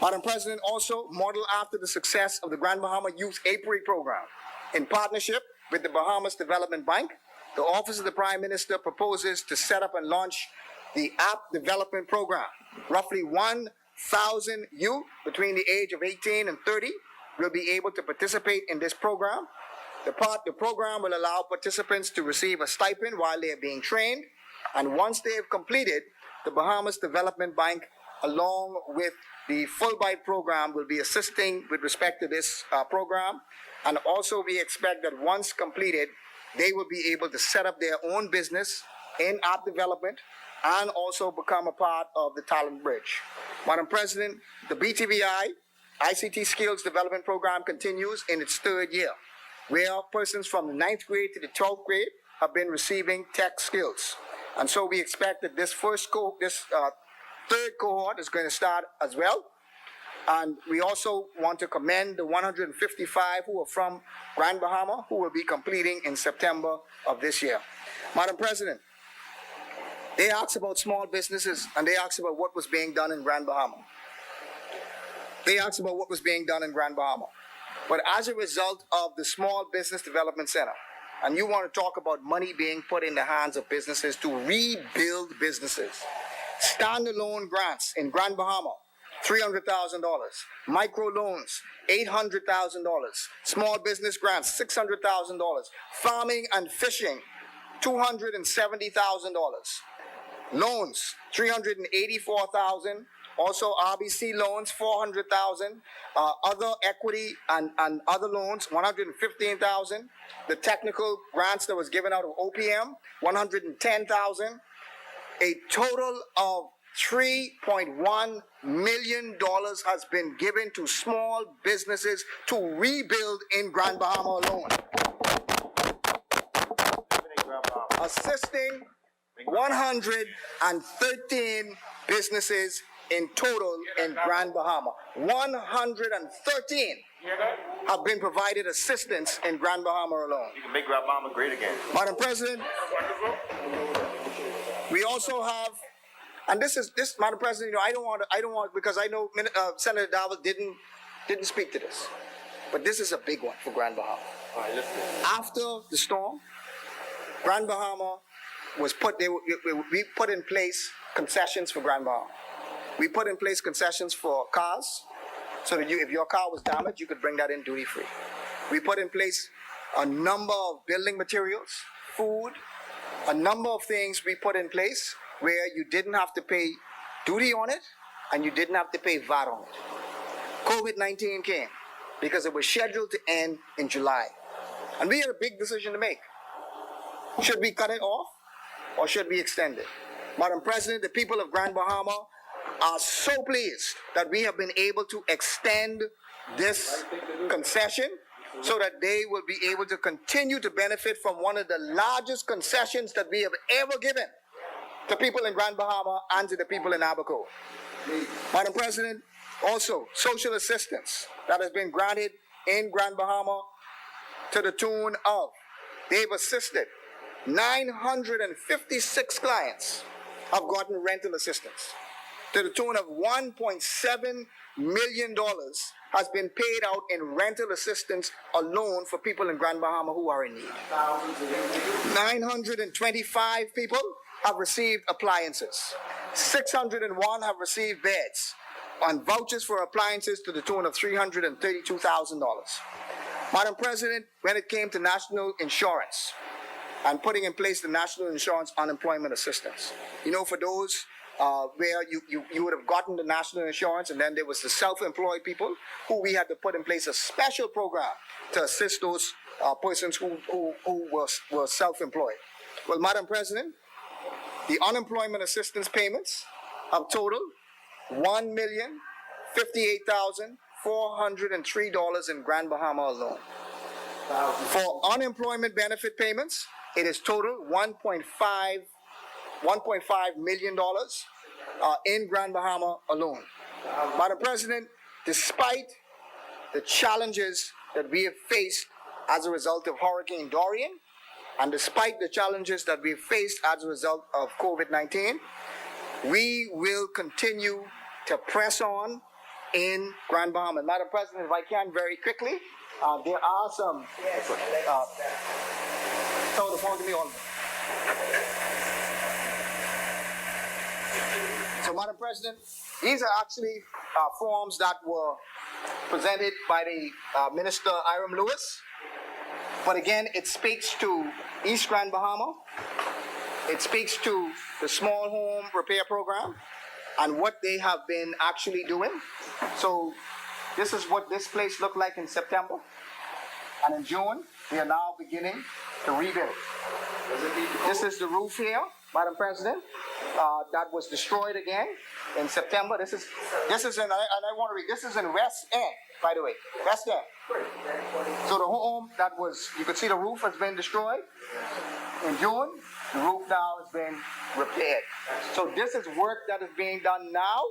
Madam President, also modeled after the success of the Grand Bahama Youth Apiary Program, in partnership with the Bahamas Development Bank, the Office of the Prime Minister proposes to set up and launch the App Development Program. Roughly 1,000 youth between the age of 18 and 30 will be able to participate in this program. The program will allow participants to receive a stipend while they are being trained, and once they have completed, the Bahamas Development Bank, along with the Fulbright program, will be assisting with respect to this program. And also we expect that once completed, they will be able to set up their own business in app development and also become a part of the talent bridge. Madam President, the BTVI ICT Skills Development Program continues in its third year, where persons from the 9th grade to the 12th grade have been receiving tech skills. And so we expect that this third cohort is going to start as well. And we also want to commend the 155 who are from Grand Bahama, who will be completing in September of this year. Madam President, they asked about small businesses and they asked about what was being done in Grand Bahama. But as a result of the Small Business Development Center, and you want to talk about money being put in the hands of businesses to rebuild businesses, standalone grants in Grand Bahama, $300,000, micro loans, $800,000, small business grants, $600,000, farming and fishing, $270,000, loans, $384,000, also RBC loans, $400,000, other equity and other loans, $115,000, the technical grants that was given out of OPM, $110,000, a total of $3.1 million has been given to small businesses to rebuild in Grand Bahama alone, assisting 113 businesses in total in Grand Bahama. 113 have been provided assistance in Grand Bahama alone. You can make Grand Bahama great again. Madam President, we also have, and this, Madam President, I don't want, because I know Senator Dowell didn't speak to this, but this is a big one for Grand Bahama. After the storm, Grand Bahama was we put in place concessions for Grand Bahama. We put in place concessions for cars, so that if your car was damaged, you could bring that in duty free. We put in place a number of building materials, food, a number of things we put in place where you didn't have to pay duty on it and you didn't have to pay VAT on it. COVID-19 came because it was scheduled to end in July. And we had a big decision to make. Should we cut it off or should we extend it? Madam President, the people of Grand Bahama are so pleased that we have been able to extend this concession so that they will be able to continue to benefit from one of the largest concessions that we have ever given to people in Grand Bahama and to the people in Abaco. Madam President, also social assistance that has been granted in Grand Bahama to the tune of, they've assisted 956 clients have gotten rental assistance. to the tune of $1.7 million has been paid out in rental assistance alone for people in Grand Bahama who are in need. 925 people have received appliances. 601 have received beds and vouchers for appliances to the tune of $332,000. Madam President, when it came to national insurance and putting in place the National Insurance Unemployment Assistance, you know, for those where you would have gotten the national insurance, and then there was the self-employed people who we had to put in place a special program to assist those persons who were self-employed. Well, Madam President, the unemployment assistance payments have totaled $1,058,403 in Grand Bahama alone. For unemployment benefit payments, it is total $1.5 million in Grand Bahama alone. Madam President, despite the challenges that we have faced as a result of Hurricane Dorian, and despite the challenges that we've faced as a result of COVID-19, we will continue to press on in Grand Bahama. Madam President, if I can very quickly, there are some... Tell the phone to me on. So, Madam President, these are actually forms that were presented by the Minister Iram Lewis. But again, it speaks to East Grand Bahama. It speaks to the small home repair program and what they have been actually doing. So this is what this place looked like in September. And in June, they are now beginning to rebuild. This is the roof here, Madam President, that was destroyed again in September. This is in, and I want to read, this is in West End, by the way, West End. So the home that was, you could see the roof has been destroyed. In June, the roof now has been repaired. So this is work that is being done now,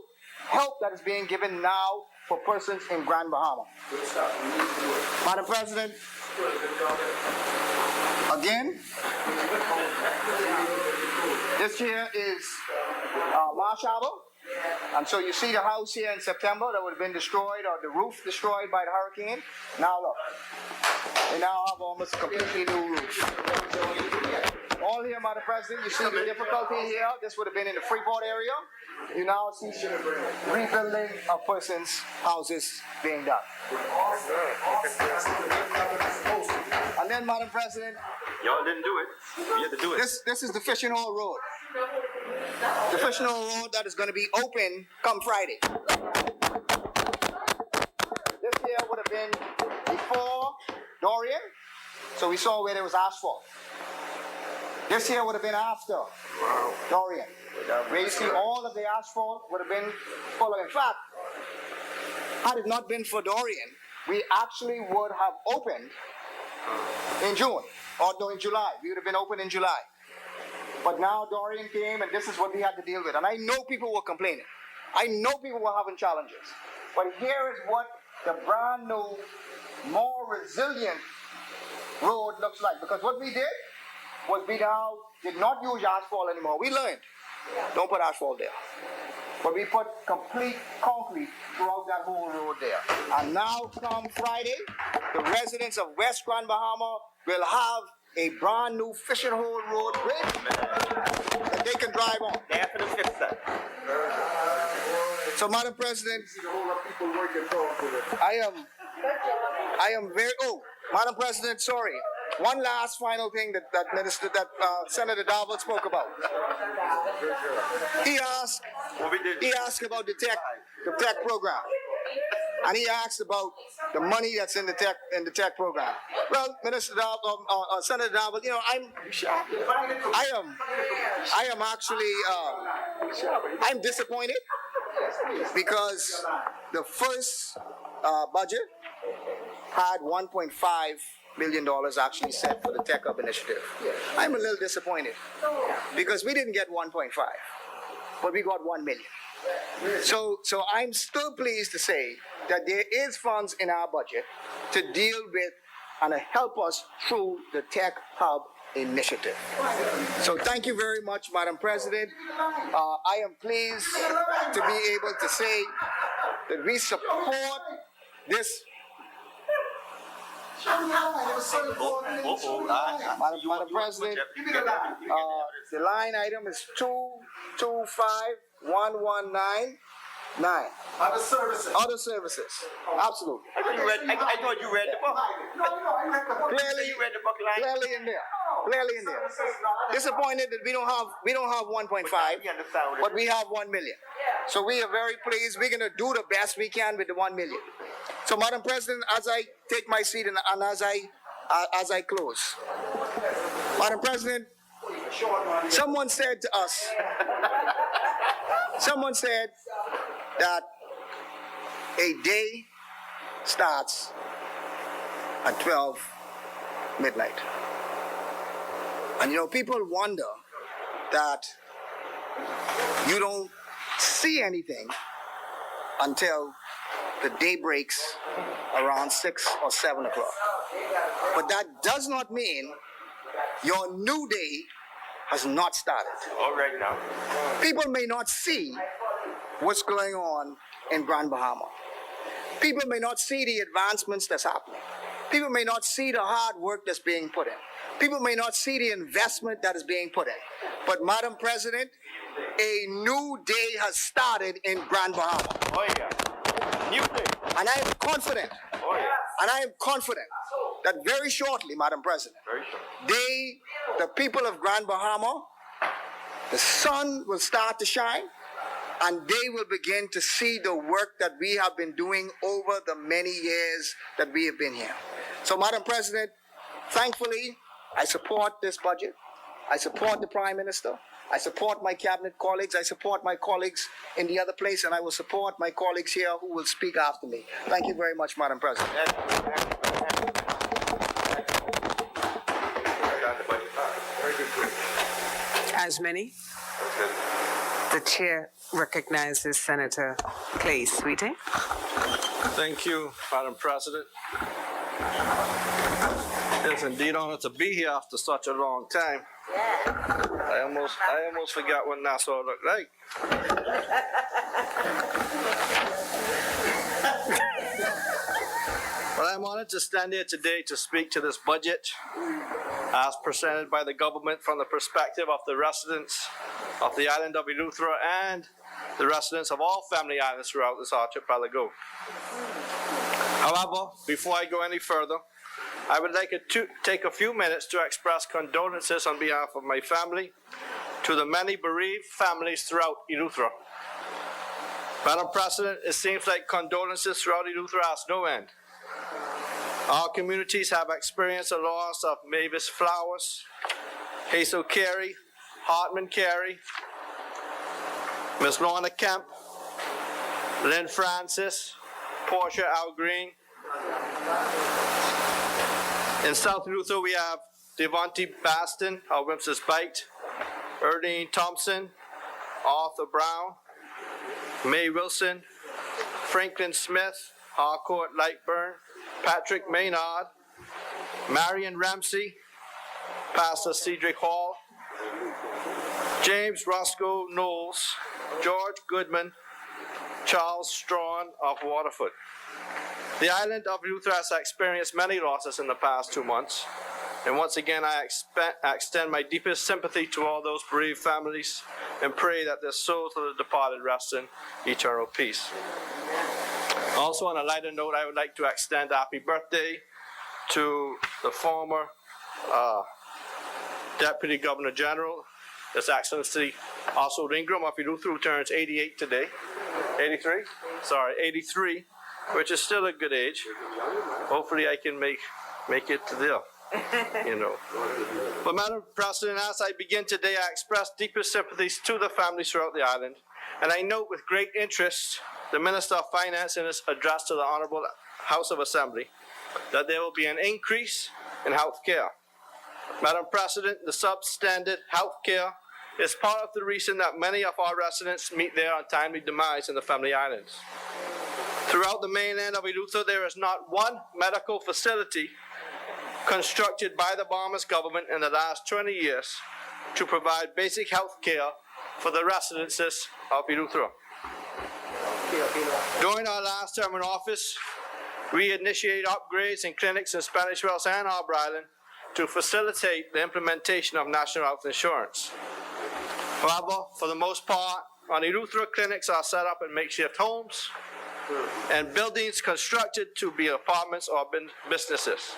help that is being given now for persons in Grand Bahama. Madam President, again, this here is Marsh Harbor. And so you see the house here in September that would have been destroyed, or the roof destroyed by the hurricane. Now look, they now have almost a completely new roof. All here, Madam President, you see the difficulty here. This would have been in the Freeport area. You now see rebuilding of persons' houses being done. And then, Madam President, Y'all didn't do it. You had to do it. this is the Fishing Hole Road. The Fishing Hole Road that is going to be open come Friday. This here would have been before Dorian, so we saw where there was asphalt. This here would have been after Dorian, where you see all of the asphalt would have been full of. In fact, had it not been for Dorian, we actually would have opened in June, or no, in July. We would have been open in July. But now Dorian came, and this is what we had to deal with. And I know people were complaining. I know people were having challenges. But here is what the brand new, more resilient road looks like. Because what we did was we now did not use asphalt anymore. We learned, don't put asphalt there. But we put complete concrete throughout that whole road there. And now come Friday, the residents of West Grand Bahama will have a brand new Fishing Hole Road bridge that they can drive on. They have to fix that. So, Madam President, I am very, Madam President, sorry. One last final thing that Senator Darville spoke about. He asked about the tech program. And he asked about the money that's in the tech program. Well, Senator Darville, you know, I'm disappointed because the first budget had $1.5 million actually set for the Tech Hub initiative. I'm a little disappointed because we didn't get 1.5, but we got 1 million. So I'm still pleased to say that there is funds in our budget to deal with and to help us through the Tech Hub initiative. So thank you very much, Madam President. I am pleased to be able to say that we support this. Madam President, the line item is 225119. Other services. Other services. Absolutely. I thought you read the book. Clearly, You read the book line. clearly in there. Clearly in there. Disappointed that we don't have 1.5, but we have 1 million. So we are very pleased. We're gonna do the best we can with the 1 million. So Madam President, as I take my seat and as I close, Madam President, someone said to us, someone said that a day starts at 12 midnight. And you know, people wonder that you don't see anything until the day breaks around 6 or 7 o'clock. But that does not mean your new day has not started. All right now. People may not see what's going on in Grand Bahama. People may not see the advancements that's happening. People may not see the hard work that's being put in. People may not see the investment that is being put in. But Madam President, a new day has started in Grand Bahama. Oh yeah. New day. And I am confident, Oh yeah. and I am confident that very shortly, Madam President, Very sure. the people of Grand Bahama, the sun will start to shine, and they will begin to see the work that we have been doing over the many years that we have been here. So, Madam President, thankfully, I support this budget. I support the Prime Minister. I support my cabinet colleagues. I support my colleagues in the other place, and I will support my colleagues here who will speak after me. Thank you very much, Madam President. As many? The chair recognizes Senator Clay Sweeting. Thank you, Madam President. It's indeed honor to be here after such a long time. I almost forgot what Nassau looked like. But I'm honored to stand here today to speak to this budget as presented by the government from the perspective of the residents of the island of Eleuthera and the residents of all family islands throughout this archipelago. However, before I go any further, I would like to take a few minutes to express condolences on behalf of my family to the many bereaved families throughout Eleuthera. Madam President, it seems like condolences throughout Eleuthera has no end. Our communities have experienced the loss of Mavis Flowers, Hazel Carey, Hartman Carey, Miss Lorna Kemp, Lynn Francis, Portia Al Green. In South Eleuthera, we have Devontae Baston, our Wimps Bite, Erlene Thompson, Arthur Brown, May Wilson, Franklin Smith, Harcourt Lightburn, Patrick Maynard, Marion Ramsey, Pastor Cedric Hall, James Roscoe Knowles, George Goodman, Charles Strawn of Waterford. The island of Eleuthera has experienced many losses in the past 2 months, and once again I extend my deepest sympathy to all those bereaved families and pray that their souls of the departed rest in eternal peace. Also, on a lighter note, I would like to extend a happy birthday to the former Deputy Governor General, His Excellency Oswald Ingram of Eleuthera, who turns 88 today. 83? Sorry, 83, which is still a good age. Hopefully I can make it to there, you know. But Madam President, as I begin today, I express deepest sympathies to the families throughout the island, and I note with great interest the Minister of Finance in his address to the Honorable House of Assembly that there will be an increase in health care. Madam President, the substandard health care is part of the reason that many of our residents meet their untimely demise in the family islands. Throughout the mainland of Eleuthera, there is not one medical facility constructed by the Bahamas government in the last 20 years to provide basic health care for the residences of Eleuthero. During our last term in office, we initiated upgrades in clinics in Spanish Wells and Harbour Island to facilitate the implementation of national health insurance. However, for the most part, on Eleuthero, clinics are set up in makeshift homes and buildings constructed to be apartments or businesses.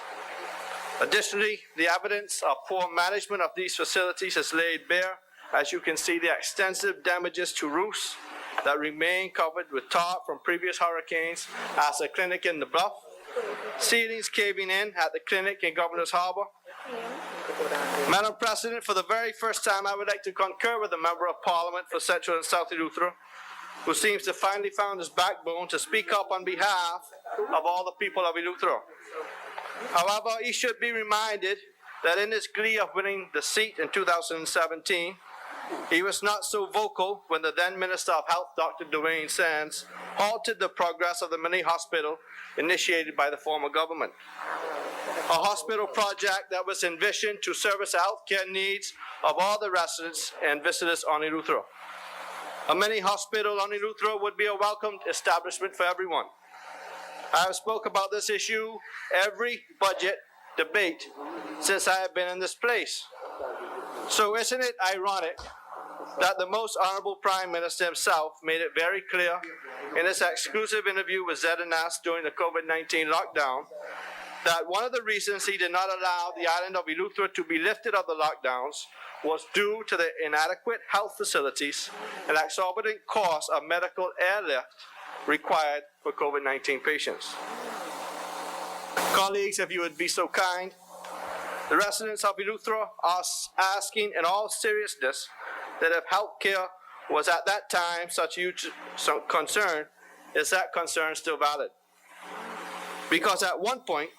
Additionally, the evidence of poor management of these facilities is laid bare, as you can see the extensive damages to roofs that remain covered with tar from previous hurricanes as a clinic in the Bluff, ceilings caving in at the clinic in Governor's Harbor. Madam President, for the very first time, I would like to concur with the Member of Parliament for Central and South Eleuthero, who seems to finally found his backbone to speak up on behalf of all the people of Eleuthero. However, he should be reminded that in his glee of winning the seat in 2017, he was not so vocal when the then Minister of Health, Dr. Dwayne Sands, halted the progress of the mini hospital initiated by the former government. A hospital project that was envisioned to service the healthcare needs of all the residents and visitors on Eleuthero. A mini hospital on Eleuthero would be a welcomed establishment for everyone. I have spoke about this issue every budget debate since I have been in this place. So isn't it ironic that the most honorable Prime Minister himself made it very clear in his exclusive interview with ZNS during the COVID-19 lockdown that one of the reasons he did not allow the island of Eleuthero to be lifted of the lockdowns was due to the inadequate health facilities and exorbitant cost of medical airlift required for COVID-19 patients. Colleagues, if you would be so kind, the residents of Eleuthero are asking in all seriousness that if health care was at that time such a huge concern, is that concern still valid? Because at one point,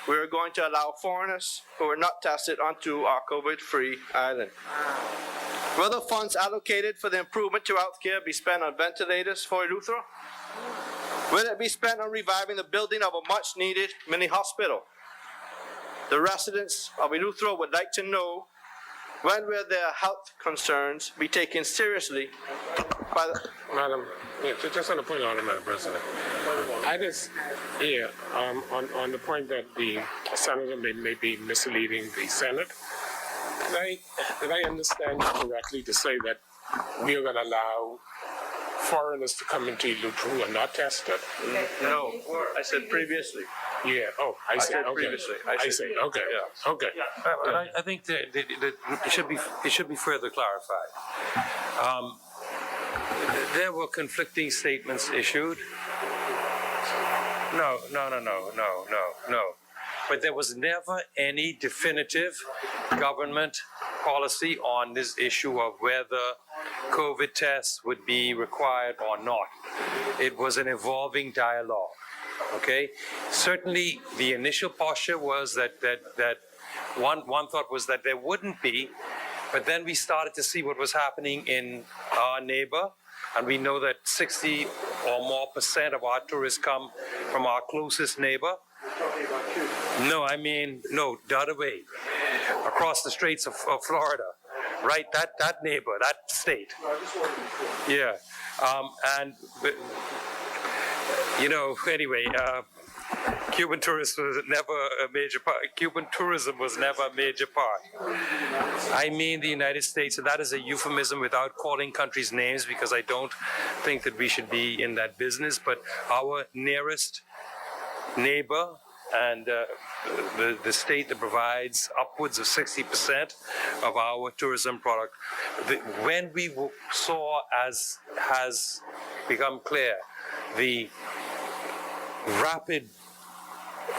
we are going to allow foreigners who are not tested onto our COVID-free island. Will the funds allocated for the improvement to healthcare be spent on ventilators for Eleuthero? Will it be spent on reviving the building of a much-needed mini hospital? The residents of Eleuthero would like to know when will their health concerns be taken seriously by the... Madam, just on the point, Madam President. I just, on the point that the senator may be misleading the Senate, did I understand you correctly to say that we are going to allow foreigners to come into Eleuthero who are not tested? No, I said previously. Yeah, I see. said Okay. previously. I see. Okay. Yeah. Okay. But I think that it should be further clarified. There were conflicting statements issued. No. But there was never any definitive government policy on this issue of whether COVID tests would be required or not. It was an evolving dialogue. Okay, certainly the initial posture was that one thought was that there wouldn't be, but then we started to see what was happening in our neighbor, and we know that 60% or more of our tourists come from our closest neighbor. No, the other way, across the straits of Florida, right? That neighbor, that state. Yeah, anyway, Cuban tourism was never a major part. Cuban tourism was never a major part. I mean the United States, and that is a euphemism without calling countries' names, because I don't think that we should be in that business. But our nearest neighbor and the state that provides upwards of 60% of our tourism product, when we saw, as has become clear, the rapid,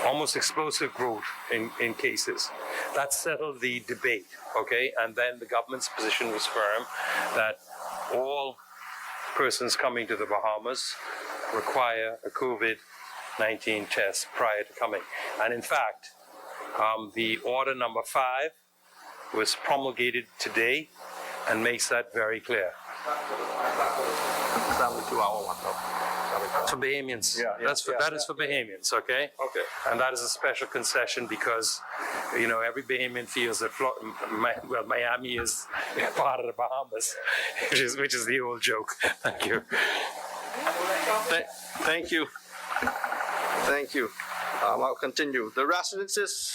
almost explosive growth in cases, that settled the debate, okay? And then the government's position was firm that all persons coming to the Bahamas require a COVID-19 test prior to coming. And in fact, the order number 5 was promulgated today and makes that very clear. 72 hour one, no? For Bahamians. Yeah, That is for Bahamians, okay? Okay. And that is a special concession because, you know, every Bahamian feels that Miami is part of the Bahamas, which is the old joke. Thank you. Thank you. Thank you. I'll continue. The residences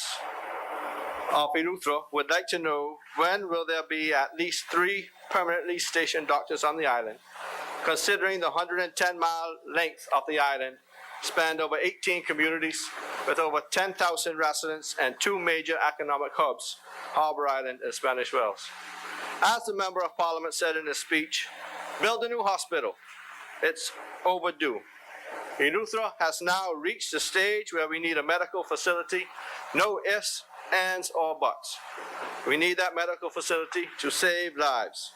of Eleuthera would like to know when will there be at least 3 permanently stationed doctors on the island, considering the 110-mile length of the island spanned over 18 communities with over 10,000 residents and 2 major economic hubs, Harbour Island and Spanish Wells. As the Member of Parliament said in his speech, build a new hospital. It's overdue. Eleuthera has now reached the stage where we need a medical facility, no ifs, ands, or buts. We need that medical facility to save lives.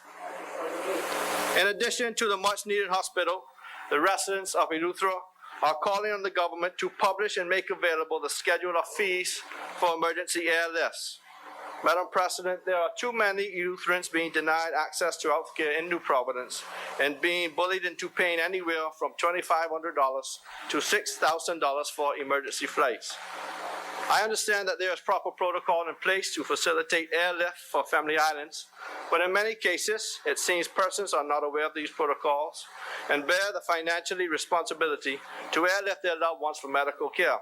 In addition to the much-needed hospital, the residents of Eleuthera are calling on the government to publish and make available the schedule of fees for emergency airlifts. Madam President, there are too many Eleutherans being denied access to health care in New Providence and being bullied into paying anywhere from $2,500 to $6,000 for emergency flights. I understand that there is proper protocol in place to facilitate airlift for family islands, but in many cases, it seems persons are not aware of these protocols and bear the financial responsibility to airlift their loved ones for medical care.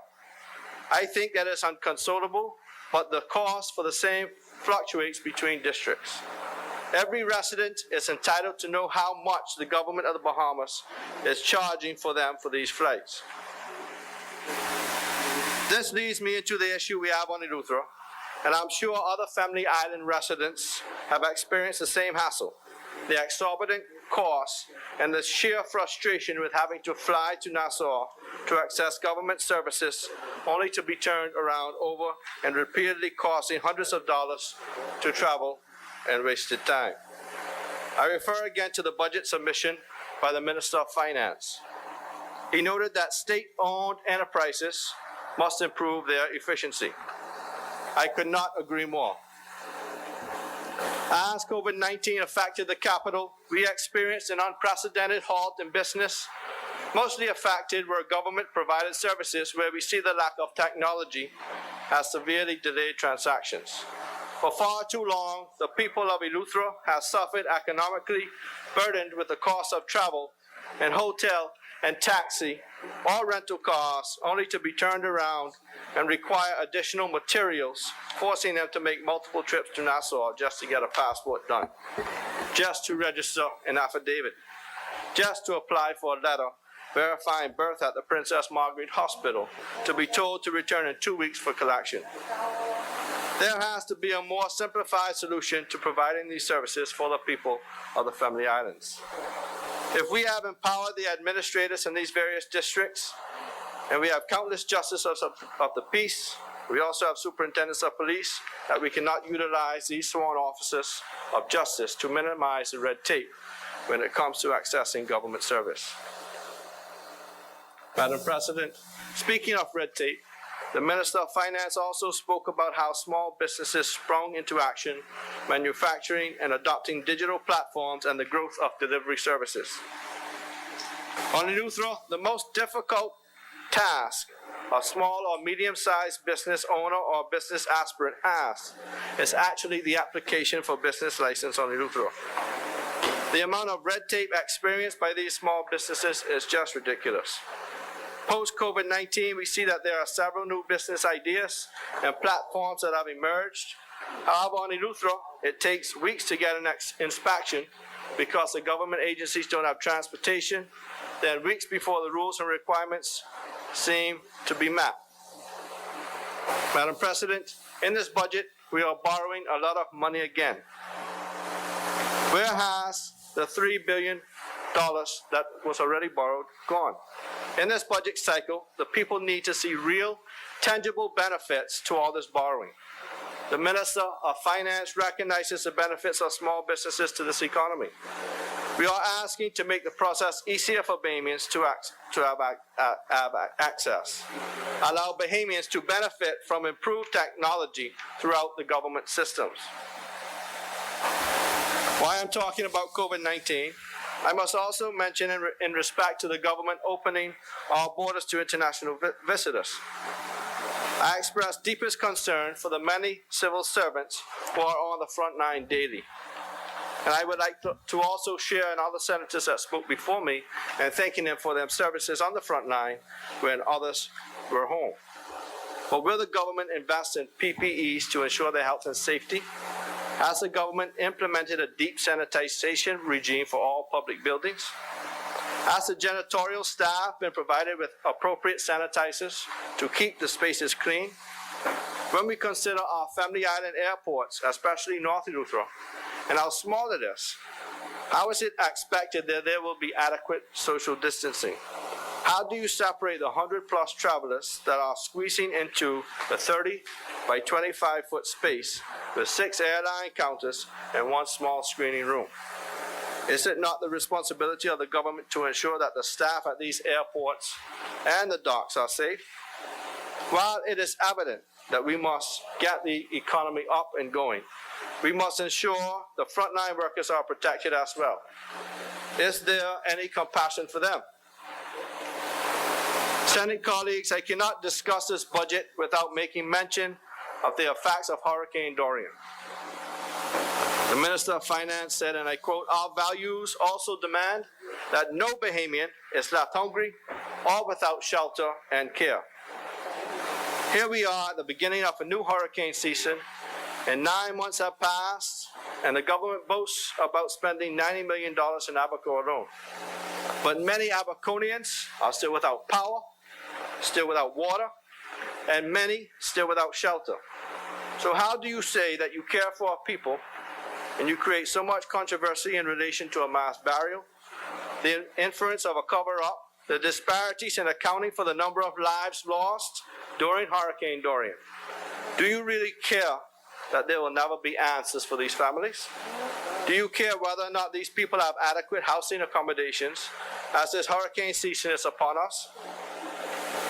I think that is inconsolable, but the cost for the same fluctuates between districts. Every resident is entitled to know how much the government of the Bahamas is charging for them for these flights. This leads me into the issue we have on Eleuthera, and I'm sure other family island residents have experienced the same hassle, the exorbitant costs, and the sheer frustration with having to fly to Nassau to access government services only to be turned around over and repeatedly costing hundreds of dollars to travel and wasted time. I refer again to the budget submission by the Minister of Finance. He noted that state-owned enterprises must improve their efficiency. I could not agree more. As COVID-19 affected the capital, we experienced an unprecedented halt in business, mostly affected where government-provided services where we see the lack of technology has severely delayed transactions. For far too long, the people of Eleuthera have suffered economically, burdened with the cost of travel and hotel and taxi or rental cars, only to be turned around and require additional materials, forcing them to make multiple trips to Nassau just to get a passport done, just to register an affidavit, just to apply for a letter verifying birth at the Princess Margaret Hospital, to be told to return in 2 weeks for collection. There has to be a more simplified solution to providing these services for the people of the family islands. If we have empowered the administrators in these various districts, and we have countless justices of the peace, we also have superintendents of police, that we cannot utilize these sworn officers of justice to minimize the red tape when it comes to accessing government service. Madam President, speaking of red tape, the Minister of Finance also spoke about how small businesses sprung into action, manufacturing and adopting digital platforms and the growth of delivery services. On Eleuthera, the most difficult task a small or medium-sized business owner or business aspirant has is actually the application for business license on Eleuthera. The amount of red tape experienced by these small businesses is just ridiculous. Post-COVID-19, we see that there are several new business ideas and platforms that have emerged. However, on Eleuthera, it takes weeks to get an inspection because the government agencies don't have transportation, then weeks before the rules and requirements seem to be met. Madam President, in this budget, we are borrowing a lot of money again. Where has the $3 billion that was already borrowed gone? In this budget cycle, the people need to see real, tangible benefits to all this borrowing. The Minister of Finance recognizes the benefits of small businesses to this economy. We are asking to make the process easier for Bahamians to have access. Allow Bahamians to benefit from improved technology throughout the government systems. Why I'm talking about COVID-19, I must also mention in respect to the government opening our borders to international visitors. I express deepest concern for the many civil servants who are on the front line daily. And I would like to also share in other senators that spoke before me and thanking them for their services on the front line when others were home. But will the government invest in PPEs to ensure their health and safety? Has the government implemented a deep sanitization regime for all public buildings? Has the janitorial staff been provided with appropriate sanitizers to keep the spaces clean? When we consider our Family Island airports, especially North Eleuthera, and how small it is, how is it expected that there will be adequate social distancing? How do you separate the 100+ travelers that are squeezing into the 30 by 25-foot space with 6 airline counters and 1 small screening room? Is it not the responsibility of the government to ensure that the staff at these airports and the docks are safe? While it is evident that we must get the economy up and going, we must ensure the frontline workers are protected as well. Is there any compassion for them? Senate colleagues, I cannot discuss this budget without making mention of the effects of Hurricane Dorian. The Minister of Finance said, and I quote, "Our values also demand that no Bahamian is left hungry or without shelter and care." Here we are at the beginning of a new hurricane season, and 9 months have passed, and the government boasts about spending $90 million in Abaco alone. But many Abaconians are still without power, still without water, and many still without shelter. So how do you say that you care for our people and you create so much controversy in relation to a mass burial, the inference of a cover-up, the disparities in accounting for the number of lives lost during Hurricane Dorian? Do you really care that there will never be answers for these families? Do you care whether or not these people have adequate housing accommodations as this hurricane season is upon us?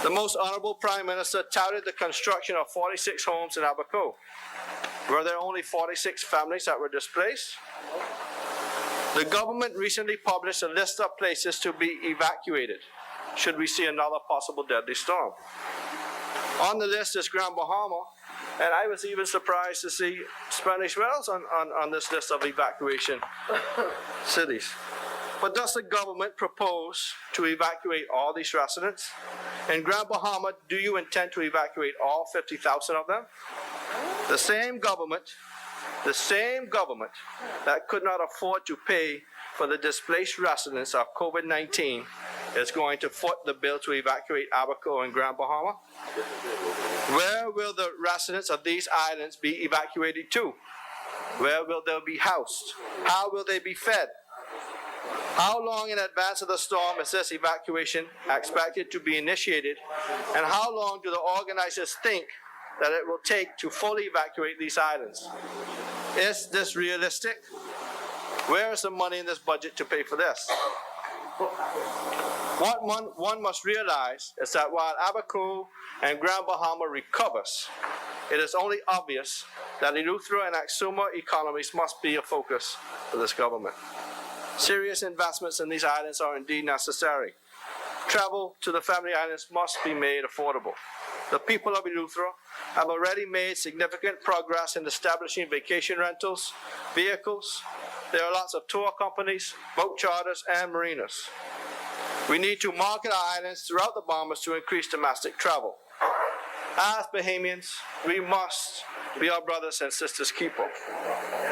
The Most Honorable Prime Minister touted the construction of 46 homes in Abaco. Were there only 46 families that were displaced? The government recently published a list of places to be evacuated should we see another possible deadly storm. On the list is Grand Bahama, and I was even surprised to see Spanish Wells on this list of evacuation cities. But does the government propose to evacuate all these residents? In Grand Bahama, do you intend to evacuate all 50,000 of them? The same government that could not afford to pay for the displaced residents of COVID-19 is going to foot the bill to evacuate Abaco and Grand Bahama. Where will the residents of these islands be evacuated to? Where will they be housed? How will they be fed? How long in advance of the storm is this evacuation expected to be initiated? And how long do the organizers think that it will take to fully evacuate these islands? Is this realistic? Where is the money in this budget to pay for this? What one must realize is that while Abaco and Grand Bahama recovers, it is only obvious that Eleuthera and Exuma economies must be a focus for this government. Serious investments in these islands are indeed necessary. Travel to the Family Islands must be made affordable. The people of Eleuthera have already made significant progress in establishing vacation rentals, vehicles. There are lots of tour companies, boat charters, and marinas. We need to market our islands throughout the Bahamas to increase domestic travel. As Bahamians, we must be our brothers and sisters' keeper.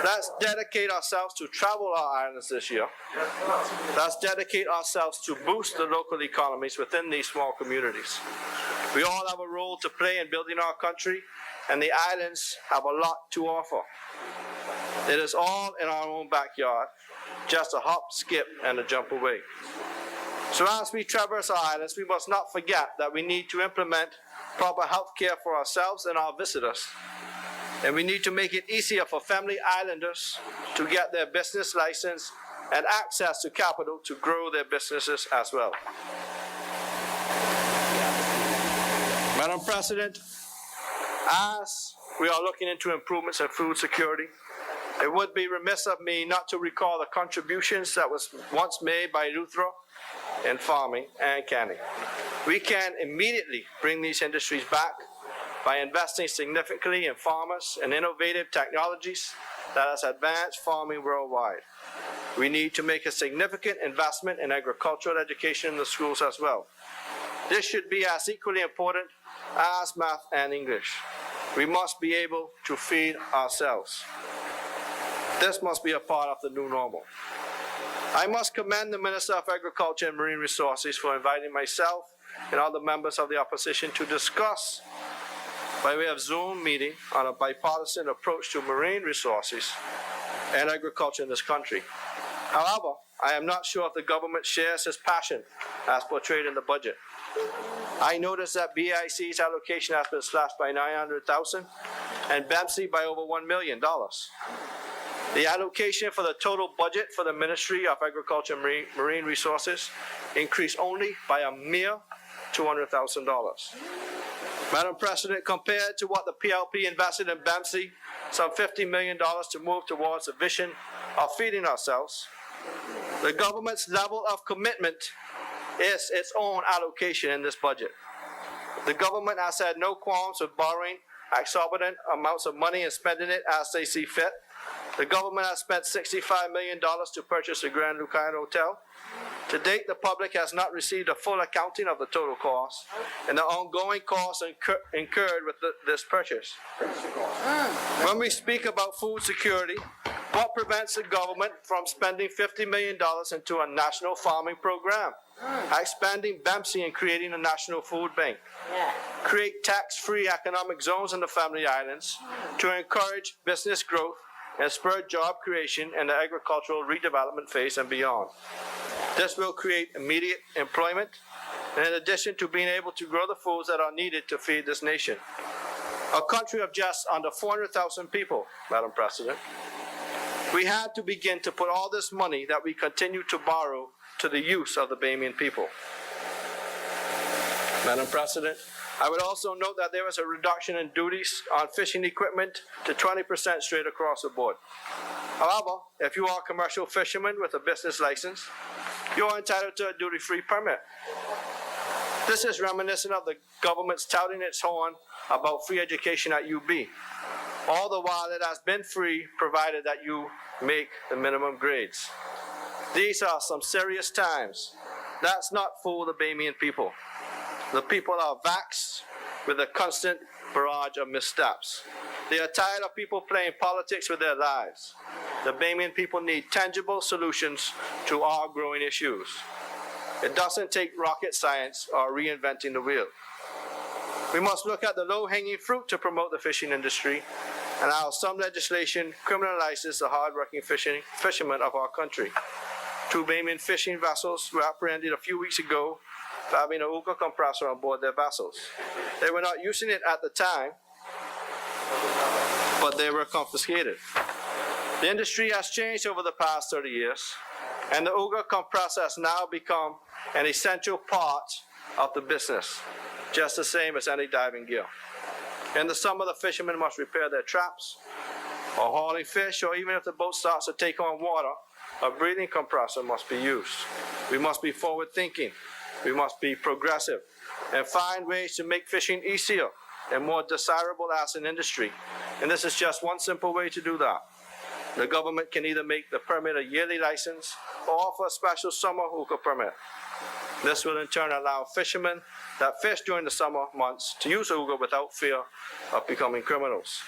Let's dedicate ourselves to travel our islands this year. Let's dedicate ourselves to boost the local economies within these small communities. We all have a role to play in building our country, and the islands have a lot to offer. It is all in our own backyard, just a hop, skip, and a jump away. So as we traverse our islands, we must not forget that we need to implement proper health care for ourselves and our visitors. And we need to make it easier for Family Islanders to get their business license and access to capital to grow their businesses as well. Madam President, as we are looking into improvements in food security, It would be remiss of me not to recall the contributions that was once made by Luthra in farming and canning. We can immediately bring these industries back by investing significantly in farmers and innovative technologies that has advanced farming worldwide. We need to make a significant investment in agricultural education in the schools as well. This should be as equally important as math and English. We must be able to feed ourselves. This must be a part of the new normal. I must commend the Minister of Agriculture and Marine Resources for inviting myself and other members of the opposition to discuss by way of Zoom meeting on a bipartisan approach to marine resources and agriculture in this country. However, I am not sure if the government shares his passion as portrayed in the budget. I noticed that BIC's allocation has been slashed by $900,000 and BEMC by over $1 million. The allocation for the total budget for the Ministry of Agriculture and Marine Resources increased only by a mere $200,000. Madam President, compared to what the PLP invested in BEMC, some $50 million to move towards the vision of feeding ourselves, the government's level of commitment is its own allocation in this budget. The government has had no qualms with borrowing exorbitant amounts of money and spending it as they see fit. The government has spent $65 million to purchase the Grand Lucayan Hotel. To date, the public has not received a full accounting of the total cost and the ongoing costs incurred with this purchase. When we speak about food security, what prevents the government from spending $50 million into a national farming program, expanding BEMC and creating a national food bank, create tax-free economic zones in the Family Islands to encourage business growth and spur job creation in the agricultural redevelopment phase and beyond. This will create immediate employment, in addition to being able to grow the foods that are needed to feed this nation. A country of just under 400,000 people, Madam President. We had to begin to put all this money that we continue to borrow to the use of the Bahamian people. Madam President, I would also note that there was a reduction in duties on fishing equipment to 20% straight across the board. However, if you are a commercial fisherman with a business license, you are entitled to a duty-free permit. This is reminiscent of the government's touting its horn about free education at UB. All the while it has been free, provided that you make the minimum grades. These are some serious times. Let's not fool the Bahamian people. The people are vexed with a constant barrage of missteps. They are tired of people playing politics with their lives. The Bahamian people need tangible solutions to our growing issues. It doesn't take rocket science or reinventing the wheel. We must look at the low-hanging fruit to promote the fishing industry and how some legislation criminalizes the hard-working fishermen of our country. 2 Bahamian fishing vessels were apprehended a few weeks ago for having a hookah compressor on board their vessels. They were not using it at the time, but they were confiscated. The industry has changed over the past 30 years, and the hookah compressor has now become an essential part of the business, just the same as any diving gear. In the summer, the fishermen must repair their traps, or hauling fish, or even if the boat starts to take on water, a breathing compressor must be used. We must be forward-thinking. We must be progressive and find ways to make fishing easier and more desirable as an industry. And this is just one simple way to do that. The government can either make the permit a yearly license or offer a special summer hookah permit. This will in turn allow fishermen that fish during the summer months to use hookah without fear of becoming criminals.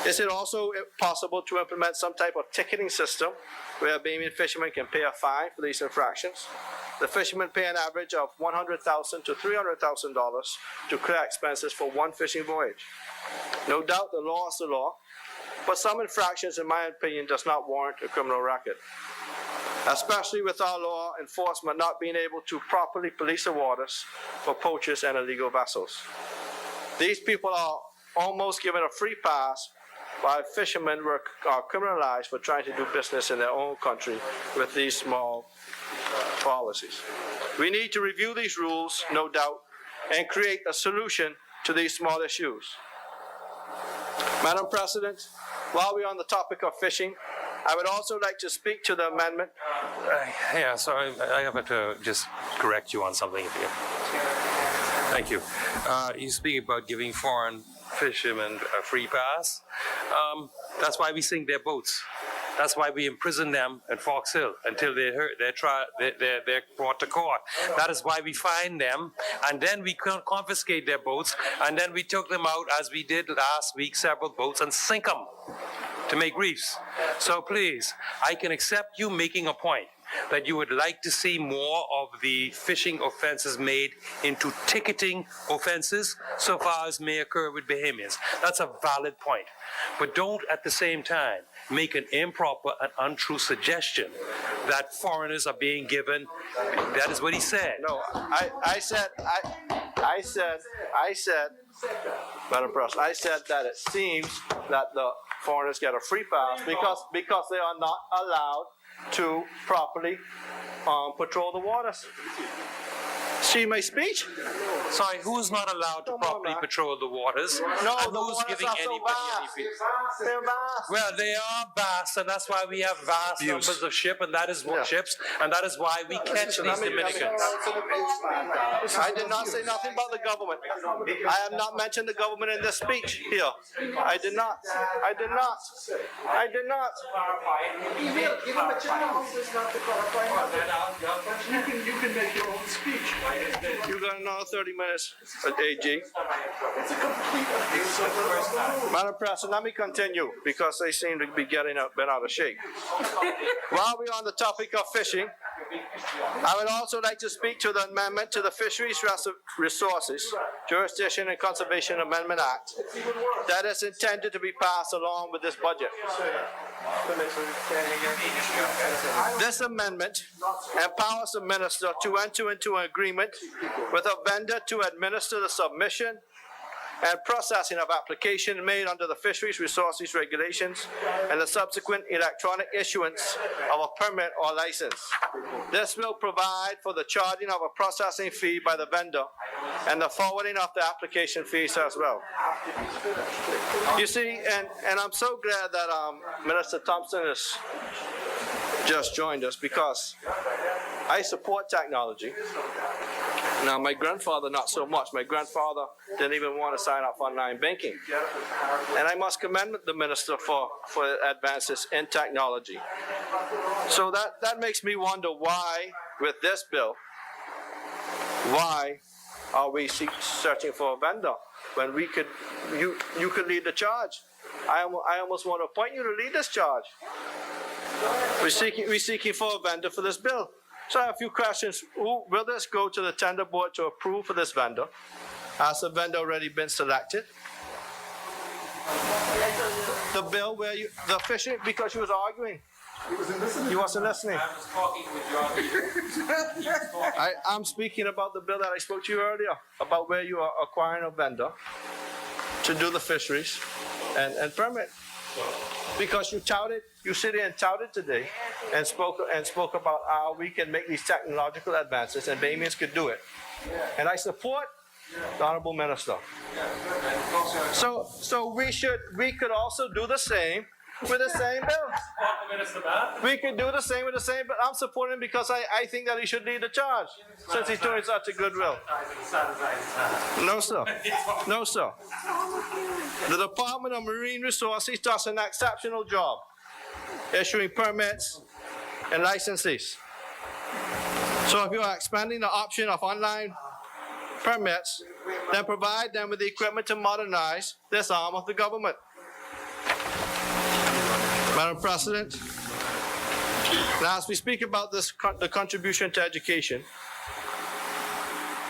Is it also possible to implement some type of ticketing system where Bahamian fishermen can pay a fine for these infractions? The fishermen pay an average of $100,000 to $300,000 to clear expenses for one fishing voyage. No doubt the law is the law, but some infractions, in my opinion, does not warrant a criminal record, especially with our law enforcement not being able to properly police the waters for poachers and illegal vessels. These people are almost given a free pass, while fishermen are criminalized for trying to do business in their own country with these small policies. We need to review these rules, no doubt, and create a solution to these small issues. Madam President, while we're on the topic of fishing, I would also like to speak to the amendment. Yeah, sorry, I have to just correct you on something here. Thank you. You speak about giving foreign fishermen a free pass. That's why we sink their boats. That's why we imprison them at Fox Hill until they're brought to court. That is why we fine them, and then we confiscate their boats, and then we took them out, as we did last week, several boats, and sink them to make reefs. So please, I can accept you making a point that you would like to see more of the fishing offenses made into ticketing offenses so far as may occur with Bahamians. That's a valid point. But don't at the same time make an improper and untrue suggestion that foreigners are being given. That is what he said. No, I said, Madam President, I said that it seems that the foreigners get a free pass because they are not allowed to properly patrol the waters. See my speech? Sorry, who's not allowed to properly patrol the waters? No, and the who's waters giving are so anybody any vast. fee? They're vast. Well, they are vast, and that's why we have vast numbers of ships, and that is why we catch these Dominicans. I did not say nothing about the government. I have not mentioned the government in this speech here. I did not. I did not. I did not. Give him a chance. You can make your own speech. You got another 30 minutes, AG. It's a complete abuse of the Madam President, let me continue because they seem to be getting bent out of shape. While we're on the topic of fishing, I would also like to speak to the amendment to the Fisheries Resources, Jurisdiction and Conservation Amendment Act that is intended to be passed along with this budget. This amendment empowers the minister to enter into an agreement with a vendor to administer the submission and processing of application made under the Fisheries Resources Regulations and the subsequent electronic issuance of a permit or license. This will provide for the charging of a processing fee by the vendor and the forwarding of the application fees as well. You see, and I'm so glad that Minister Thompson has just joined us because I support technology. Now, my grandfather, not so much. My grandfather didn't even want to sign up for online banking. And I must commend the minister for advances in technology. So that makes me wonder why, with this bill, why are we searching for a vendor when we could, you could lead the charge? I almost want to appoint you to lead this charge. We're seeking for a vendor for this bill. So I have a few questions. Will this go to the tender board to approve for this vendor? Has the vendor already been selected? The bill where the fishing, because you was arguing. You wasn't listening. I was talking with your I'm speaking about the bill that I spoke to you earlier, about where you are acquiring a vendor to do the fisheries and permit. Because you sit here and touted today and spoke about how we can make these technological advances and Bahamians could do it. And I support the Honorable Minister. So we could also do the same with the same bill. We could do the same with the same, but I'm supporting him because I think that he should lead the charge since he's doing such a good will. No, sir. No, sir. The Department of Marine Resources does an exceptional job issuing permits and licenses. So if you are expanding the option of online permits, then provide them with the equipment to modernize this arm of the government. Madam President, now as we speak about the contribution to education,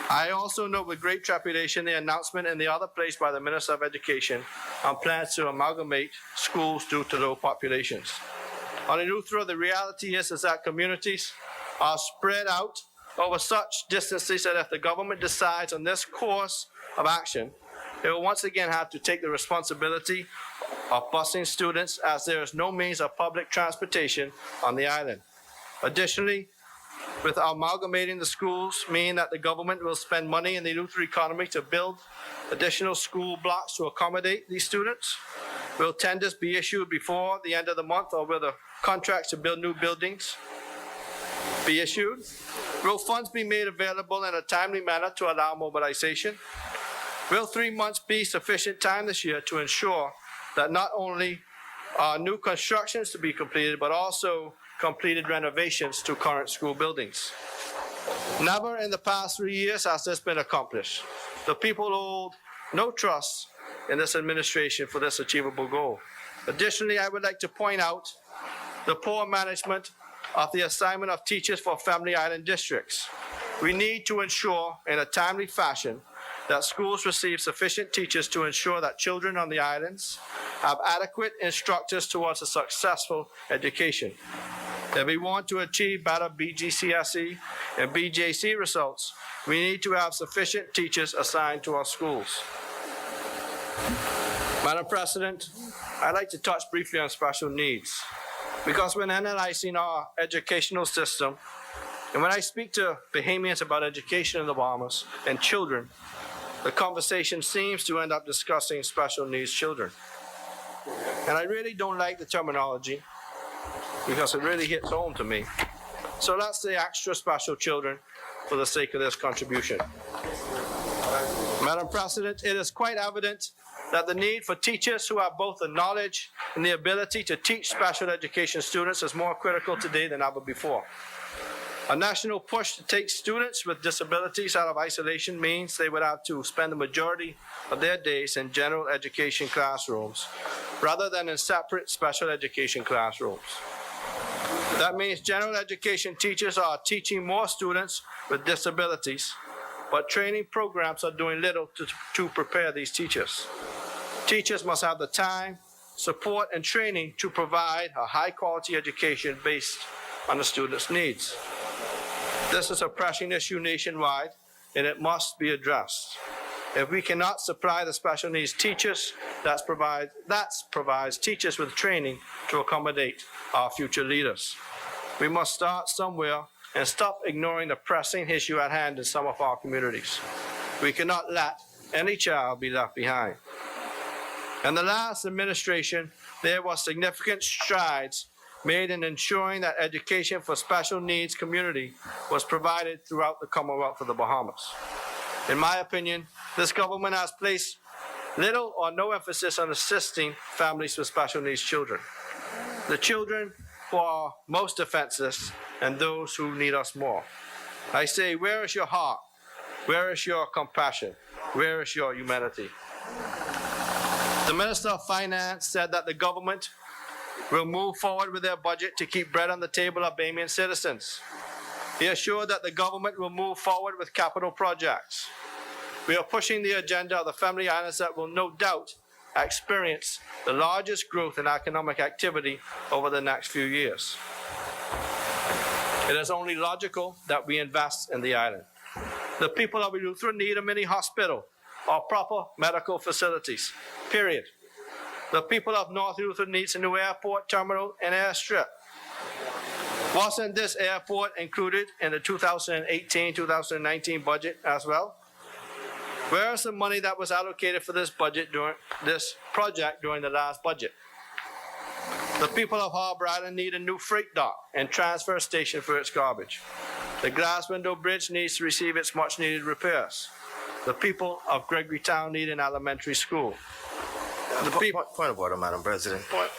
I also note with great trepidation the announcement in the other place by the Minister of Education on plans to amalgamate schools due to low populations. On Eleuthera, the reality is that communities are spread out over such distances that if the government decides on this course of action, it will once again have to take the responsibility of busing students as there is no means of public transportation on the island. Additionally, with amalgamating the schools mean that the government will spend money in the Eleuthera economy to build additional school blocks to accommodate these students. Will tenders be issued before the end of the month, or will the contracts to build new buildings be issued? Will funds be made available in a timely manner to allow mobilization? Will 3 months be sufficient time this year to ensure that not only are new constructions to be completed, but also completed renovations to current school buildings? Never in the past 3 years has this been accomplished. The people hold no trust in this administration for this achievable goal. Additionally, I would like to point out the poor management of the assignment of teachers for Family Island districts. We need to ensure in a timely fashion that schools receive sufficient teachers to ensure that children on the islands have adequate instructors towards a successful education. If we want to achieve better BGCSE and BJC results, we need to have sufficient teachers assigned to our schools. Madam President, I'd like to touch briefly on special needs, because when analyzing our educational system, and when I speak to Bahamians about education in the Bahamas and children, the conversation seems to end up discussing special needs children. And I really don't like the terminology, because it really hits home to me. So let's say extra special children for the sake of this contribution. Madam President, it is quite evident that the need for teachers who have both the knowledge and the ability to teach special education students is more critical today than ever before. A national push to take students with disabilities out of isolation means they would have to spend the majority of their days in general education classrooms rather than in separate special education classrooms. That means general education teachers are teaching more students with disabilities, but training programs are doing little to prepare these teachers. Teachers must have the time, support, and training to provide a high-quality education based on the students' needs. This is a pressing issue nationwide, and it must be addressed. If we cannot supply the special needs teachers, that provides teachers with training to accommodate our future leaders. We must start somewhere and stop ignoring the pressing issue at hand in some of our communities. We cannot let any child be left behind. In the last administration, there were significant strides made in ensuring that education for special needs community was provided throughout the Commonwealth of the Bahamas. In my opinion, this government has placed little or no emphasis on assisting families with special needs children. The children who are most defenseless and those who need us more. I say, where is your heart? Where is your compassion? Where is your humanity? The Minister of Finance said that the government will move forward with their budget to keep bread on the table of Bahamian citizens. He assured that the government will move forward with capital projects. We are pushing the agenda of the Family Islands that will no doubt experience the largest growth in economic activity over the next few years. It is only logical that we invest in the island. The people of Eleuthera need a mini hospital or proper medical facilities, period. The people of North Eleuthera needs a new airport, terminal, and airstrip. Wasn't this airport included in the 2018-2019 budget as well? Where is the money that was allocated for this project during the last budget? The people of Harbour Island need a new freight dock and transfer station for its garbage. The glass window bridge needs to receive its much needed repairs. The people of Gregory Town need an elementary school. Point of order, Madam President. Point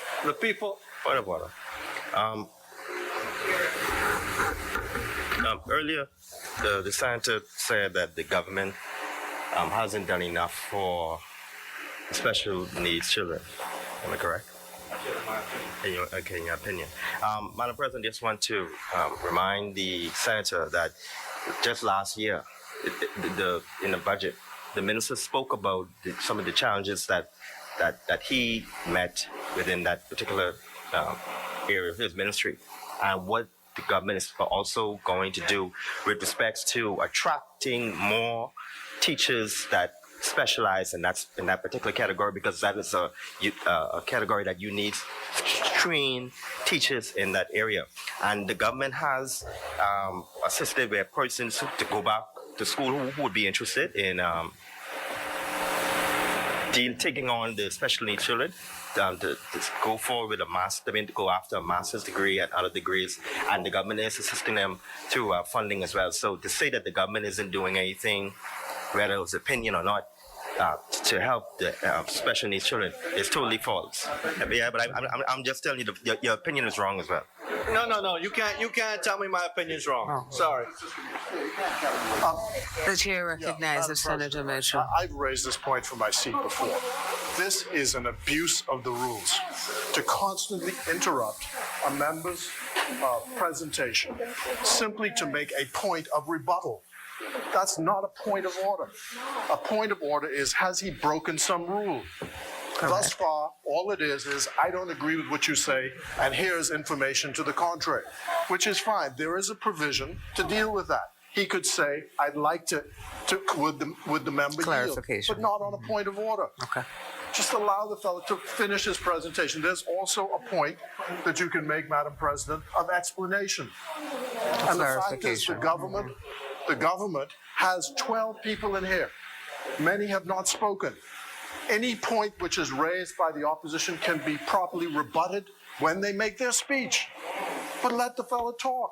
of order. Earlier, the senator said that the government hasn't done enough for special needs children. Am I correct? In your opinion. Madam President, just want to remind the senator that just last year, in the budget, the minister spoke about some of the challenges that he met within that particular area of his ministry, and what the government is also going to do with respect to attracting more teachers that specialize in that particular category, because that is a category that you need trained teachers in that area. And the government has assisted with persons to go back to school who would be interested in taking on the special needs children. to go forward with to go after a master's degree and other degrees, and the government is assisting them through funding as well. So to say that the government isn't doing anything, whether it was opinion or not, to help the special needs children is totally false. Yeah, but I'm just telling you, your opinion is wrong as well. No. You can't tell me my opinion's wrong. Sorry. The chair recognizes Senator Mitchell. I've raised this point from my seat before. This is an abuse of the rules to constantly interrupt a member's presentation simply to make a point of rebuttal. That's not a point of order. A point of order is, has he broken some rule? Thus far, all it is I don't agree with what you say, and here's information to the contrary, which is fine. There is a provision to deal with that. He could say, I'd like to would the member Clarification. yield, but not on a point of order. Okay. Just allow the fellow to finish his presentation. There's also a point that you can make, Madam President, of explanation. And the fact is, the government has 12 people in here. Many have not spoken. Any point which is raised by the opposition can be properly rebutted when they make their speech. But let the fellow talk.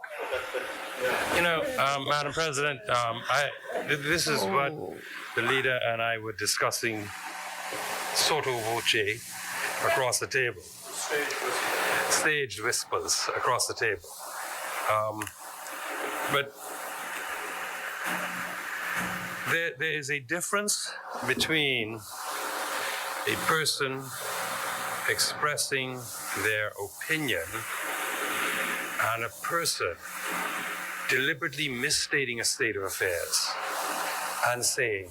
You know, Madam President, this is what the leader and I were discussing sotto voce across the table. Staged whispers across the table. But there is a difference between a person expressing their opinion and a person deliberately misstating a state of affairs and saying,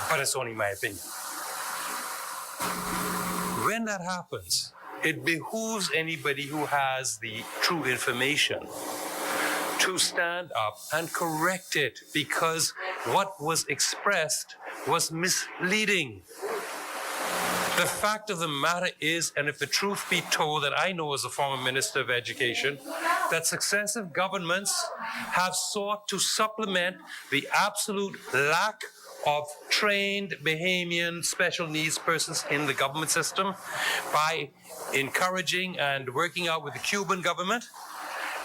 but it's only my opinion. When that happens, it behooves anybody who has the true information to stand up and correct it, because what was expressed was misleading. The fact of the matter is, and if the truth be told, that I know as a former Minister of Education, that successive governments have sought to supplement the absolute lack of trained Bahamian special needs persons in the government system by encouraging and working out with the Cuban government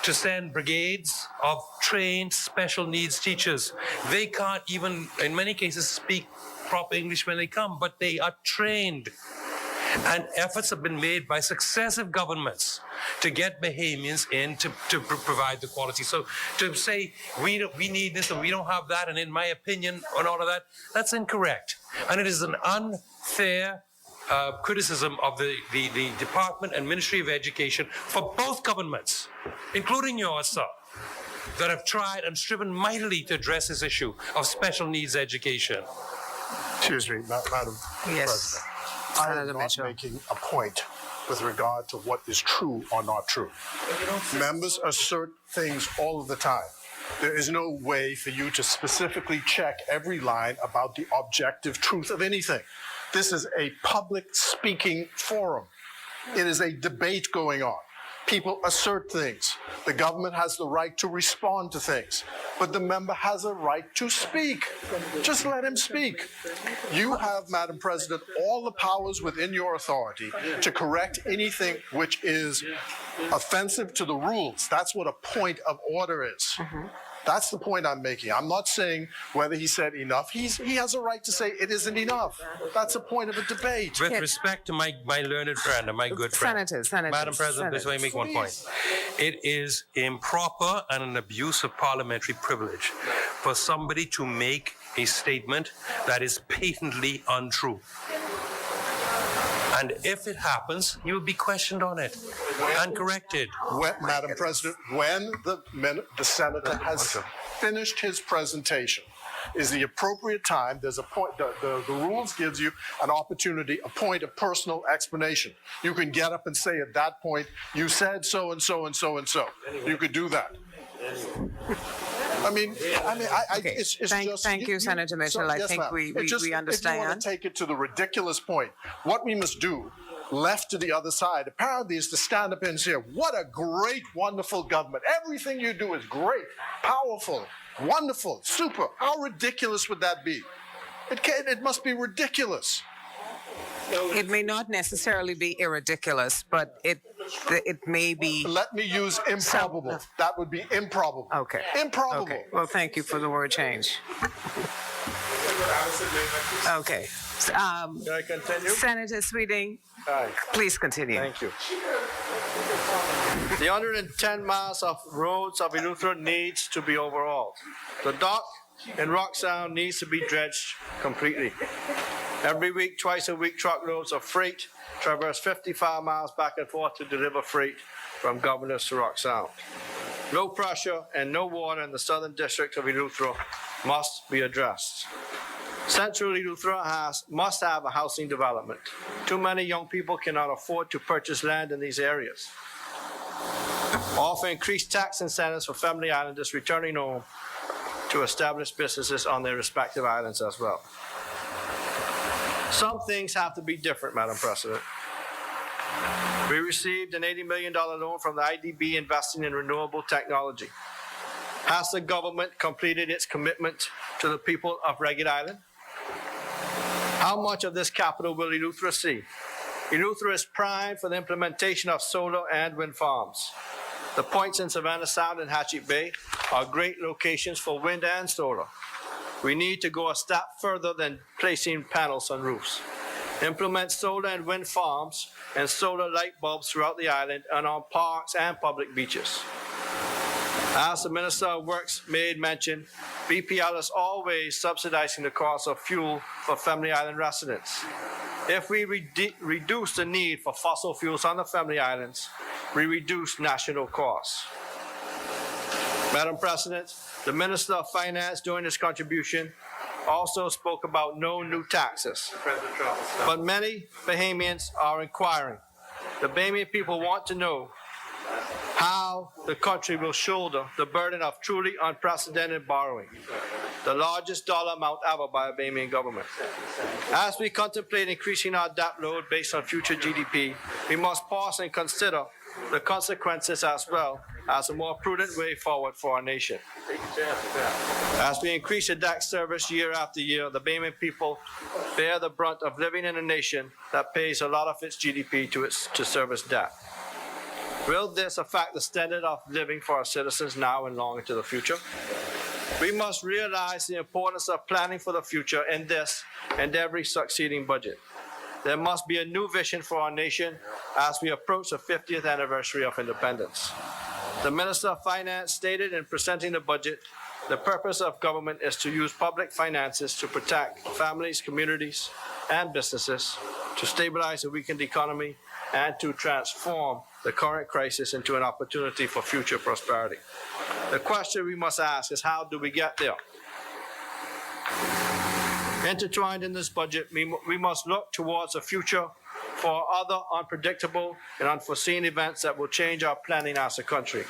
to send brigades of trained special needs teachers. They can't even, in many cases, speak proper English when they come, but they are trained. And efforts have been made by successive governments to get Bahamians in to provide the quality. So to say we need this and we don't have that, and in my opinion, and all of that, that's incorrect. And it is an unfair criticism of the Department and Ministry of Education for both governments, including yours, sir, that have tried and striven mightily to address this issue of special needs education. Excuse me, Madam Yes. President. I am not making a point with regard to what is true or not true. Members assert things all of the time. There is no way for you to specifically check every line about the objective truth of anything. This is a public speaking forum. It is a debate going on. People assert things. The government has the right to respond to things, but the member has a right to speak. Just let him speak. You have, Madam President, all the powers within your authority to correct anything which is offensive to the rules. That's what a point of order is. That's the point I'm making. I'm not saying whether he said enough. He has a right to say it isn't enough. That's a point of a debate. With respect to my learned friend and my good friend, Madam President, this way I make one point. It is improper and an abuse of parliamentary privilege for somebody to make a statement that is patently untrue. And if it happens, you will be questioned on it and corrected. Madam President, when the senator has finished his presentation, is the appropriate time. There's a point, the rules gives you an opportunity, a point of personal explanation. You can get up and say at that point, you said so and so and so and so. You could do that. Okay. It's Thank you, Senator Mitchell. I think we understand. If you want to take it to the ridiculous point, what we must do, left to the other side, apparently, is to stand up and say, what a great, wonderful government. Everything you do is great, powerful, wonderful, super. How ridiculous would that be? It must be ridiculous. It may not necessarily be irridiculous, but it may be. Let me use improbable. That would be improbable. Okay. Improbable. Okay. Well, thank you for the word change. Okay. Can I continue? Senator Sweeting, Aye. please continue. Thank you. The 110 miles of roads of Eleuthera needs to be overhauled. The dock in Rock Sound needs to be dredged completely. Every week, twice a week, truckloads of freight traverse 55 miles back and forth to deliver freight from Governors to Rock Sound. Low pressure and no water in the southern district of Eleuthera must be addressed. Central Eleuthera must have a housing development. Too many young people cannot afford to purchase land in these areas. Offer increased tax incentives for family islanders returning home to establish businesses on their respective islands as well. Some things have to be different, Madam President. We received an $80 million loan from the IDB investing in renewable technology. Has the government completed its commitment to the people of Ragged Island? How much of this capital will Eleuthera see? Eleuthera is primed for the implementation of solar and wind farms. The points in Savannah Sound and Hatchet Bay are great locations for wind and solar. We need to go a step further than placing panels on roofs. Implement solar and wind farms and solar light bulbs throughout the island and on parks and public beaches. As the Minister of Works made mention, BPL is always subsidizing the cost of fuel for Family Island residents. If we reduce the need for fossil fuels on the Family Islands, we reduce national costs. Madam President, the Minister of Finance during his contribution also spoke about no new taxes. But many Bahamians are inquiring. The Bahamian people want to know how the country will shoulder the burden of truly unprecedented borrowing, the largest dollar amount ever by a Bahamian government. As we contemplate increasing our debt load based on future GDP, we must pause and consider the consequences as well as a more prudent way forward for our nation. As we increase the debt service year after year, the Bahamian people bear the brunt of living in a nation that pays a lot of its GDP to service debt. Will this affect the standard of living for our citizens now and long into the future? We must realize the importance of planning for the future in this and every succeeding budget. There must be a new vision for our nation as we approach the 50th anniversary of independence. The Minister of Finance stated in presenting the budget, the purpose of government is to use public finances to protect families, communities, and businesses, to stabilize a weakened economy, and to transform the current crisis into an opportunity for future prosperity. The question we must ask is, how do we get there? Intertwined in this budget, we must look towards a future for other unpredictable and unforeseen events that will change our planning as a country.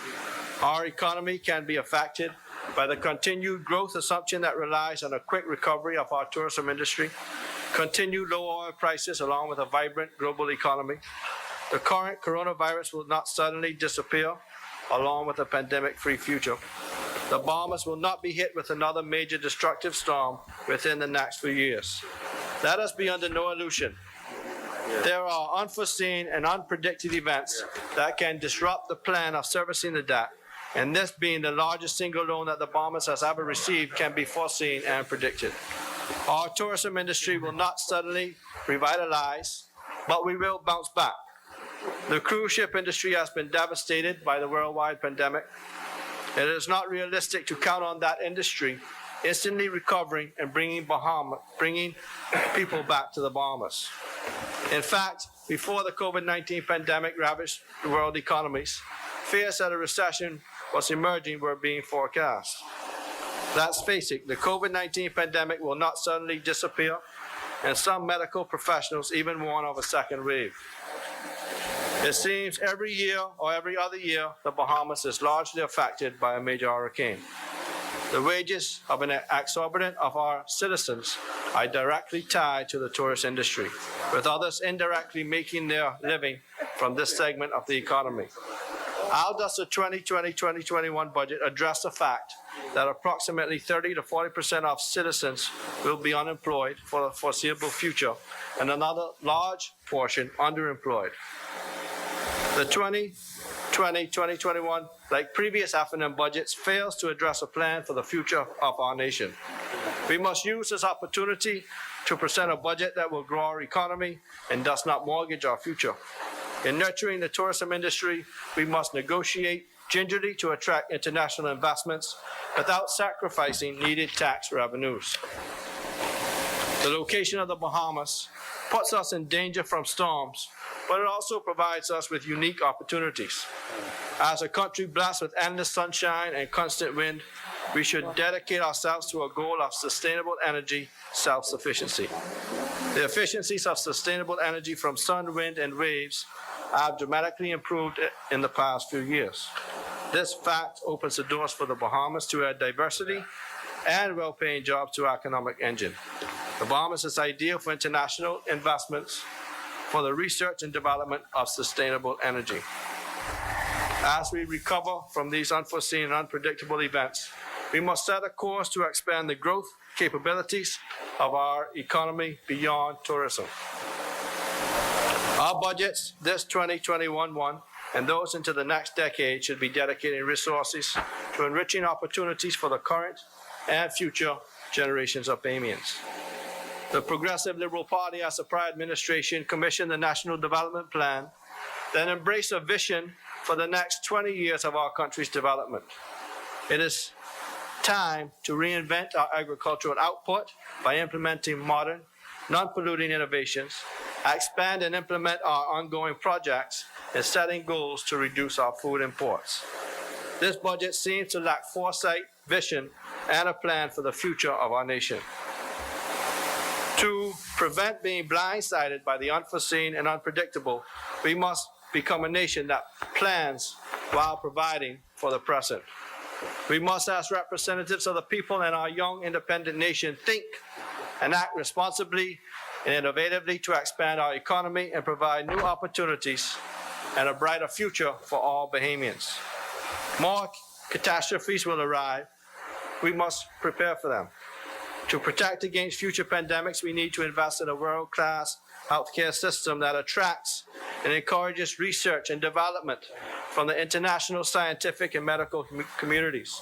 Our economy can be affected by the continued growth assumption that relies on a quick recovery of our tourism industry, continued low oil prices along with a vibrant global economy. The current coronavirus will not suddenly disappear along with a pandemic-free future. The Bahamas will not be hit with another major destructive storm within the next few years. Let us be under no illusion. There are unforeseen and unpredicted events that can disrupt the plan of servicing the debt, and this being the largest single loan that the Bahamas has ever received can be foreseen and predicted. Our tourism industry will not suddenly revitalize, but we will bounce back. The cruise ship industry has been devastated by the worldwide pandemic. It is not realistic to count on that industry instantly recovering and bringing people back to the Bahamas. In fact, before the COVID-19 pandemic ravaged the world economies, fears that a recession was emerging were being forecast. Let's face it, the COVID-19 pandemic will not suddenly disappear, and some medical professionals even warn of a second wave. It seems every year or every other year, the Bahamas is largely affected by a major hurricane. The wages of an exorbitant of our citizens are directly tied to the tourist industry, with others indirectly making their living from this segment of the economy. How does the 2020-2021 budget address the fact that approximately 30 to 40% of citizens will be unemployed for the foreseeable future and another large portion underemployed? The 2020-2021, like previous FNM budgets, fails to address a plan for the future of our nation. We must use this opportunity to present a budget that will grow our economy and does not mortgage our future. In nurturing the tourism industry, we must negotiate gingerly to attract international investments without sacrificing needed tax revenues. The location of the Bahamas puts us in danger from storms, but it also provides us with unique opportunities. As a country blessed with endless sunshine and constant wind, we should dedicate ourselves to a goal of sustainable energy self-sufficiency. The efficiencies of sustainable energy from sun, wind, and waves have dramatically improved in the past few years. This fact opens the doors for the Bahamas to add diversity and well-paying jobs to our economic engine. The Bahamas is ideal for international investments for the research and development of sustainable energy. As we recover from these unforeseen and unpredictable events, we must set a course to expand the growth capabilities of our economy beyond tourism. Our budgets, this 2021 and those into the next decade, should be dedicating resources to enriching opportunities for the current and future generations of Bahamians. The Progressive Liberal Party, as the prior administration, commissioned the National Development Plan, then embraced a vision for the next 20 years of our country's development. It is time to reinvent our agricultural output by implementing modern, non-polluting innovations, expand and implement our ongoing projects, and setting goals to reduce our food imports. This budget seems to lack foresight, vision, and a plan for the future of our nation. To prevent being blindsided by the unforeseen and unpredictable, we must become a nation that plans while providing for the present. We must, as representatives of the people and our young independent nation, think and act responsibly and innovatively to expand our economy and provide new opportunities and a brighter future for all Bahamians. More catastrophes will arrive. We must prepare for them. To protect against future pandemics, we need to invest in a world-class healthcare system that attracts and encourages research and development from the international scientific and medical communities.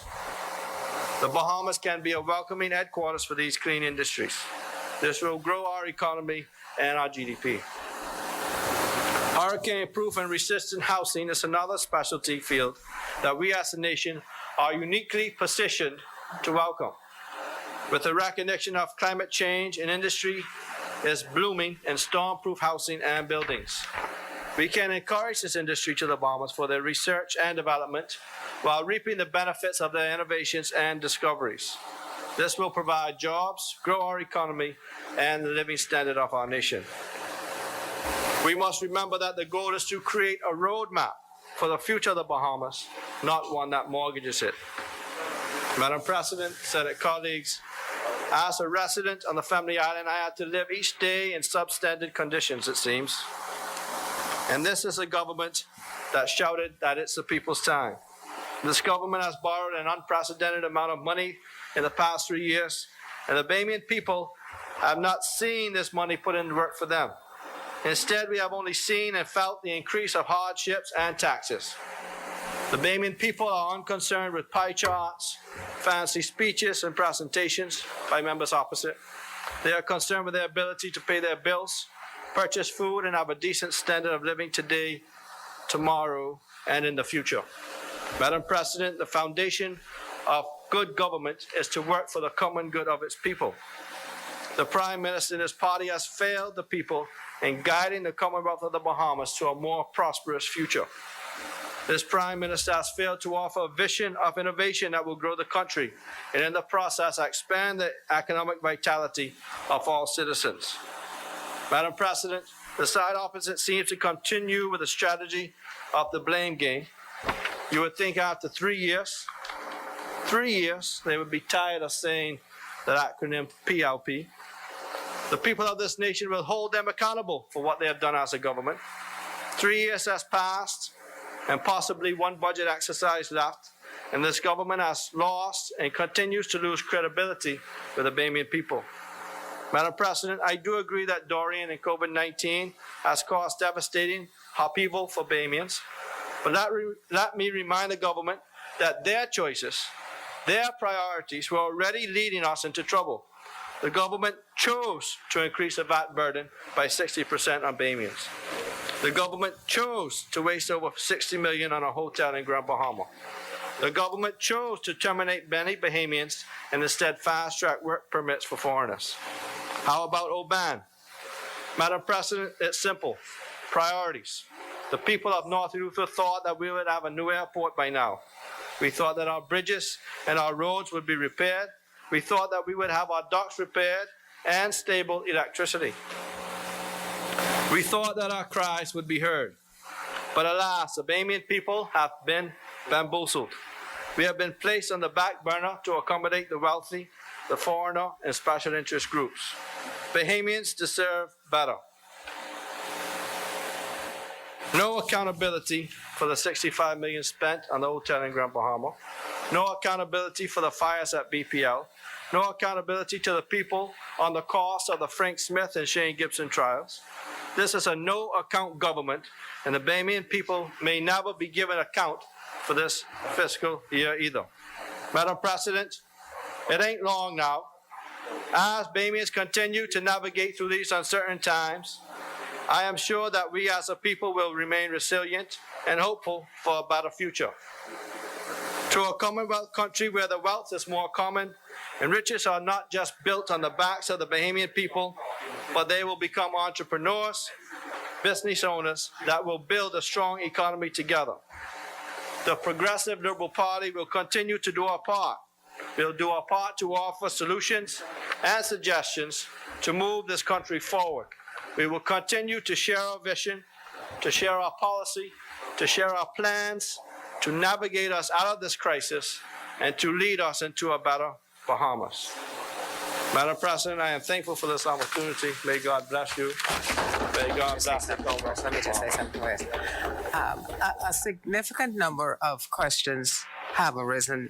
The Bahamas can be a welcoming headquarters for these clean industries. This will grow our economy and our GDP. Hurricane-proof and resistant housing is another specialty field that we as a nation are uniquely positioned to welcome. With the recognition of climate change, an industry is blooming in storm-proof housing and buildings. We can encourage this industry to the Bahamas for their research and development while reaping the benefits of their innovations and discoveries. This will provide jobs, grow our economy, and the living standard of our nation. We must remember that the goal is to create a roadmap for the future of the Bahamas, not one that mortgages it. Madam President, Senate colleagues, as a resident on the Family Island, I had to live each day in substandard conditions, it seems. And this is a government that shouted that it's the people's time. This government has borrowed an unprecedented amount of money in the past 3 years, and the Bahamian people have not seen this money put in work for them. Instead, we have only seen and felt the increase of hardships and taxes. The Bahamian people are unconcerned with pie charts, fancy speeches, and presentations by members opposite. They are concerned with their ability to pay their bills, purchase food, and have a decent standard of living today, tomorrow, and in the future. Madam President, the foundation of good government is to work for the common good of its people. The Prime Minister and his party has failed the people in guiding the Commonwealth of the Bahamas to a more prosperous future. This Prime Minister has failed to offer a vision of innovation that will grow the country and in the process expand the economic vitality of all citizens. Madam President, the side opposite seems to continue with the strategy of the blame game. You would think after 3 years, they would be tired of saying that acronym PLP. The people of this nation will hold them accountable for what they have done as a government. 3 years has passed, and possibly one budget exercise left, and this government has lost and continues to lose credibility with the Bahamian people. Madam President, I do agree that Dorian and COVID-19 has caused devastating upheaval for Bahamians, but let me remind the government that their choices, their priorities were already leading us into trouble. The government chose to increase the VAT burden by 60% on Bahamians. The government chose to waste over $60 million on a hotel in Grand Bahama. The government chose to terminate many Bahamians and instead fast-track work permits for foreigners. How about Oban? Madam President, it's simple. Priorities. The people of North Luther thought that we would have a new airport by now. We thought that our bridges and our roads would be repaired. We thought that we would have our docks repaired and stable electricity. We thought that our cries would be heard. But alas, the Bahamian people have been bamboozled. We have been placed on the back burner to accommodate the wealthy, the foreigner, and special interest groups. Bahamians deserve better. No accountability for the $65 million spent on the hotel in Grand Bahama. No accountability for the fires at BPL. No accountability to the people on the cost of the Frank Smith and Shane Gibson trials. This is a no-account government, and the Bahamian people may never be given account for this fiscal year either. Madam President, it ain't long now. As Bahamians continue to navigate through these uncertain times, I am sure that we as a people will remain resilient and hopeful for a better future. To a Commonwealth country where the wealth is more common and riches are not just built on the backs of the Bahamian people, but they will become entrepreneurs, business owners that will build a strong economy together. The Progressive Liberal Party will continue to do our part. We'll do our part to offer solutions and suggestions to move this country forward. We will continue to share our vision, to share our policy, to share our plans, to navigate us out of this crisis, and to lead us into a better Bahamas. Madam President, I am thankful for this opportunity. May God bless you. May God bless the Commonwealth. Let me just say something else. A significant number of questions have arisen,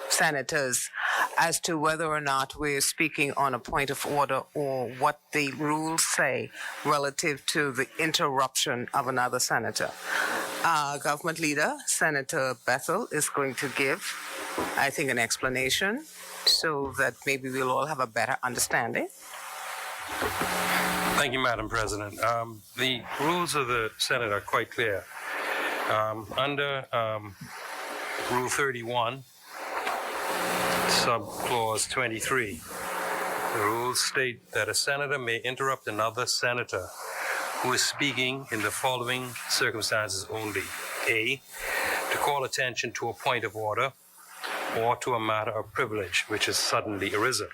senators, as to whether or not we're speaking on a point of order or what the rules say relative to the interruption of another senator. Government leader, Senator Bethel, is going to give, I think, an explanation so that maybe we'll all have a better understanding. Thank you, Madam President. The rules of the Senate are quite clear. Under Rule 31, subclause 23, the rules state that a senator may interrupt another senator who is speaking in the following circumstances only. A, to call attention to a point of order or to a matter of privilege which has suddenly arisen.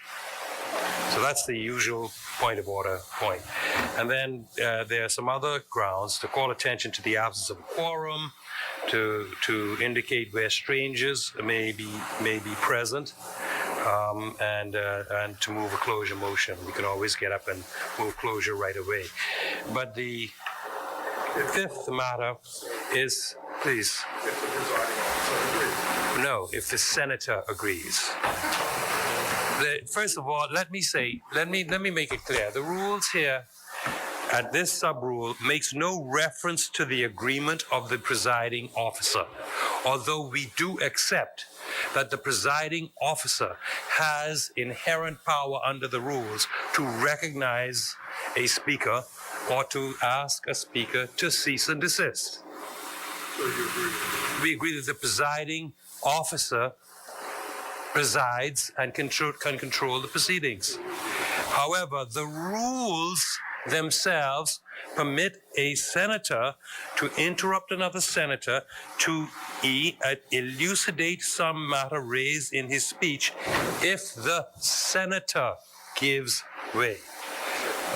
So that's the usual point of order point. And then there are some other grounds: to call attention to the absence of a quorum, to indicate where strangers may be present, and to move a closure motion. We can always get up and move closure right away. But the fifth matter is, please. No, if the senator agrees. First of all, let me make it clear. The rules here at this sub-rule makes no reference to the agreement of the presiding officer, although we do accept that the presiding officer has inherent power under the rules to recognize a speaker or to ask a speaker to cease and desist. So you agree? We agree that the presiding officer presides and can control the proceedings. However, the rules themselves permit a senator to interrupt another senator to elucidate some matter raised in his speech if the senator gives way.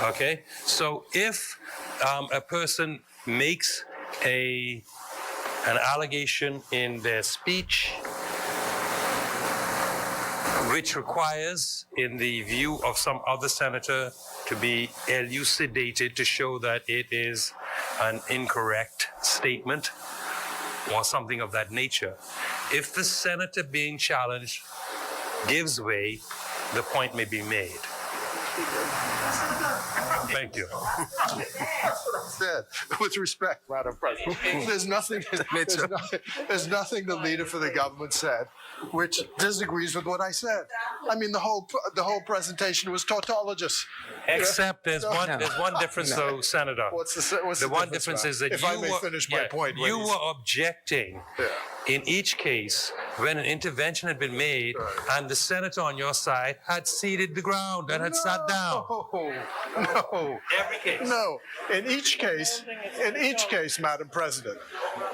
Okay? So if a person makes an allegation in their speech which requires, in the view of some other senator, to be elucidated to show that it is an incorrect statement, or something of that nature. If the senator being challenged gives way, the point may be made. Thank you. Said, with respect, Madam President, there's nothing the leader for the government said which disagrees with what I said. I mean, the whole presentation was tautologous. Except there's one difference, though, Senator. What's the one difference, difference is that if you I may were, finish my point, you ladies. were objecting in each case when an intervention had been made and the senator on your side had ceded the ground and had sat down. No. Every case. No. In each case, Madam President,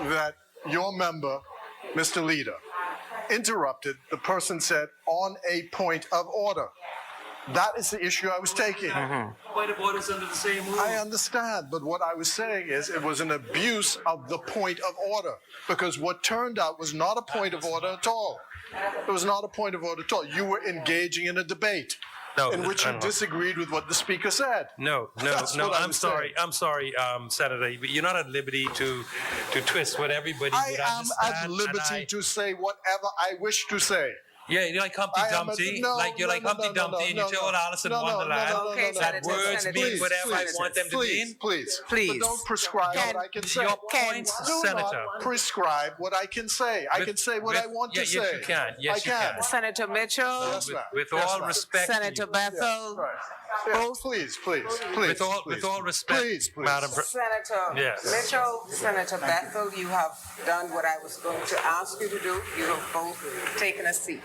that your member, Mr. Leader, interrupted, the person said, on a point of order. That is the issue I was taking. Point of order is under the same rule. I understand, but what I was saying is it was an abuse of the point of order, because what turned out was not a point of order at all. It was not a point of order at all. You were engaging in a debate in which you disagreed with what the speaker said. No, That's what I I'm was sorry. saying. I'm sorry, Senator. But you're not at liberty to twist what everybody I would am understand. at liberty to say whatever I wish to say. Yeah, you're like Humpty Dumpty. Humpty Dumpty, and you told Alice in Wonderland Okay, that Senator, words Senator, mean whatever I please, want them to mean. Please. Please. But don't prescribe what I can say. Your points, Do Senator. not prescribe what I can say. I can say what I want to say. Yes, you can. Yes, you can. Senator Mitchell, Yes, ma'am. With Yes, all ma'am. respect, to Senator you. Bethel, Right. Yeah, please. with all respect, Please. Madam Senator Yes. Mitchell, Senator Bethel, you have done what I was going to ask you to do. You have both taken a seat.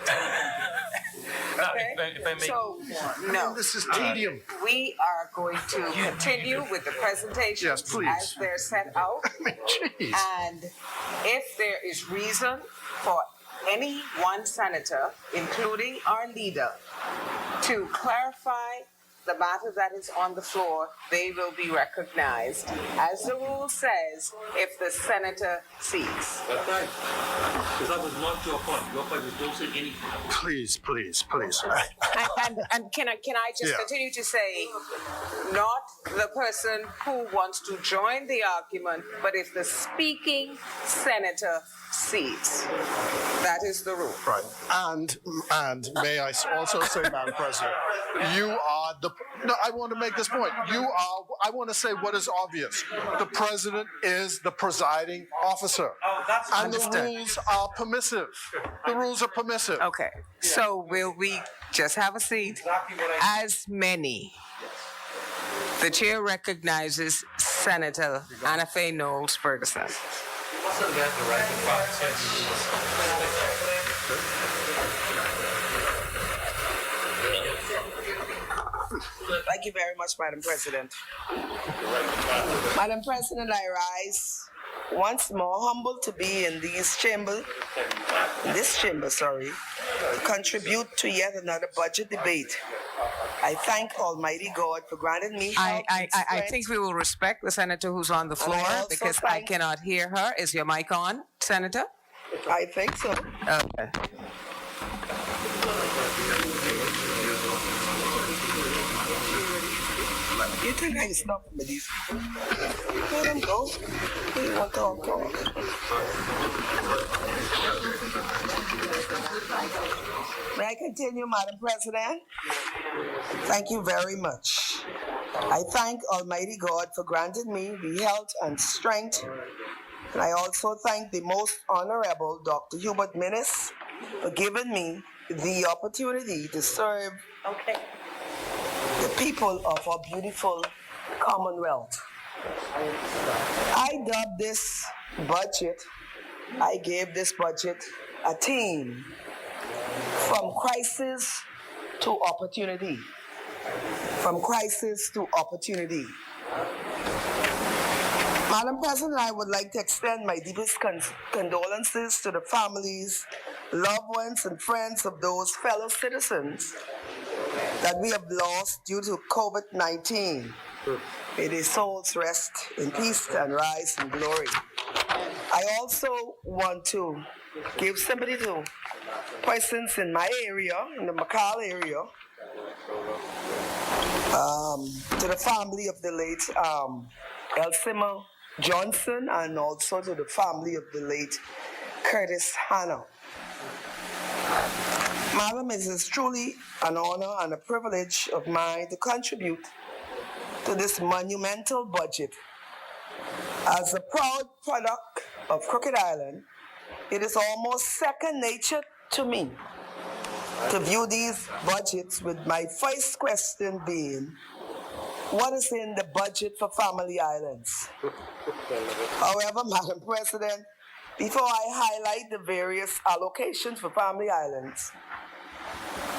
Okay? If I may- So, no. This is tedium. We are going to continue with the presentations Yes, please. as they're set out. Jeez. And if there is reason for any one senator, including our leader, to clarify the matter that is on the floor, they will be recognized. As the rule says, if the senator seeks. That's right. Because that was not your point. Your point was don't say anything. Please. And can I just Yeah. continue to say, not the person who wants to join the argument, but if the speaking senator seeks. That is the rule. Right. And may I also say, Madam President, you are no, I want to make this point. I want to say what is obvious. The president is the presiding officer. And the rules are permissive. The rules are permissive. Okay, so will we just have a seat? As many. The chair recognizes Senator Anna Faye Knowles Ferguson. Thank you very much, Madam President. Madam President, I rise once more, humbled to be in this chamber, to contribute to yet another budget debate. I thank Almighty God for granting me health and I strength. think we will respect the senator who's on the And I floor also because I thank- cannot hear her. Is your mic on, Senator? I think so. Okay. You think I can stop with these people? Let them go. They want to talk. May I continue, Madam President? Thank you very much. I thank Almighty God for granting me the health and strength. And I also thank the Most Honorable Dr. Hubert Minnis for giving me the opportunity to serve the people of our beautiful Commonwealth. I dubbed this budget, I gave this budget a theme, from crisis to opportunity. From crisis to opportunity. Madam President, I would like to extend my deepest condolences to the families, loved ones, and friends of those fellow citizens that we have lost due to COVID-19. May their souls rest in peace and rise in glory. I also want to give sympathy to persons in my area, in the McCall area, to the family of the late Elcima Johnson and also to the family of the late Curtis Hanna. Madam, it is truly an honor and a privilege of mine to contribute to this monumental budget. As a proud product of Crooked Island, it is almost second nature to me to view these budgets, with my first question being, what is in the budget for Family Islands? However, Madam President, before I highlight the various allocations for Family Islands,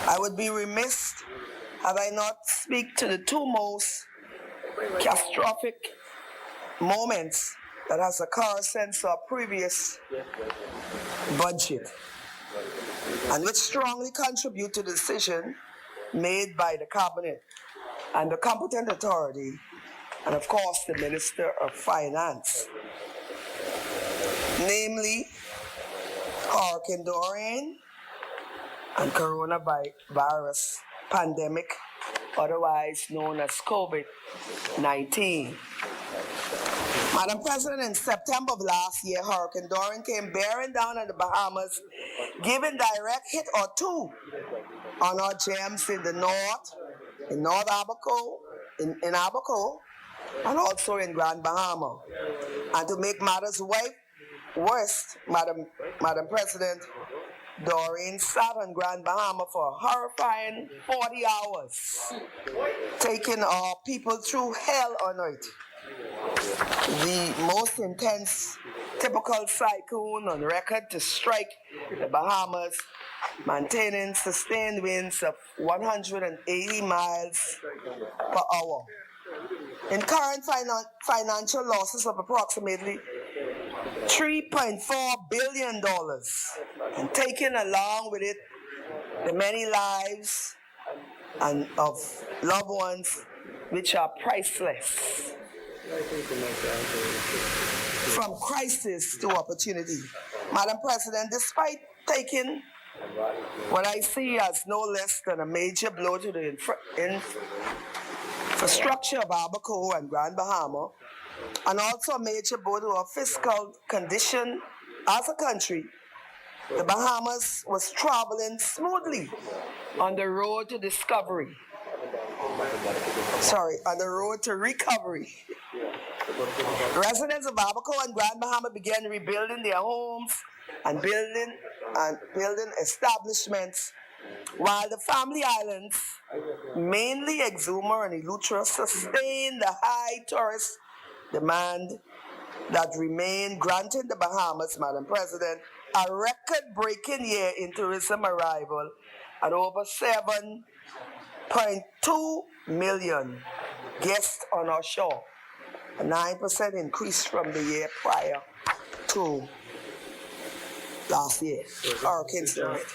I would be remiss had I not speak to the two most catastrophic moments that has occurred since our previous budget, and which strongly contribute to the decision made by the Cabinet and the competent authority, and of course the Minister of Finance. Namely, Hurricane Dorian and coronavirus pandemic, otherwise known as COVID-19. Madam President, in September of last year, Hurricane Dorian came bearing down on the Bahamas, giving direct hit or two on our gems in the north, in North Abaco, in Abaco, and also in Grand Bahama. And to make matters worse, Madam President, Dorian sat on Grand Bahama for a horrifying 40 hours, taking our people through hell on earth. The most intense typical cyclone on record to strike the Bahamas, maintaining sustained winds of 180 miles per hour. In current financial losses of approximately $3.4 billion, and taking along with it the many lives and of loved ones which are priceless. From crisis to opportunity. Madam President, despite taking what I see as no less than a major blow to the infrastructure of Abaco and Grand Bahama, and also a major blow to our fiscal condition as a country, the Bahamas was traveling smoothly on the road to discovery. On the road to recovery. Residents of Abaco and Grand Bahama began rebuilding their homes and building establishments, while the Family Islands, mainly Exuma and Eleuthera, sustained the high tourist demand that remained, granting the Bahamas, Madam President, a record-breaking year in tourism arrival at over 7.2 million guests on our shore, a 9% increase from the year prior to last year, Hurricane Dorian.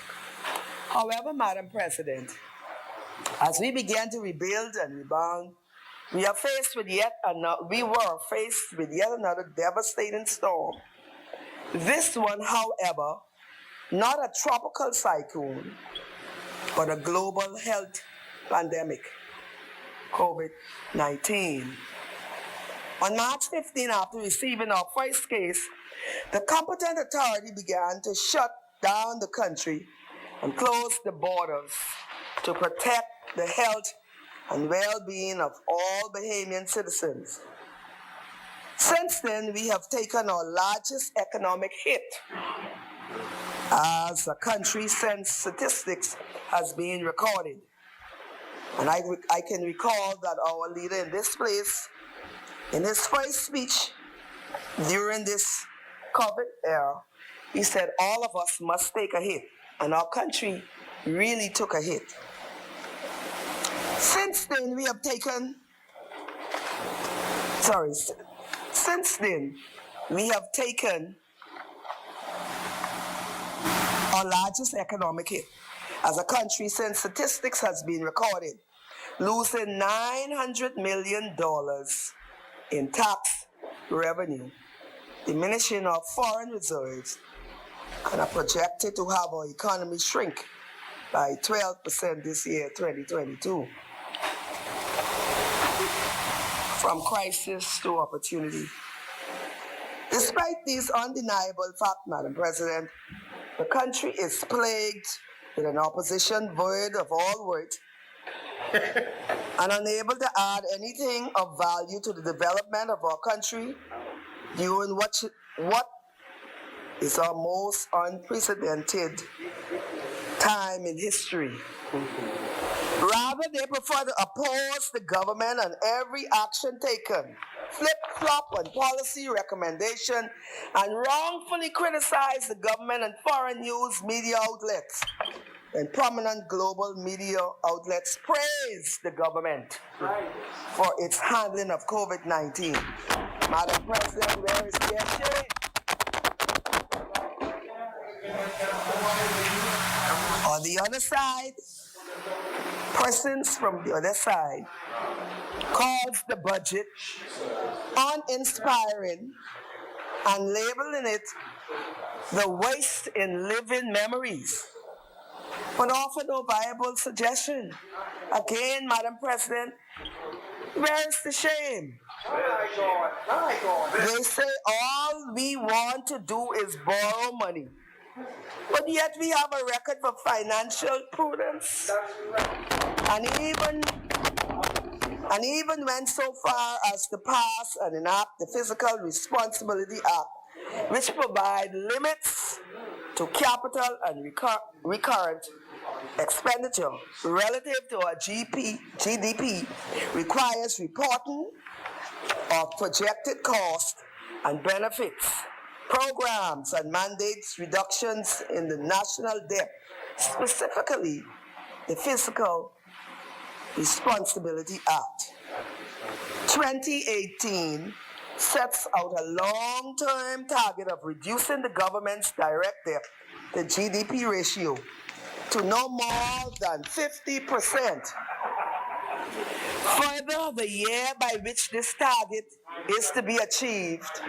However, Madam President, as we began to rebuild and rebound, we were faced with yet another devastating storm. This one, however, not a tropical cyclone, but a global health pandemic, COVID-19. On March 15, after receiving our first case, the competent authority began to shut down the country and close the borders to protect the health and well-being of all Bahamian citizens. Since then, we have taken our largest economic hit as a country since statistics has been recorded. And I can recall that our leader in this place, in his first speech during this COVID era, he said all of us must take a hit, and our country really took a hit. Since then, we have taken our largest economic hit as a country since statistics has been recorded, losing $900 million in tax revenue, diminishing our foreign reserves, and are projected to have our economy shrink by 12% this year, 2022. From crisis to opportunity. Despite these undeniable facts, Madam President, the country is plagued with an opposition void of all worth and unable to add anything of value to the development of our country during what is our most unprecedented time in history. Rather, they prefer to oppose the government on every action taken, flip-flop on policy recommendation, and wrongfully criticize the government and foreign news media outlets. And prominent global media outlets praise the government for its handling of COVID-19. Madam President, where is their shame? On the other side, persons from the other side calls the budget uninspiring and labeling it the waste in living memories, but offer no viable suggestion. Again, Madam President, where is the shame? They say all we want to do is borrow money, but yet we have a record for financial prudence, and even went so far as to pass and enact the Fiscal Responsibility Act, which provide limits to capital and recurrent expenditure relative to our GDP, requires reporting of projected costs and benefits, programs and mandates reductions in the national debt, specifically the Fiscal Responsibility Act. 2018 sets out a long-term target of reducing the government's direct debt, the GDP ratio, to no more than 50%. Further, the year by which this target is to be achieved.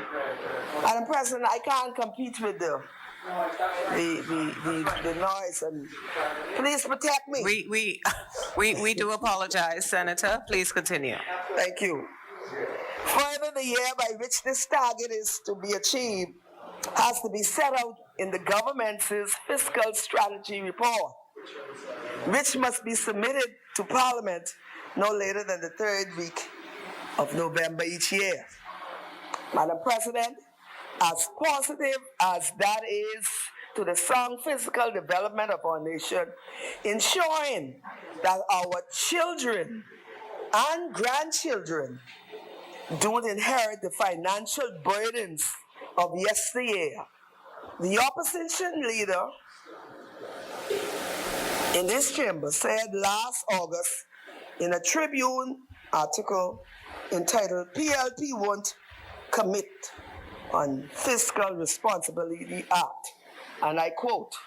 Madam President, I can't compete with the noise, and please protect me. We do apologize, Senator. Please continue. Thank you. Further, the year by which this target is to be achieved has to be set out in the government's fiscal strategy report, which must be submitted to Parliament no later than the third week of November each year. Madam President, as positive as that is to the sound physical development of our nation, ensuring that our children and grandchildren don't inherit the financial burdens of yesteryear, the opposition leader in this chamber said last August in a Tribune article entitled "PLP Won't Commit on Fiscal Responsibility Act," and I quote,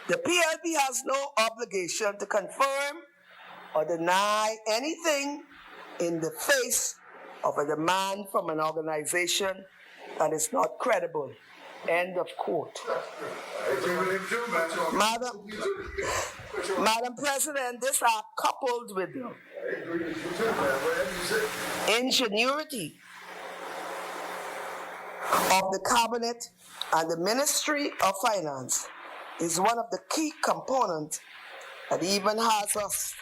"The PLP has no obligation to confirm or deny anything in the face of a demand from an organization that is not credible." End of quote. Madam President, this are coupled with the ingenuity of the Cabinet and the Ministry of Finance is one of the key components that even has us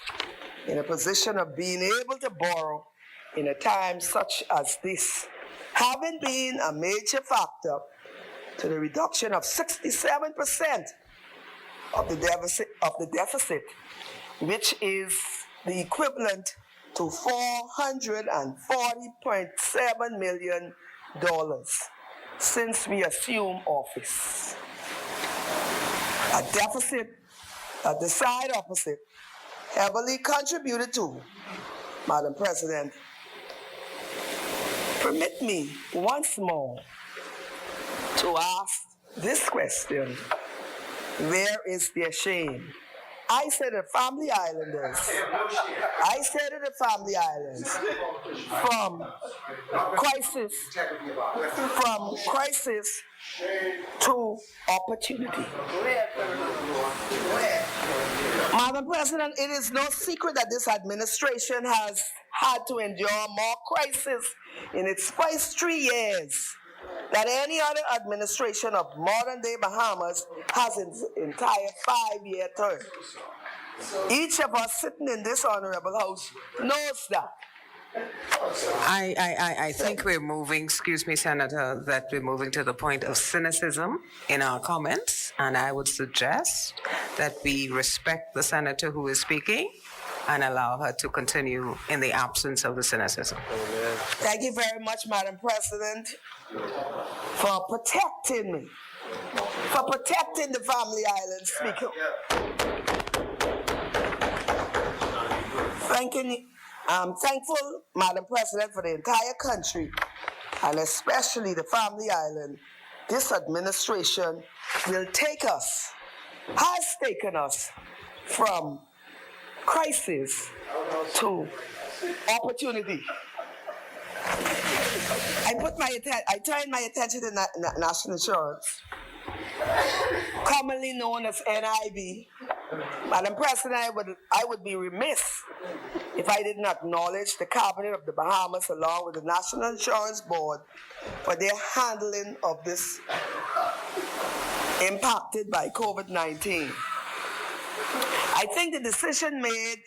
in a position of being able to borrow in a time such as this, having been a major factor to the reduction of 67% of the deficit, which is the equivalent to $440.7 million since we assumed office. A deficit that the side opposite heavily contributed to. Madam President, permit me once more to ask this question: where is their shame? I said the Family Islanders. I said the Family Islands. From crisis to opportunity. Madam President, it is no secret that this administration has had to endure more crisis in its first 3 years that any other administration of modern-day Bahamas has its entire 5-year term. Each of us sitting in this honorable house knows that. I think we're moving, excuse me, Senator, that we're moving to the point of cynicism in our comments, and I would suggest that we respect the senator who is speaking and allow her to continue in the absence of the cynicism. Thank you very much, Madam President, for protecting me, for protecting the Family Island Speaker. I'm thankful, Madam President, for the entire country, and especially the Family Island. This administration will take us, has taken us from crisis to opportunity. I turned my attention to national insurance, commonly known as NIB. Madam President, I would be remiss if I didn't acknowledge the Cabinet of the Bahamas along with the National Insurance Board for their handling of this impacted by COVID-19. I think the decision made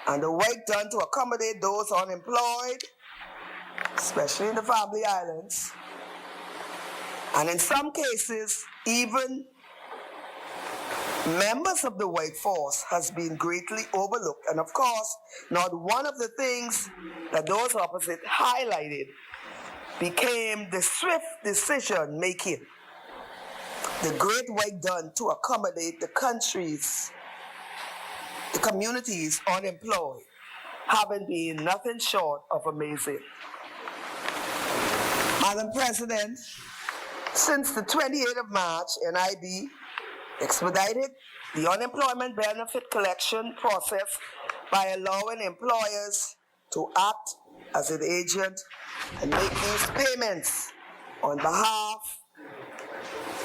and the work done to accommodate those unemployed, especially in the Family Islands, and in some cases, even members of the workforce has been greatly overlooked. And of course, not one of the things that those opposite highlighted became the swift decision making, the great work done to accommodate the communities unemployed, having been nothing short of amazing. Madam President, since the 28th of March, NIB expedited the unemployment benefit collection process by allowing employers to act as an agent and make these payments on behalf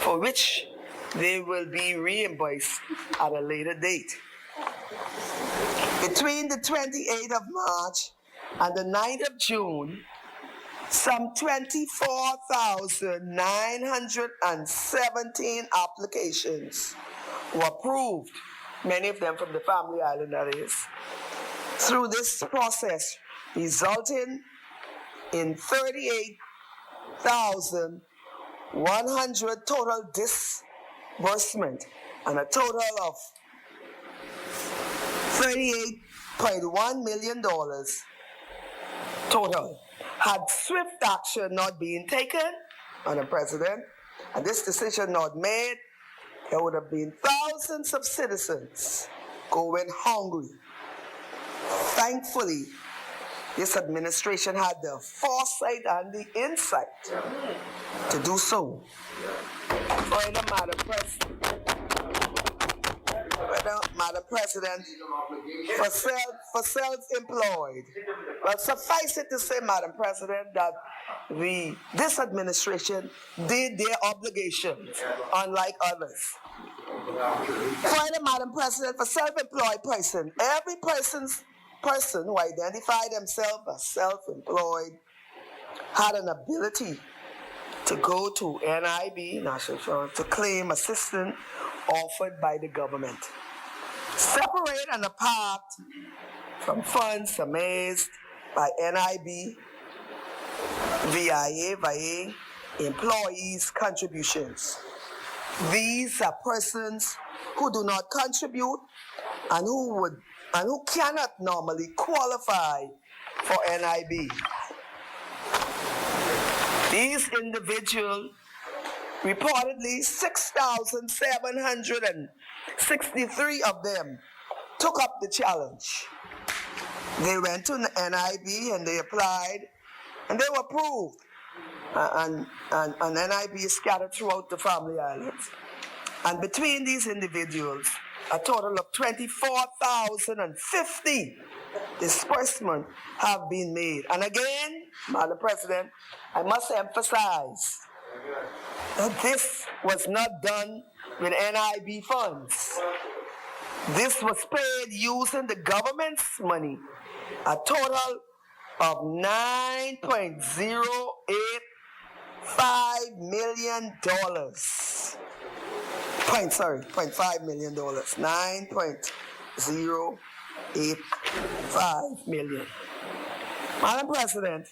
for which they will be reimbursed at a later date. Between the 28th of March and the 9th of June, some 24,917 applications were approved, many of them from the Family Island, that is, through this process, resulting in 38,100 total disbursement and a total of $38.1 million total. Had swift action not been taken, Madam President, and this decision not made, there would have been thousands of citizens going hungry. Thankfully, this administration had the foresight and the insight to do so. Further, Madam President, for self-employed. Well, suffice it to say, Madam President, that this administration did their obligations, unlike others. Further, Madam President, for self-employed person, every person who identified themselves as self-employed had an ability to go to NIB, National Insurance, to claim assistance offered by the government. Separate and apart from funds amassed by NIB, VIA, employees' contributions. These are persons who do not contribute and who cannot normally qualify for NIB. These individuals, reportedly 6,763 of them, took up the challenge. They went to NIB and they applied and they were approved. And NIB is scattered throughout the Family Islands. And between these individuals, a total of 24,050 disbursements have been made. And again, Madam President, I must emphasize that this was not done with NIB funds. This was paid using the government's money, a total of $9.08 $0.5 million. $0.5 million. $9.085 million. Madam President,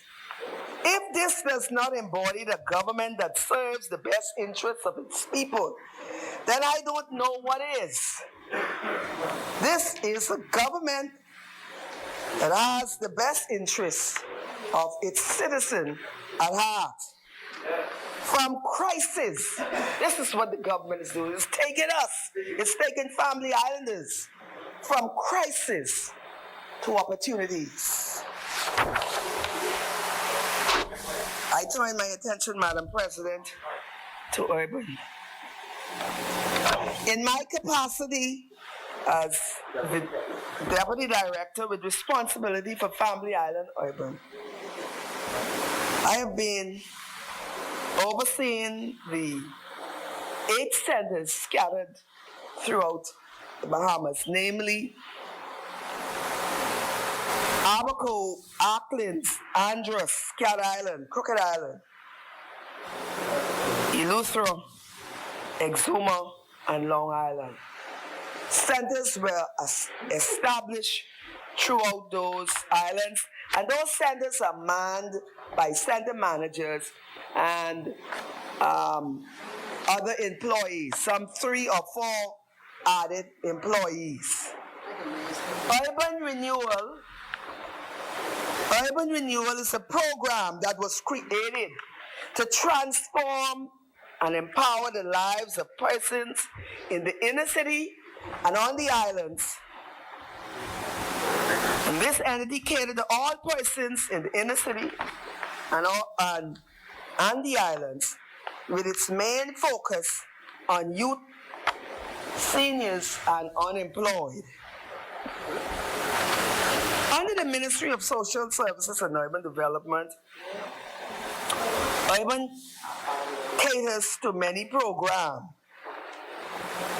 if this does not embody the government that serves the best interests of its people, then I don't know what is. This is a government that has the best interests of its citizen at heart. From crisis, this is what the government is doing. It's taking us, it's taking family islanders from crisis to opportunities. I turn my attention, Madam President, to urban. In my capacity as the Deputy Director with responsibility for Family Island Urban, I have been overseeing the 8 centers scattered throughout the Bahamas, namely Abaco, Auckland, Andros, Cat Island, Crooked Island, Eleuthera, Exuma, and Long Island. Centers were established throughout those islands, and those centers are manned by center managers and other employees, some 3 or 4 added employees. Urban Renewal is a program that was created to transform and empower the lives of persons in the inner city and on the islands. And this entity catered to all persons in the inner city and the islands, with its main focus on youth, seniors, and unemployed. Under the Ministry of Social Services and Urban Development, Urban caters to many programs.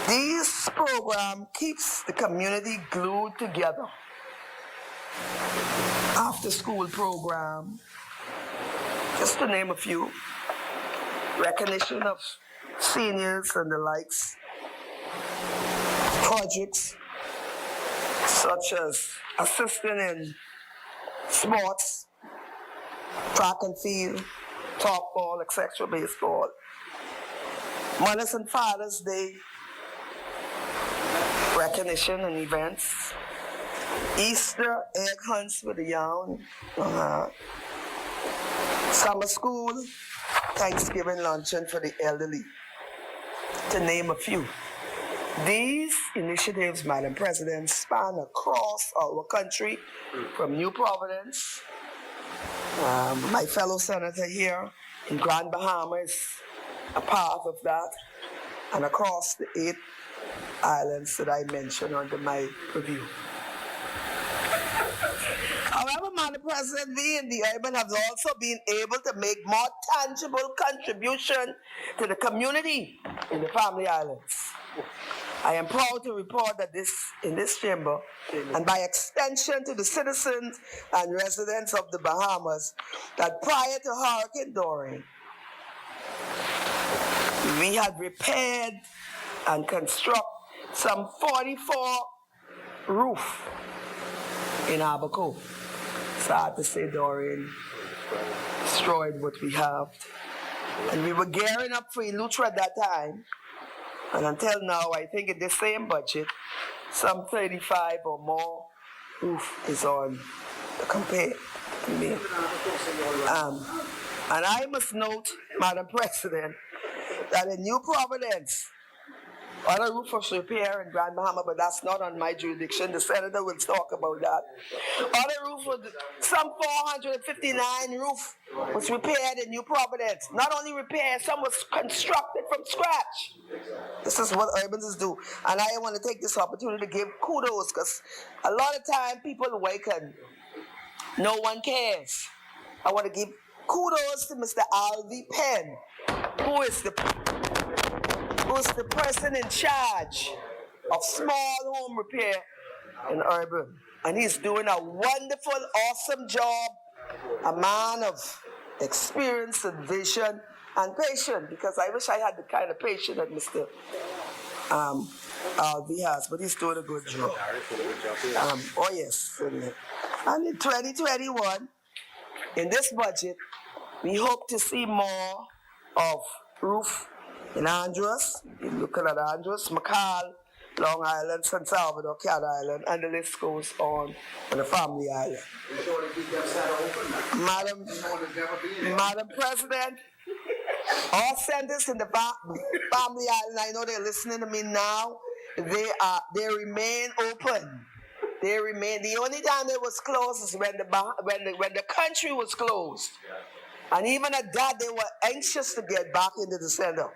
These programs keeps the community glued together. After school program, just to name a few, recognition of seniors and the likes, projects such as assisting in sports, track and field, softball, etc., baseball, Mothers and Fathers Day recognition and events, Easter egg hunts with the young, summer school, Thanksgiving luncheon for the elderly, to name a few. These initiatives, Madam President, span across our country, from New Providence, my fellow senator here in Grand Bahama is a part of that, and across the 8 islands that I mentioned under my review. However, Madam President, we in the urban have also been able to make more tangible contribution to the community in the Family Islands. I am proud to report that in this chamber, and by extension to the citizens and residents of the Bahamas, that prior to Hurricane Dorian, we had repaired and constructed some 44 roofs in Abaco. Sad to say Dorian destroyed what we have. And we were gearing up for Eleuthera at that time. And until now, I think in the same budget, some 35 or more roof is on the compare. And I must note, Madam President, that in New Providence, other roof was repaired in Grand Bahama, but that's not on my jurisdiction. The senator will talk about that. Other roof was, some 459 roof was repaired in New Providence. Not only repaired, some was constructed from scratch. This is what urbans do. And I want to take this opportunity to give kudos, because a lot of time people awaken. No one cares. I want to give kudos to Mr. Alvy Penn, who is the person in charge of small home repair in urban. And he's doing a wonderful, awesome job. A man of experience and vision, and patient, because I wish I had the kind of patience that Mr. Alvey has, but he's doing a good job. Oh yes. And in 2021, in this budget, we hope to see more of roof in Andros, in looking at Andros, McCall, Long Island, San Salvador, Cat Island, and the list goes on the Family Island. Madam President, all centers in the Family Island, I know they're listening to me now, they remain open. They remain. The only time they was closed is when the country was closed. And even at that, they were anxious to get back into the center.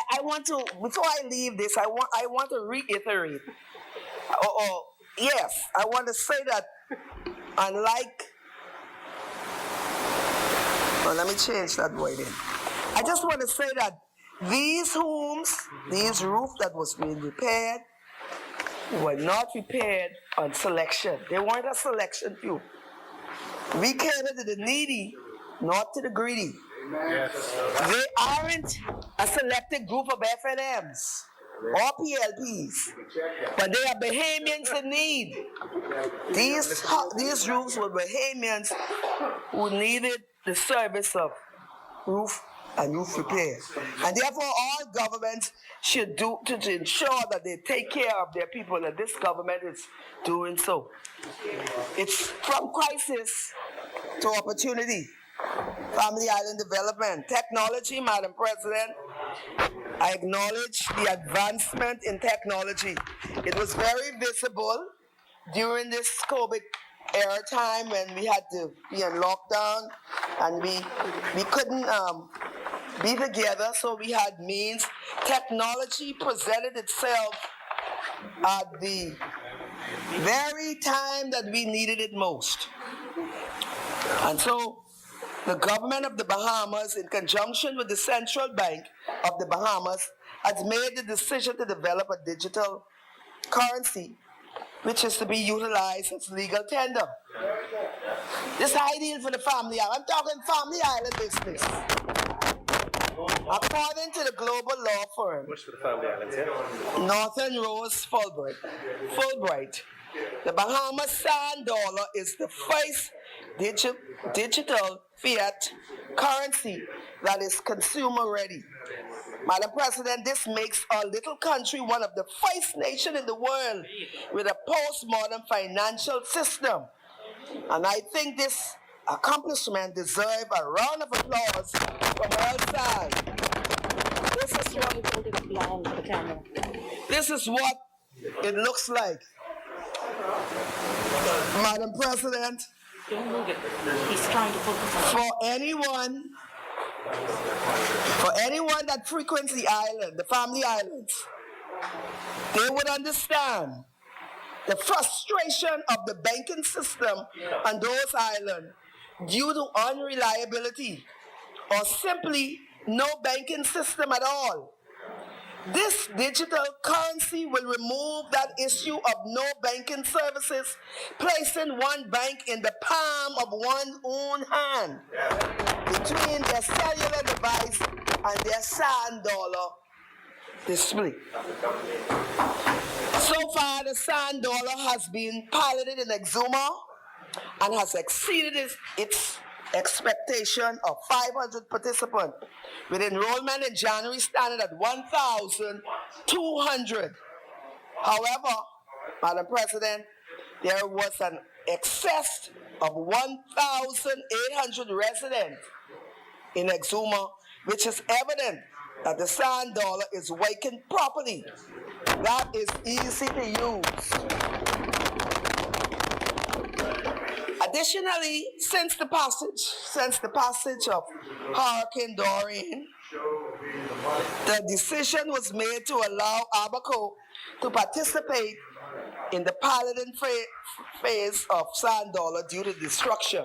I want to, before I leave this, I want to reiterate. Yes, I want to say that unlike, well, let me change that wording. I just want to say that these homes, these roofs that was being repaired, were not repaired on selection. They weren't a selection few. We cater to the needy, not to the greedy. They aren't a selected group of FNMs or PLPs, but they are Bahamians in need. These roofs were Bahamians who needed the service of roof and roof repair. And therefore, all governments should do to ensure that they take care of their people, and this government is doing so. It's from crisis to opportunity. Family Island development. Technology, Madam President, I acknowledge the advancement in technology. It was very visible during this COVID era time when we had to be in lockdown and we couldn't be together, so we had means. Technology presented itself at the very time that we needed it most. And so the government of the Bahamas, in conjunction with the Central Bank of the Bahamas, has made the decision to develop a digital currency, which is to be utilized as legal tender. This is ideal for the Family Island. I'm talking Family Island business. According to the global law firm, What's for the Family Islands, yeah? Northern Rose Fulbright, the Bahamas Sand Dollar is the first digital fiat currency that is consumer ready. Madam President, this makes our little country one of the first nations in the world with a postmodern financial system. And I think this accomplishment deserves a round of applause from all sides. This is what it looks like. Madam President, He's trying to focus on. For anyone that frequents the island, the Family Islands, they would understand the frustration of the banking system on those islands due to unreliability or simply no banking system at all. This digital currency will remove that issue of no banking services, placing one bank in the palm of one's own hand between their cellular device and their sand dollar display. So far, the sand dollar has been piloted in Exuma and has exceeded its expectation of 500 participants, with enrollment in January standing at 1,200. However, Madam President, there was an excess of 1,800 residents in Exuma, which is evident that the sand dollar is working properly. That is easy to use. Additionally, since the passage of Hurricane Dorian, the decision was made to allow Abaco to participate in the piloting phase of Sand Dollar due to destruction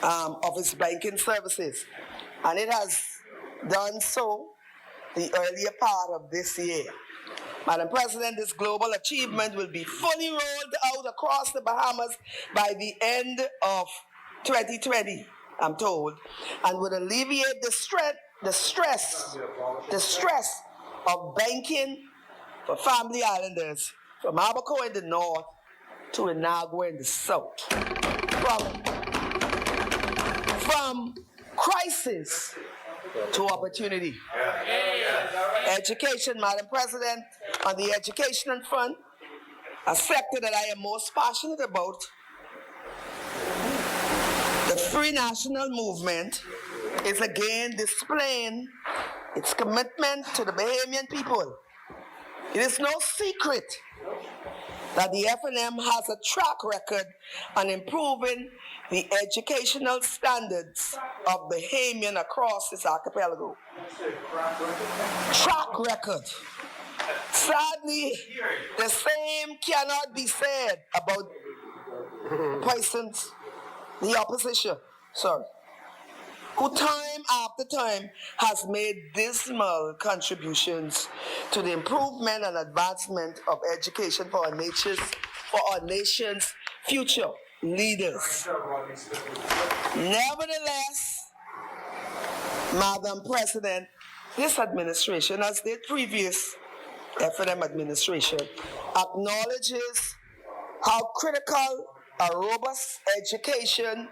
of its banking services. And it has done so the earlier part of this year. Madam President, this global achievement will be fully rolled out across the Bahamas by the end of 2020, I'm told, and would alleviate the stress of banking for family islanders from Abaco in the north to Inagua in the south. From crisis to opportunity. Education, Madam President, on the educational front, a sector that I am most passionate about, the Free National Movement is again displaying its commitment to the Bahamian people. It is no secret that the FNM has a track record on improving the educational standards of Bahamian across this archipelago. Track record. Sadly, the same cannot be said about persons, the opposition, who time after time has made dismal contributions to the improvement and advancement of education for our nation's future leaders. Nevertheless, Madam President, this administration, as the previous FNM administration, acknowledges how critical a robust education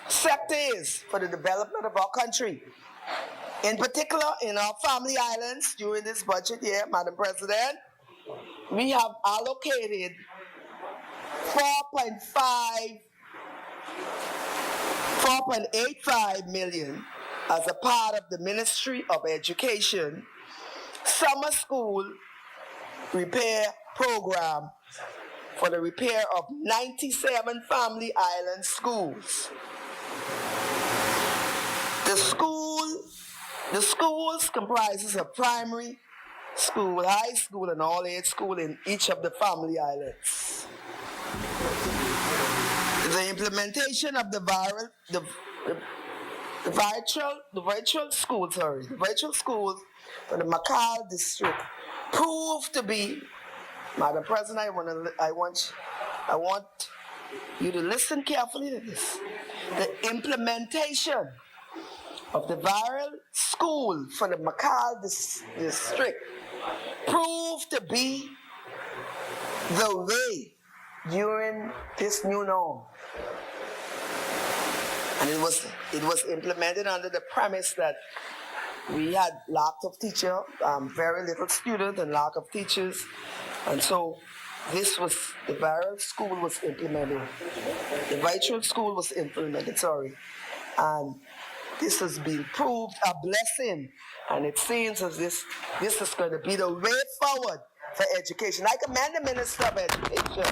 sector is for the development of our country. In particular, in our family islands during this budget year, Madam President, we have allocated 4.85 million as a part of the Ministry of Education summer school repair program for the repair of 97 family island schools. The schools comprises of primary school, high school, and all-age school in each of the family islands. The implementation of the virtual schools for the Macau district proved to be, Madam President, I want you to listen carefully to this. The implementation of the viral school for the Macau district proved to be the way during this new norm. And it was implemented under the premise that we had lack of teachers, very little students and lack of teachers. And so the viral school was implemented. The virtual school was implemented, and this has been proved a blessing, and it seems as this is going to be the way forward for education. I commend the Minister of Education.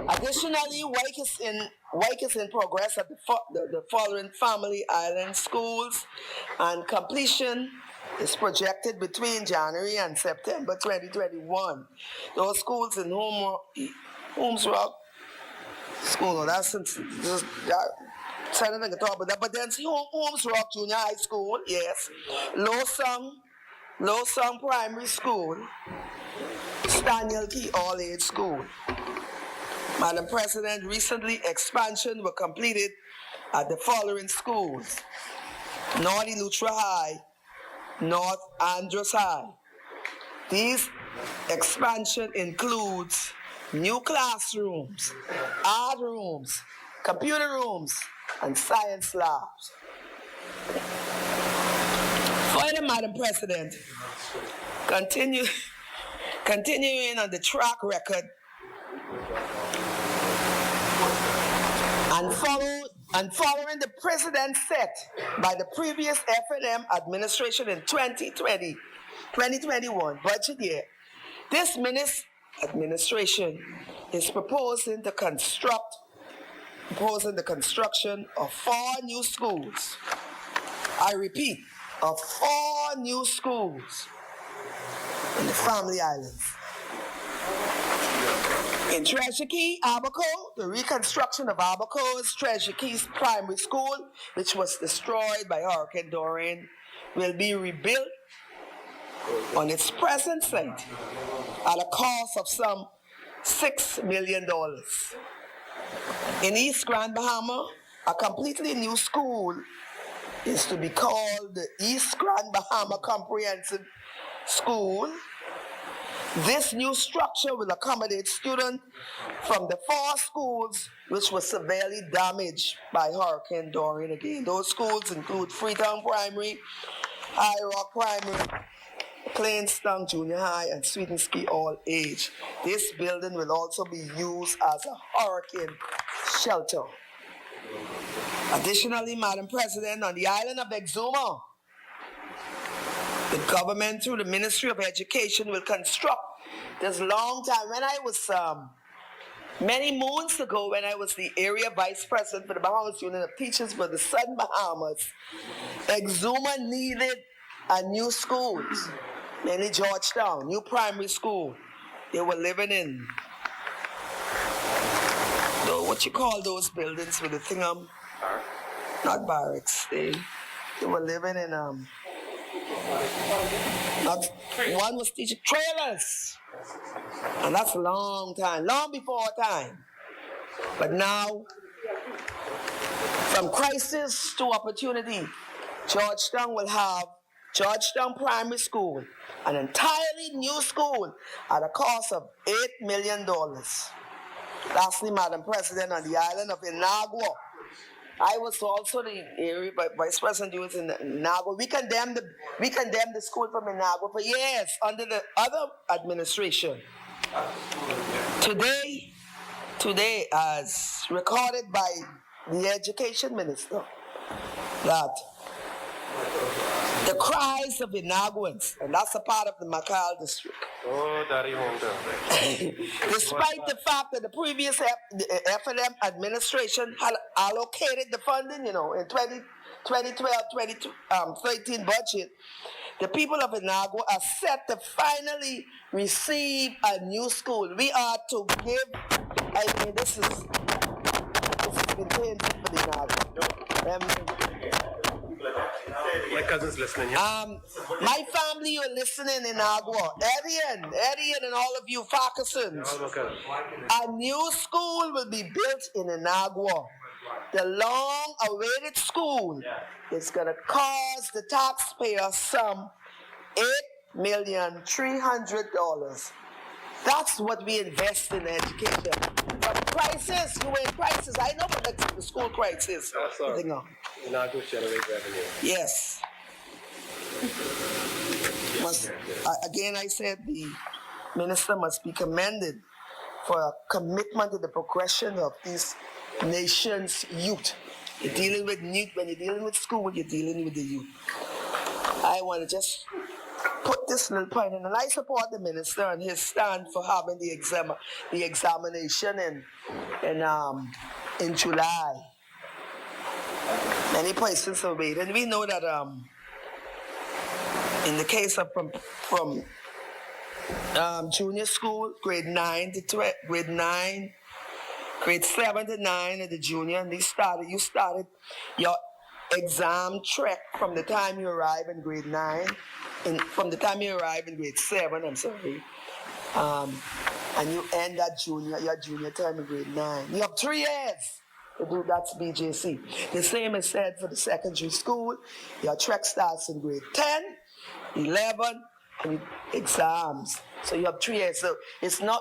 Additionally, work is in progress at the following family island schools, and completion is projected between January and September 2021. Those schools in Holmes Rock School, Senator can talk about that, but then Holmes Rock Junior High School, yes. Low Sung Primary School, Staniel Key All-Age School. Madam President, recently expansion were completed at the following schools: North Eleuthera High, North Andros High. These expansion includes new classrooms, art rooms, computer rooms, and science labs. Further, Madam President, continuing on the track record and following the precedent set by the previous FNM administration in 2021 budget year, this administration is proposing the construction of 4 new schools. I repeat, of 4 new schools in the family islands. In Treasure Key, Abaco, the reconstruction of Abaco's Treasure Key's primary school, which was destroyed by Hurricane Dorian, will be rebuilt on its present site at a cost of some $6 million. In East Grand Bahama, a completely new school is to be called the East Grand Bahama Comprehensive School. This new structure will accommodate students from the 4 schools which were severely damaged by Hurricane Dorian. Again, those schools include Freetown Primary, High Rock Primary, Plainstown Junior High, and Sweetenski All Age. This building will also be used as a hurricane shelter. Additionally, Madam President, on the island of Exuma, the government through the Ministry of Education will construct this long time. When I was, many moons ago, when I was the area vice president for the Bahamas Union of Teachers for the Southern Bahamas, Exuma needed a new school. Mainly Georgetown, new primary school. They were living in, what you call those buildings with the thing, not barracks. They were living in, one was teaching trailers. And that's a long time, long before our time. But now, from crisis to opportunity, Georgetown will have Georgetown Primary School, an entirely new school at a cost of $8 million. Lastly, Madam President, on the island of Inagua, I was also the area vice president in Inagua. We condemned the school from Inagua for years under the other administration. Today, as recorded by the education minister, that the cries of Inaguans, and that's a part of the Macau district. Despite the fact that the previous FLM administration had allocated the funding, in 2012-2013 budget, the people of Inagua are set to finally receive a new school. We are to give, this is been painful for the Inagua. My cousin's listening. Yeah? My family, you're listening in Agua. Eddie and all of you Farquharsons. A new school will be built in Inagua. The long-awaited school is going to cost the taxpayer some $8,300,000. That's what we invest in education. But crisis, you were in crisis. I know about the school crisis. Inagua generate revenue. Yes. Again, I said the minister must be commended for a commitment to the progression of this nation's youth. You're dealing with youth. When you're dealing with school, you're dealing with the youth. I want to just put this little point in, and I support the minister and his stand for having the examination in July. Many places are waiting. And we know that in the case of from junior school, grade 7 to 9 at the junior, and you started your exam track from the time you arrive in grade 9, and from the time you arrive in grade 7, and you end your junior time in grade 9. You have 3 years to do that's BJC. The same is said for the secondary school. Your track starts in grade 10, 11, and exams. So you have 3 years. So no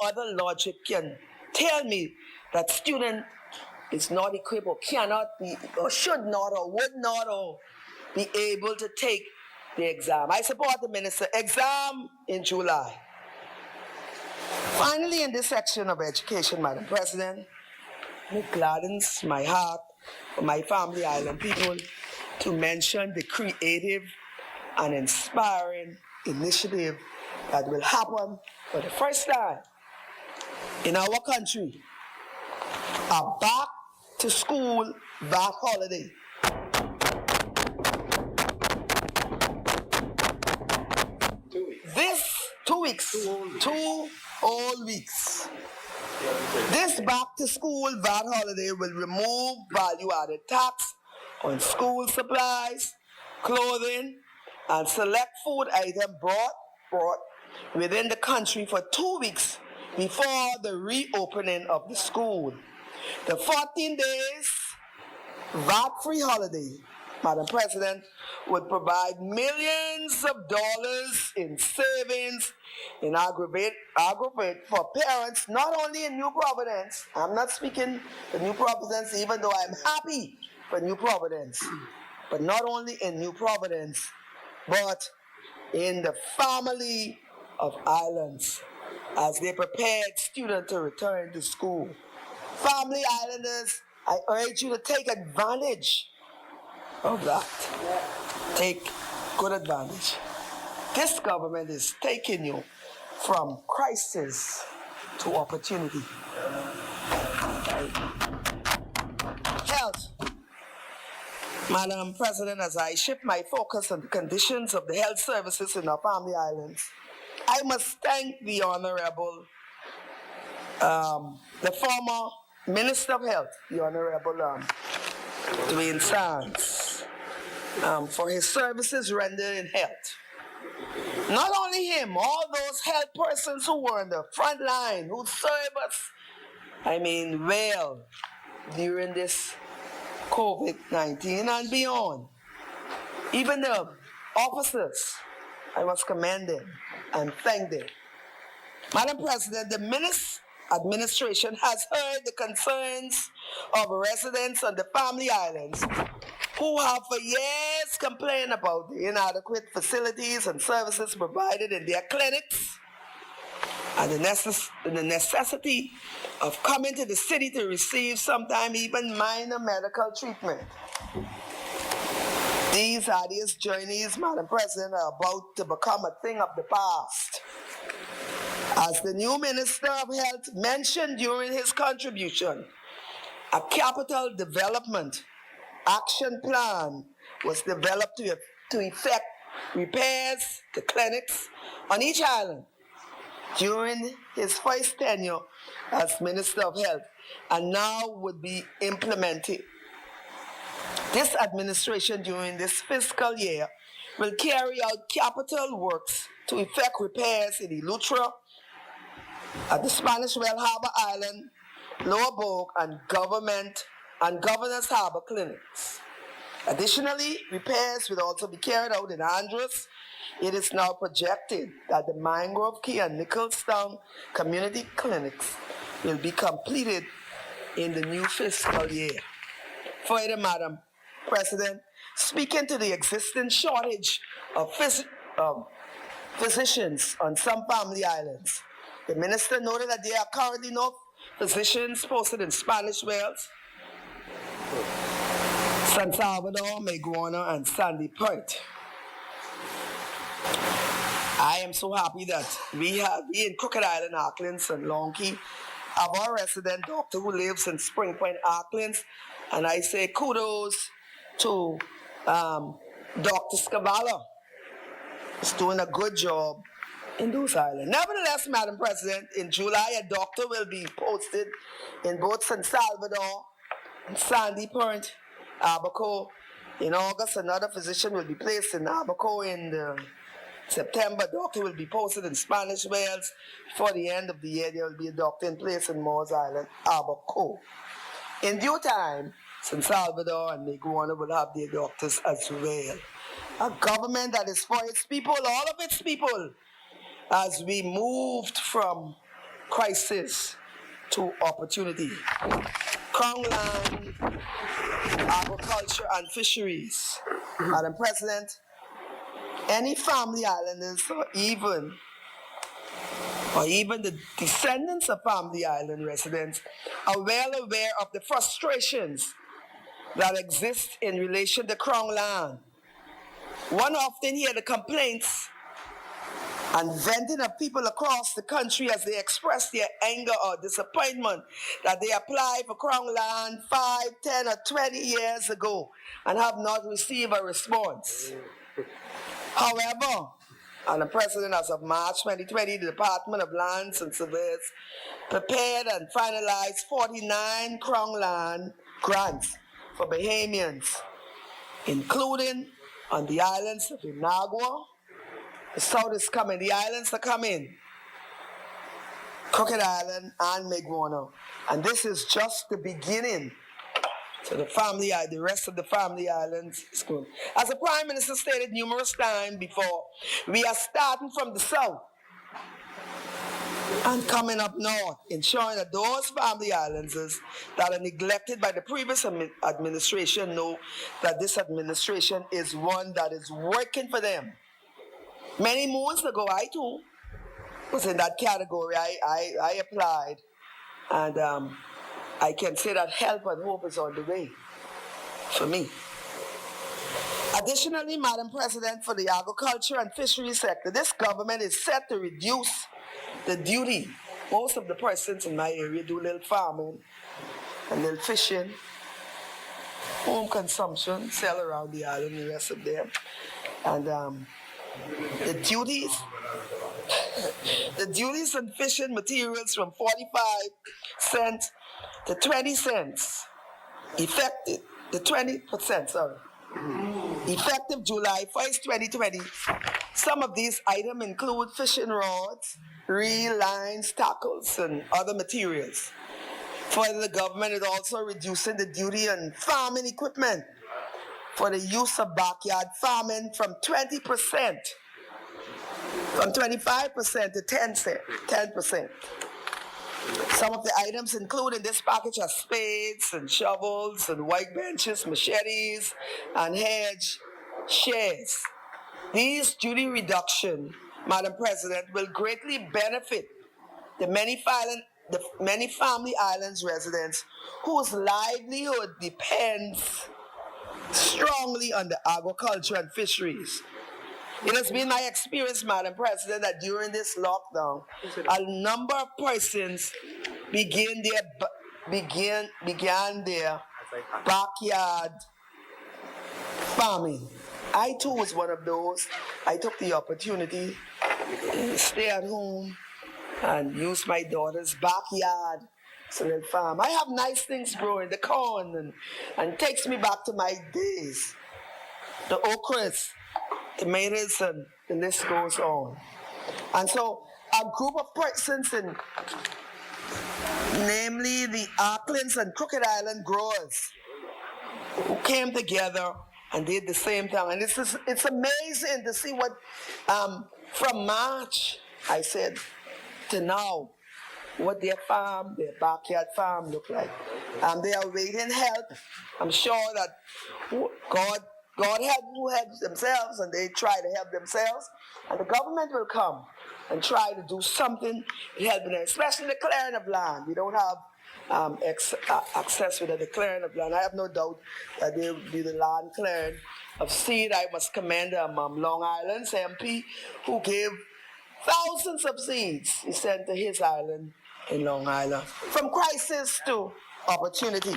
other logic can tell me that student is not equipped or cannot be or should not or would not or be able to take the exam. I support the minister. Exam in July. Finally, in this section of education, Madam President, it gladdens my heart for my family island people to mention the creative and inspiring initiative that will happen for the first time in our country, a back to school back holiday. Two whole weeks. This back to school VAT holiday will remove value-added tax on school supplies, clothing, and select food items brought within the country for 2 weeks before the reopening of the school. The 14 days VAT-free holiday, Madam President, would provide millions of dollars in savings in aggregate for parents, not only in New Providence. I'm not speaking for New Providence, even though I'm happy for New Providence, but not only in New Providence, but in the family of islands as they prepared students to return to school. Family islanders, I urge you to take advantage of that. Take good advantage. This government is taking you from crisis to opportunity. Health. Madam President, as I shift my focus on the conditions of the health services in our family islands, I must thank the Honorable, the former Minister of Health, the Honorable Dwayne Sands, for his services rendered in health. Not only him, all those health persons who were on the front line, who served us, well, during this COVID-19 and beyond. Even the officers, I must commend them and thank them. Madam President, the administration has heard the concerns of residents on the family islands who have for years complained about the inadequate facilities and services provided in their clinics and the necessity of coming to the city to receive sometimes even minor medical treatment. These arduous journeys, Madam President, are about to become a thing of the past. As the new Minister of Health mentioned during his contribution, a capital development action plan was developed to effect repairs to clinics on each island during his first tenure as Minister of Health, and now would be implemented. This administration during this fiscal year will carry out capital works to effect repairs in Eleuthera, at the Spanish Well Harbor Island, Lower Bogue, and Governor's Harbor clinics. Additionally, repairs will also be carried out in Andros. It is now projected that the Mangrove Key and Nicholstown community clinics will be completed in the new fiscal year. Further, Madam President, speaking to the existing shortage of physicians on some family islands, the minister noted that there are currently no physicians posted in Spanish Wells, San Salvador, Maguana, and Sandy Point. I am so happy that we in Crooked Island, Auckland, and Long Key have our resident doctor who lives in Spring Point, Auckland, and I say kudos to Dr. Scavala. He's doing a good job in those islands. Nevertheless, Madam President, in July, a doctor will be posted in both San Salvador and Sandy Point, Abaco. In August, another physician will be placed in Abaco. In September, a doctor will be posted in Spanish Wales. Before the end of the year, there will be a doctor in place in Moores Island, Abaco. In due time, San Salvador and Maguana will have their doctors as well. A government that is for its people, all of its people, as we moved from crisis to opportunity. Crown land, agriculture, and fisheries. Madam President, any family islanders or even the descendants of family island residents are well aware of the frustrations that exist in relation to Crown land. One often hears the complaints and venting of people across the country as they express their anger or disappointment that they applied for Crown land 5, 10, or 20 years ago and have not received a response. However, Madam President, as of March 2020, the Department of Lands and Surveys prepared and finalized 49 Crown land grants for Bahamians, including on the islands of Inagua. The south is coming. The islands are coming. Crooked Island and Meguana. And this is just the beginning. So the rest of the family islands is good. As the Prime Minister stated numerous times before, we are starting from the south and coming up north, ensuring that those family islands that are neglected by the previous administration know that this administration is one that is working for them. Many moons ago, I too was in that category. I applied, and I can say that help and hope is on the way for me. Additionally, Madam President, for the agriculture and fisheries sector, this government is set to reduce the duty. Most of the persons in my area do little farming and little fishing, home consumption, sell around the island, the rest of them. And the duties on fishing materials from 45 cents to 20 cents, effective, the 20%, sorry. Effective July 1st, 2020, some of these items include fishing rods, reel, lines, tackles, and other materials. Further, the government is also reducing the duty on farming equipment for the use of backyard farming from 20%, from 25% to 10%. Some of the items included in this package are spades and shovels and work benches, machetes, and hedge shears. These duty reduction, Madam President, will greatly benefit the many family islands residents whose livelihood depends strongly on the agriculture and fisheries. It has been my experience, Madam President, that during this lockdown, a number of persons began their backyard farming. I too was one of those. I took the opportunity to stay at home and use my daughter's backyard so they farm. I have nice things growing, the corn, and it takes me back to my days. The okras, tomatoes, and the list goes on. And so a group of persons, namely the Aucklands and Crooked Island growers, who came together and did the same thing. And it's amazing to see what, from March, I said, to now, what their backyard farm look like. They are waiting help. I'm sure that God helps themselves, and they try to help themselves, and the government will come and try to do something to help them, especially the clearing of land. We don't have access with the clearing of land. I have no doubt that there will be the land clearing of seed. I must commend Long Island's MP, who gave thousands of seeds he sent to his island in Long Island. From crisis to opportunity.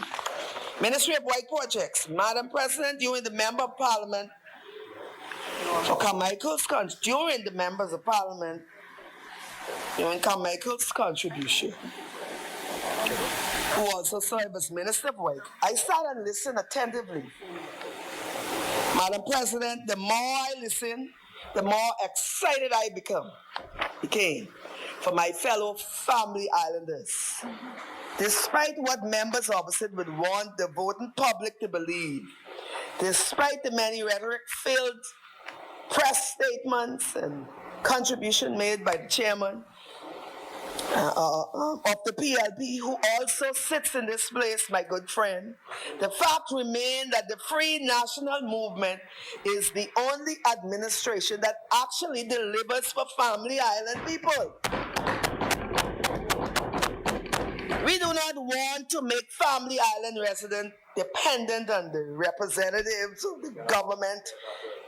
Ministry of White Projects. Madam President, during the Member of Parliament for Carmichael's during the members of Parliament, during Carmichael's contribution, who also served as Minister of White, I sat and listened attentively. Madam President, the more I listened, the more excited I became for my fellow family islanders. Despite what members opposite would want the voting public to believe, despite the many rhetoric-filled press statements and contribution made by the chairman of the PLP, who also sits in this place, my good friend, the fact remains that the Free National Movement is the only administration that actually delivers for family island people. We do not want to make family island residents dependent on the representatives of the government.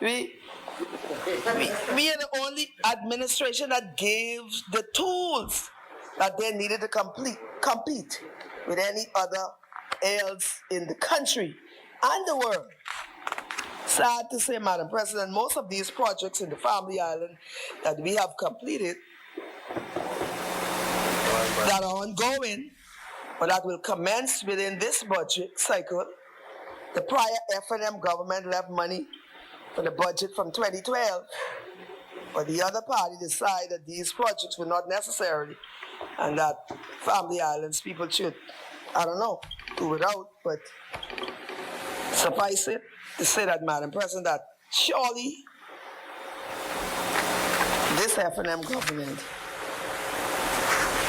We are the only administration that gives the tools that they needed to compete with any other else in the country and the world. Sad to say, Madam President, most of these projects in the family island that we have completed that are ongoing, but that will commence within this budget cycle. The prior F&M government left money for the budget from 2012. But the other party decided that these projects were not necessary and that Family Islands people should, I don't know, do without, but suffice it to say that, Madam President, that surely this F&M government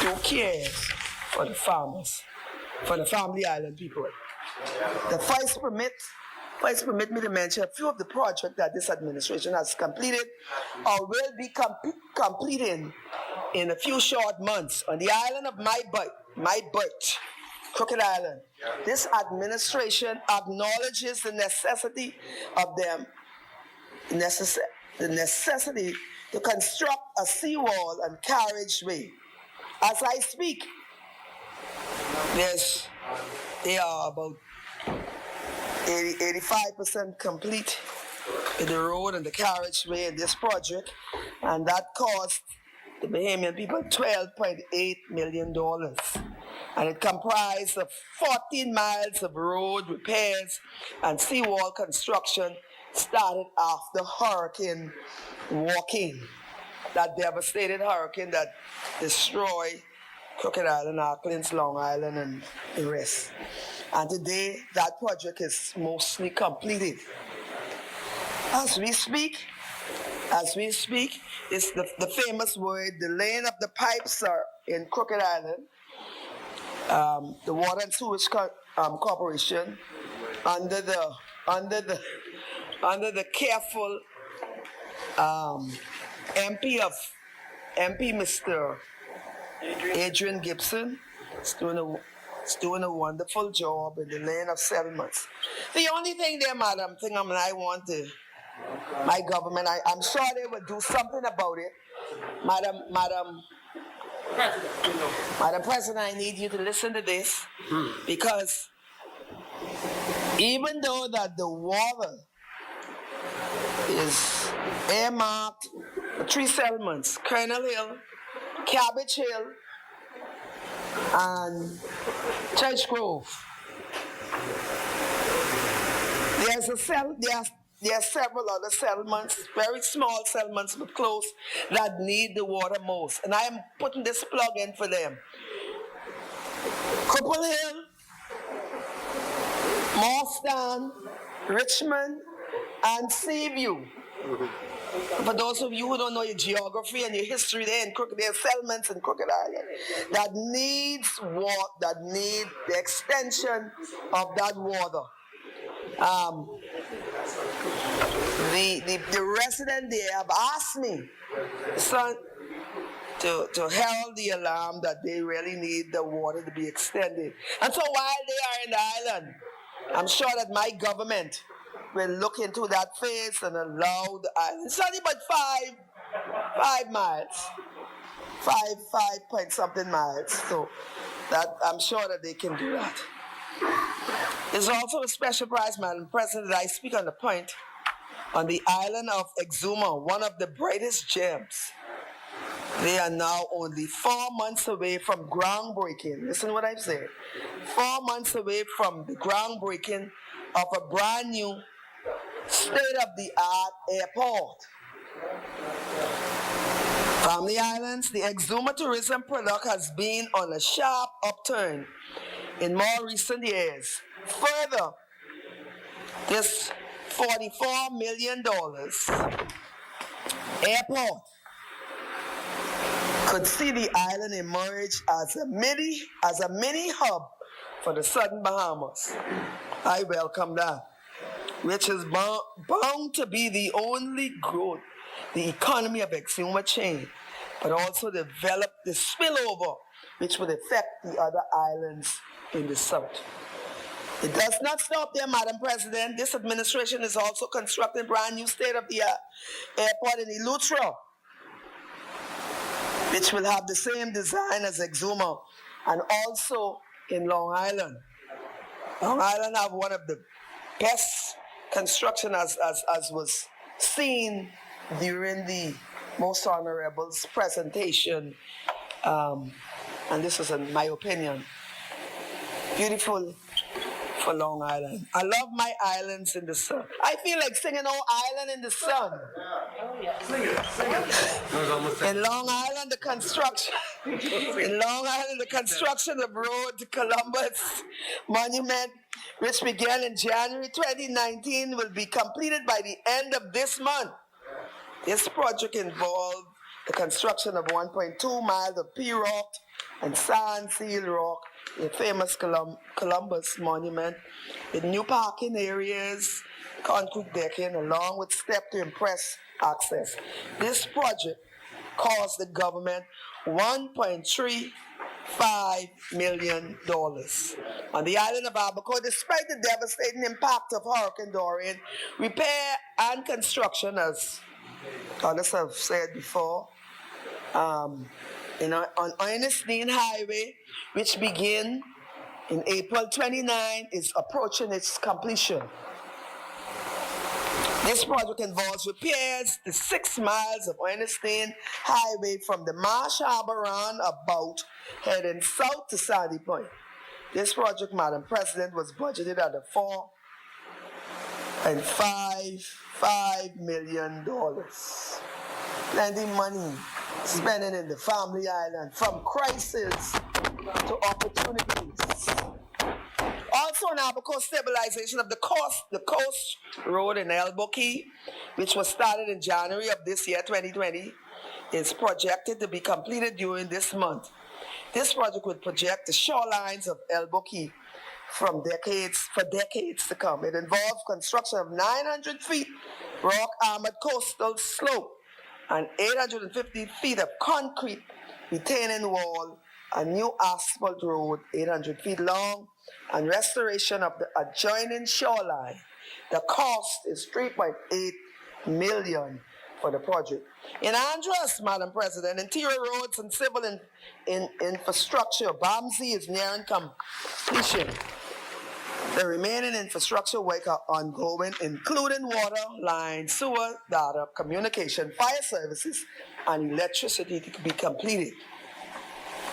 do cares for the farmers, for the Family Island people. The vice permit me to mention a few of the projects that this administration has completed or will be completing in a few short months on the island of my birth, Crooked Island. This administration acknowledges the necessity of them, the necessity to construct a seawall and carriageway. As I speak, they are about 85% complete in the road and the carriageway in this project, and that cost the Bahamian people $12.8 million. And it comprised of 14 miles of road repairs and seawall construction started after Hurricane Joaquin, that devastated hurricane that destroyed Crooked Island, Auckland, Long Island, and the rest. And today, that project is mostly completed. As we speak, it's the famous word, the laying of the pipes are in Crooked Island. The Water and Sewage Corporation, under the careful MP Mr. Adrian Gibson, is doing a wonderful job in the laying of settlements. The only thing there, Madam I want my government, I'm sure they will do something about it. Madam President, I need you to listen to this, because even though that the water is earmarked for 3 settlements, Colonel Hill, Cabbage Hill, and Church Grove, there are several other settlements, very small settlements but close, that need the water most. And I am putting this plug in for them. Couple Hill, Marston, Richmond, and Seaview. For those of you who don't know your geography and your history, there are settlements in Crooked Island that needs water, that need the extension of that water. The resident there have asked me, son, to herald the alarm that they really need the water to be extended. And so while they are in the island, I'm sure that my government will look into that phase and allow the island. It's only about 5 miles, 5 point something miles. So that I'm sure that they can do that. It's also a special prize, Madam President, that I speak on the point on the island of Exuma, one of the brightest gems. They are now only 4 months away from groundbreaking. Listen to what I'm saying. 4 months away from the groundbreaking of a brand new state-of-the-art airport. Family Islands, the Exuma tourism product has been on a sharp upturn in more recent years. Further, this $44 million airport could see the island emerge as a mini hub for the Southern Bahamas. I welcome that, which is bound to be the only growth the economy of Exuma chain, but also develop the spillover which would affect the other islands in the south. It does not stop there, Madam President. This administration is also constructing brand new state-of-the-art airport in Eleuthera, which will have the same design as Exuma, and also in Long Island. Long Island have one of the best construction as was seen during the Most Honorable's presentation, and this is in my opinion. Beautiful for Long Island. I love my islands in the sun. I feel like singing "Oh Island in the Sun." In Long Island, the construction of road to Columbus Monument, which began in January 2019, will be completed by the end of this month. This project involved the construction of 1.2 miles of P-rock and sand seal rock, the famous Columbus Monument, with new parking areas, concrete decking, along with steps to impress access. This project cost the government $1.35 million. On the island of Abaco, despite the devastating impact of Hurricane Dorian, repair and construction, as others have said before, on Ernest Dean Highway, which began in April 29, is approaching its completion. This project involves repairs to 6 miles of Ernestine Highway from the Marsh Harbor roundabout heading south to Sandy Point. This project, Madam President, was budgeted at $4.55 million. Plenty money spending in the Family Island, from crisis to opportunities. Also in Abaco, stabilization of the coast road in Albuquerque, which was started in January of this year, 2020, is projected to be completed during this month. This project will project the shorelines of Albuquerque for decades to come. It involves construction of 900 feet rock-armored coastal slope and 850 feet of concrete retaining wall, a new asphalt road 800 feet long, and restoration of the adjoining shoreline. The cost is $3.8 million for the project. In Andros, Madam President, interior roads and civil infrastructure, BAMSI, is nearing completion. The remaining infrastructure work are ongoing, including water, line, sewer, data, communication, fire services, and electricity to be completed.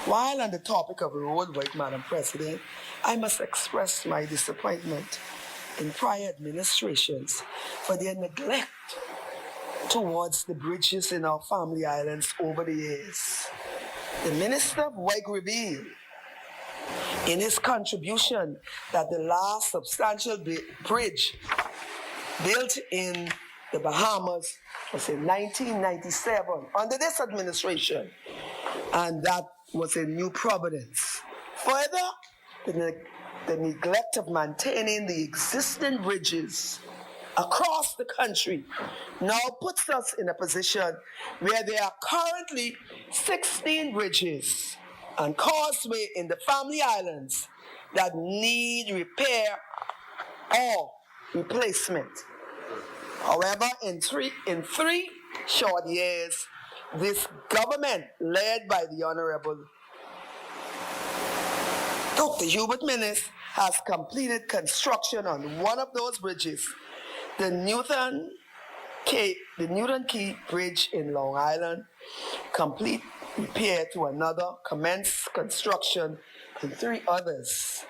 While on the topic of road work, Madam President, I must express my disappointment in prior administrations for their neglect towards the bridges in our Family Islands over the years. The Minister of Work revealed in his contribution that the last substantial bridge built in the Bahamas was in 1997 under this administration, and that was in New Providence. Further, the neglect of maintaining the existing bridges across the country now puts us in a position where there are currently 16 bridges and causeway in the Family Islands that need repair or replacement. However, in three short years, this government, led by the Honorable Dr. Hubert Minnis, has completed construction on one of those bridges, the Newton Key Bridge in Long Island, complete repair to another, commence construction on 3 others,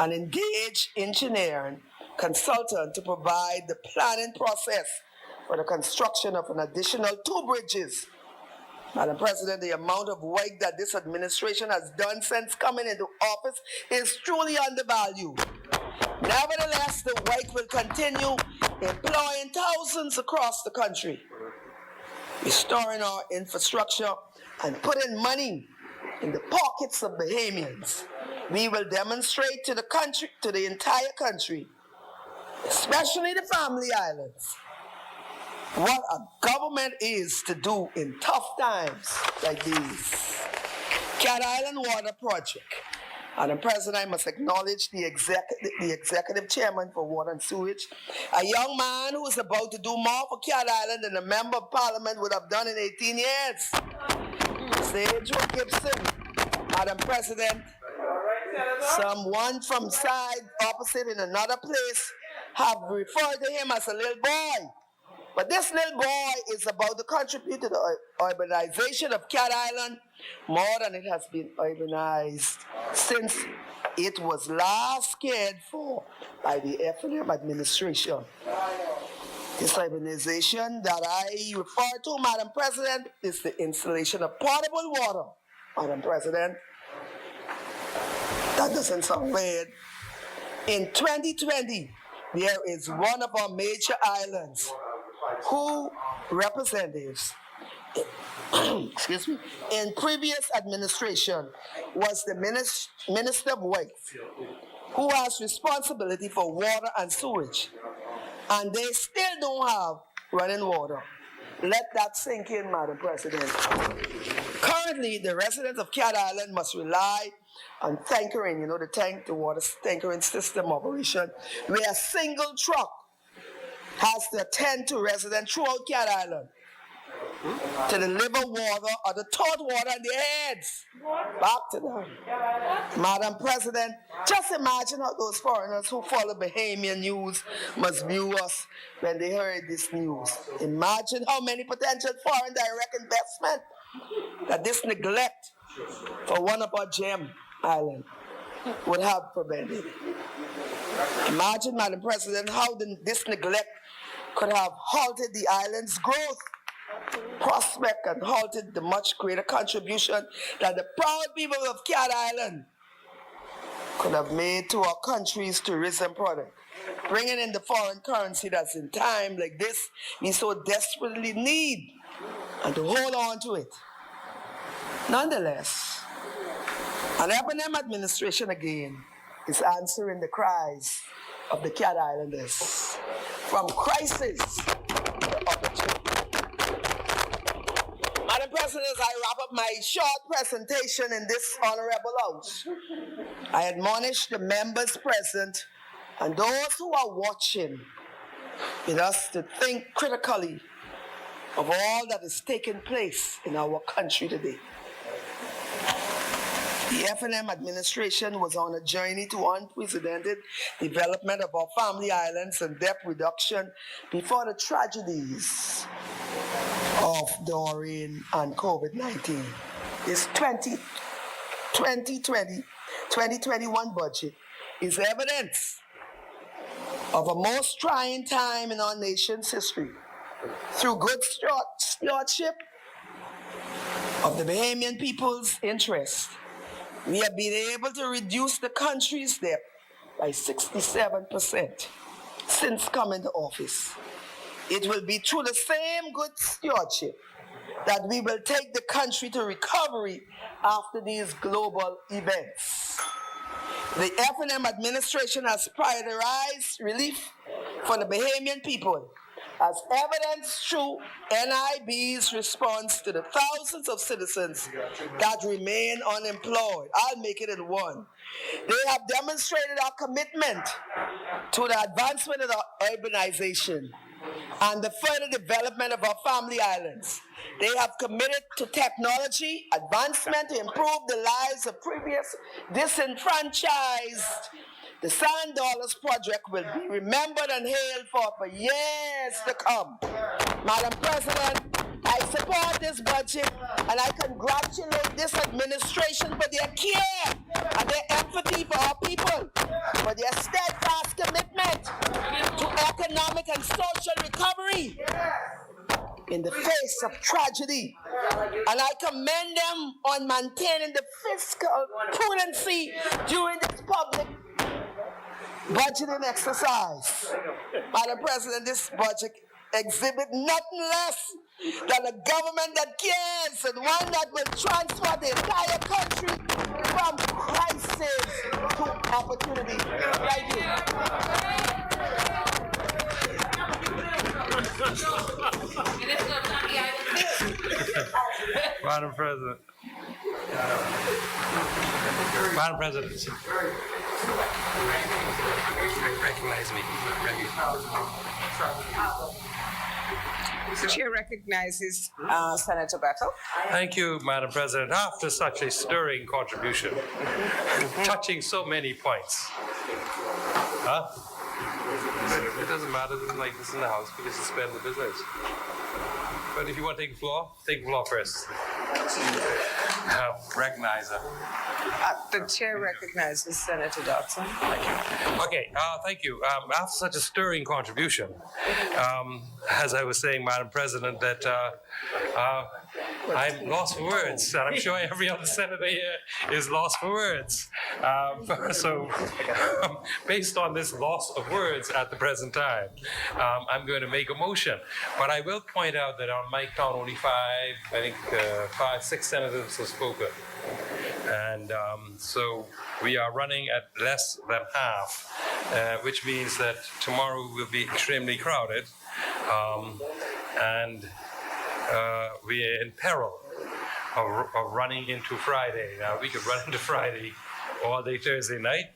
and engage engineering consultant to provide the planning process for the construction of an additional 2 bridges. Madam President, the amount of work that this administration has done since coming into office is truly undervalued. Nevertheless, the work will continue, employing thousands across the country, restoring our infrastructure and putting money in the pockets of Bahamians. We will demonstrate to the entire country, especially the Family Islands, what a government is to do in tough times like these. Cat Island Water Project. Madam President, I must acknowledge the executive chairman for Water and Sewage, a young man who is about to do more for Cat Island than a member of parliament would have done in 18 years. Sage Gibson, Madam President, someone from side opposite in another place have referred to him as a little boy. But this little boy is about to contribute to the urbanization of Cat Island more than it has been urbanized since it was last cared for by the F&M administration. This urbanization that I refer to, Madam President, is the installation of potable water, Madam President. That doesn't sound weird. In 2020, there is one of our major islands who representatives, excuse me, in previous administration was the Minister of Waste, who has responsibility for water and sewage, and they still don't have running water. Let that sink in, Madam President. Currently, the residents of Cat Island must rely on tankering, the water tankering system operation, where a single truck has to attend to residents throughout Cat Island to deliver water or to tote water in their heads back to them. Madam President, just imagine how those foreigners who follow Bahamian news must view us when they heard this news. Imagine how many potential foreign direct investment that this neglect for one of our gem islands would have prevented. Imagine, Madam President, how this neglect could have halted the island's growth prospect and halted the much greater contribution that the proud people of Cat Island could have made to our country's tourism product, bringing in the foreign currency that's in time like this we so desperately need, and to hold on to it. Nonetheless, an F&M administration again is answering the cries of the Cat Islanders from crisis to opportunity. Madam President, as I wrap up my short presentation in this honorable house, I admonish the members present and those who are watching with us to think critically of all that is taking place in our country today. The F&M administration was on a journey to unprecedented development of our family islands and debt reduction before the tragedies of Doreen and COVID-19. This 2020-2021 budget is evidence of a most trying time in our nation's history. Through good stewardship of the Bahamian people's interest, we have been able to reduce the country's debt by 67% since coming to office. It will be through the same good stewardship that we will take the country to recovery after these global events. The F&M administration has prioritized relief for the Bahamian people, as evidenced through NIB's response to the thousands of citizens that remain unemployed. I'll make it in one. They have demonstrated our commitment to the advancement of urbanization and the further development of our family islands. They have committed to technology advancement to improve the lives of previous disenfranchised. The Sand Dollars project will be remembered and hailed for years to come. Madam President, I support this budget and I congratulate this administration for their care and their empathy for our people, for their steadfast commitment to economic and social recovery in the face of tragedy. And I commend them on maintaining the fiscal prudency during this public budgeting exercise. Madam President, this budget exhibits nothing less than a government that cares and one that will transfer the entire country from crisis to opportunity. Thank you. Madam President. Madam President. Recognize me. The chair recognizes Senator Bethel. Thank you, Madam President. After such a stirring contribution, touching so many points. Huh? It doesn't matter. This is like this in the House. We can suspend the business. But if you want to take the floor first. Recognize her. The chair recognizes Senator Dodson. Okay, thank you. After such a stirring contribution, as I was saying, Madam President, that I'm lost for words, and I'm sure every other senator here is lost for words. So, based on this loss of words at the present time, I'm going to make a motion. But I will point out that on my count, only six senators have spoken. And so we are running at less than half, which means that tomorrow will be extremely crowded. And we are in peril of running into Friday. Now, we could run into Friday all day Thursday night,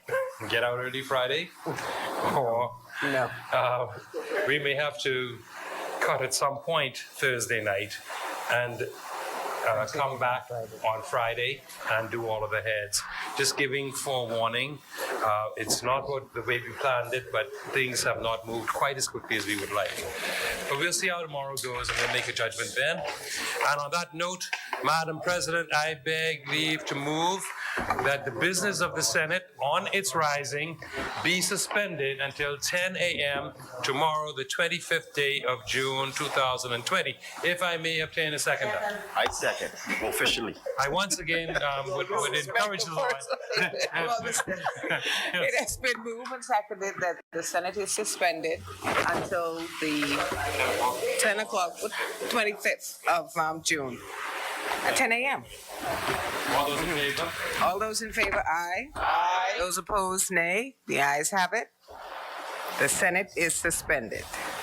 and get out early Friday, or we may have to cut at some point Thursday night and come back on Friday and do all of the heads. Just giving forewarning. It's not the way we planned it, but things have not moved quite as quickly as we would like. But we'll see how tomorrow goes, and we'll make a judgment then. And on that note, Madam President, I beg leave to move that the business of the Senate on its rising be suspended until 10 a.m. tomorrow, the 25th day of June, 2020. If I may obtain a seconder. I second, officially. I once again would encourage the Lord. It has been moved and seconded that the Senate is suspended until the 10 o'clock, 25th of June, at 10 a.m. All those in favor? All those in favor, aye. Aye. Those opposed, nay. The ayes have it. The Senate is suspended.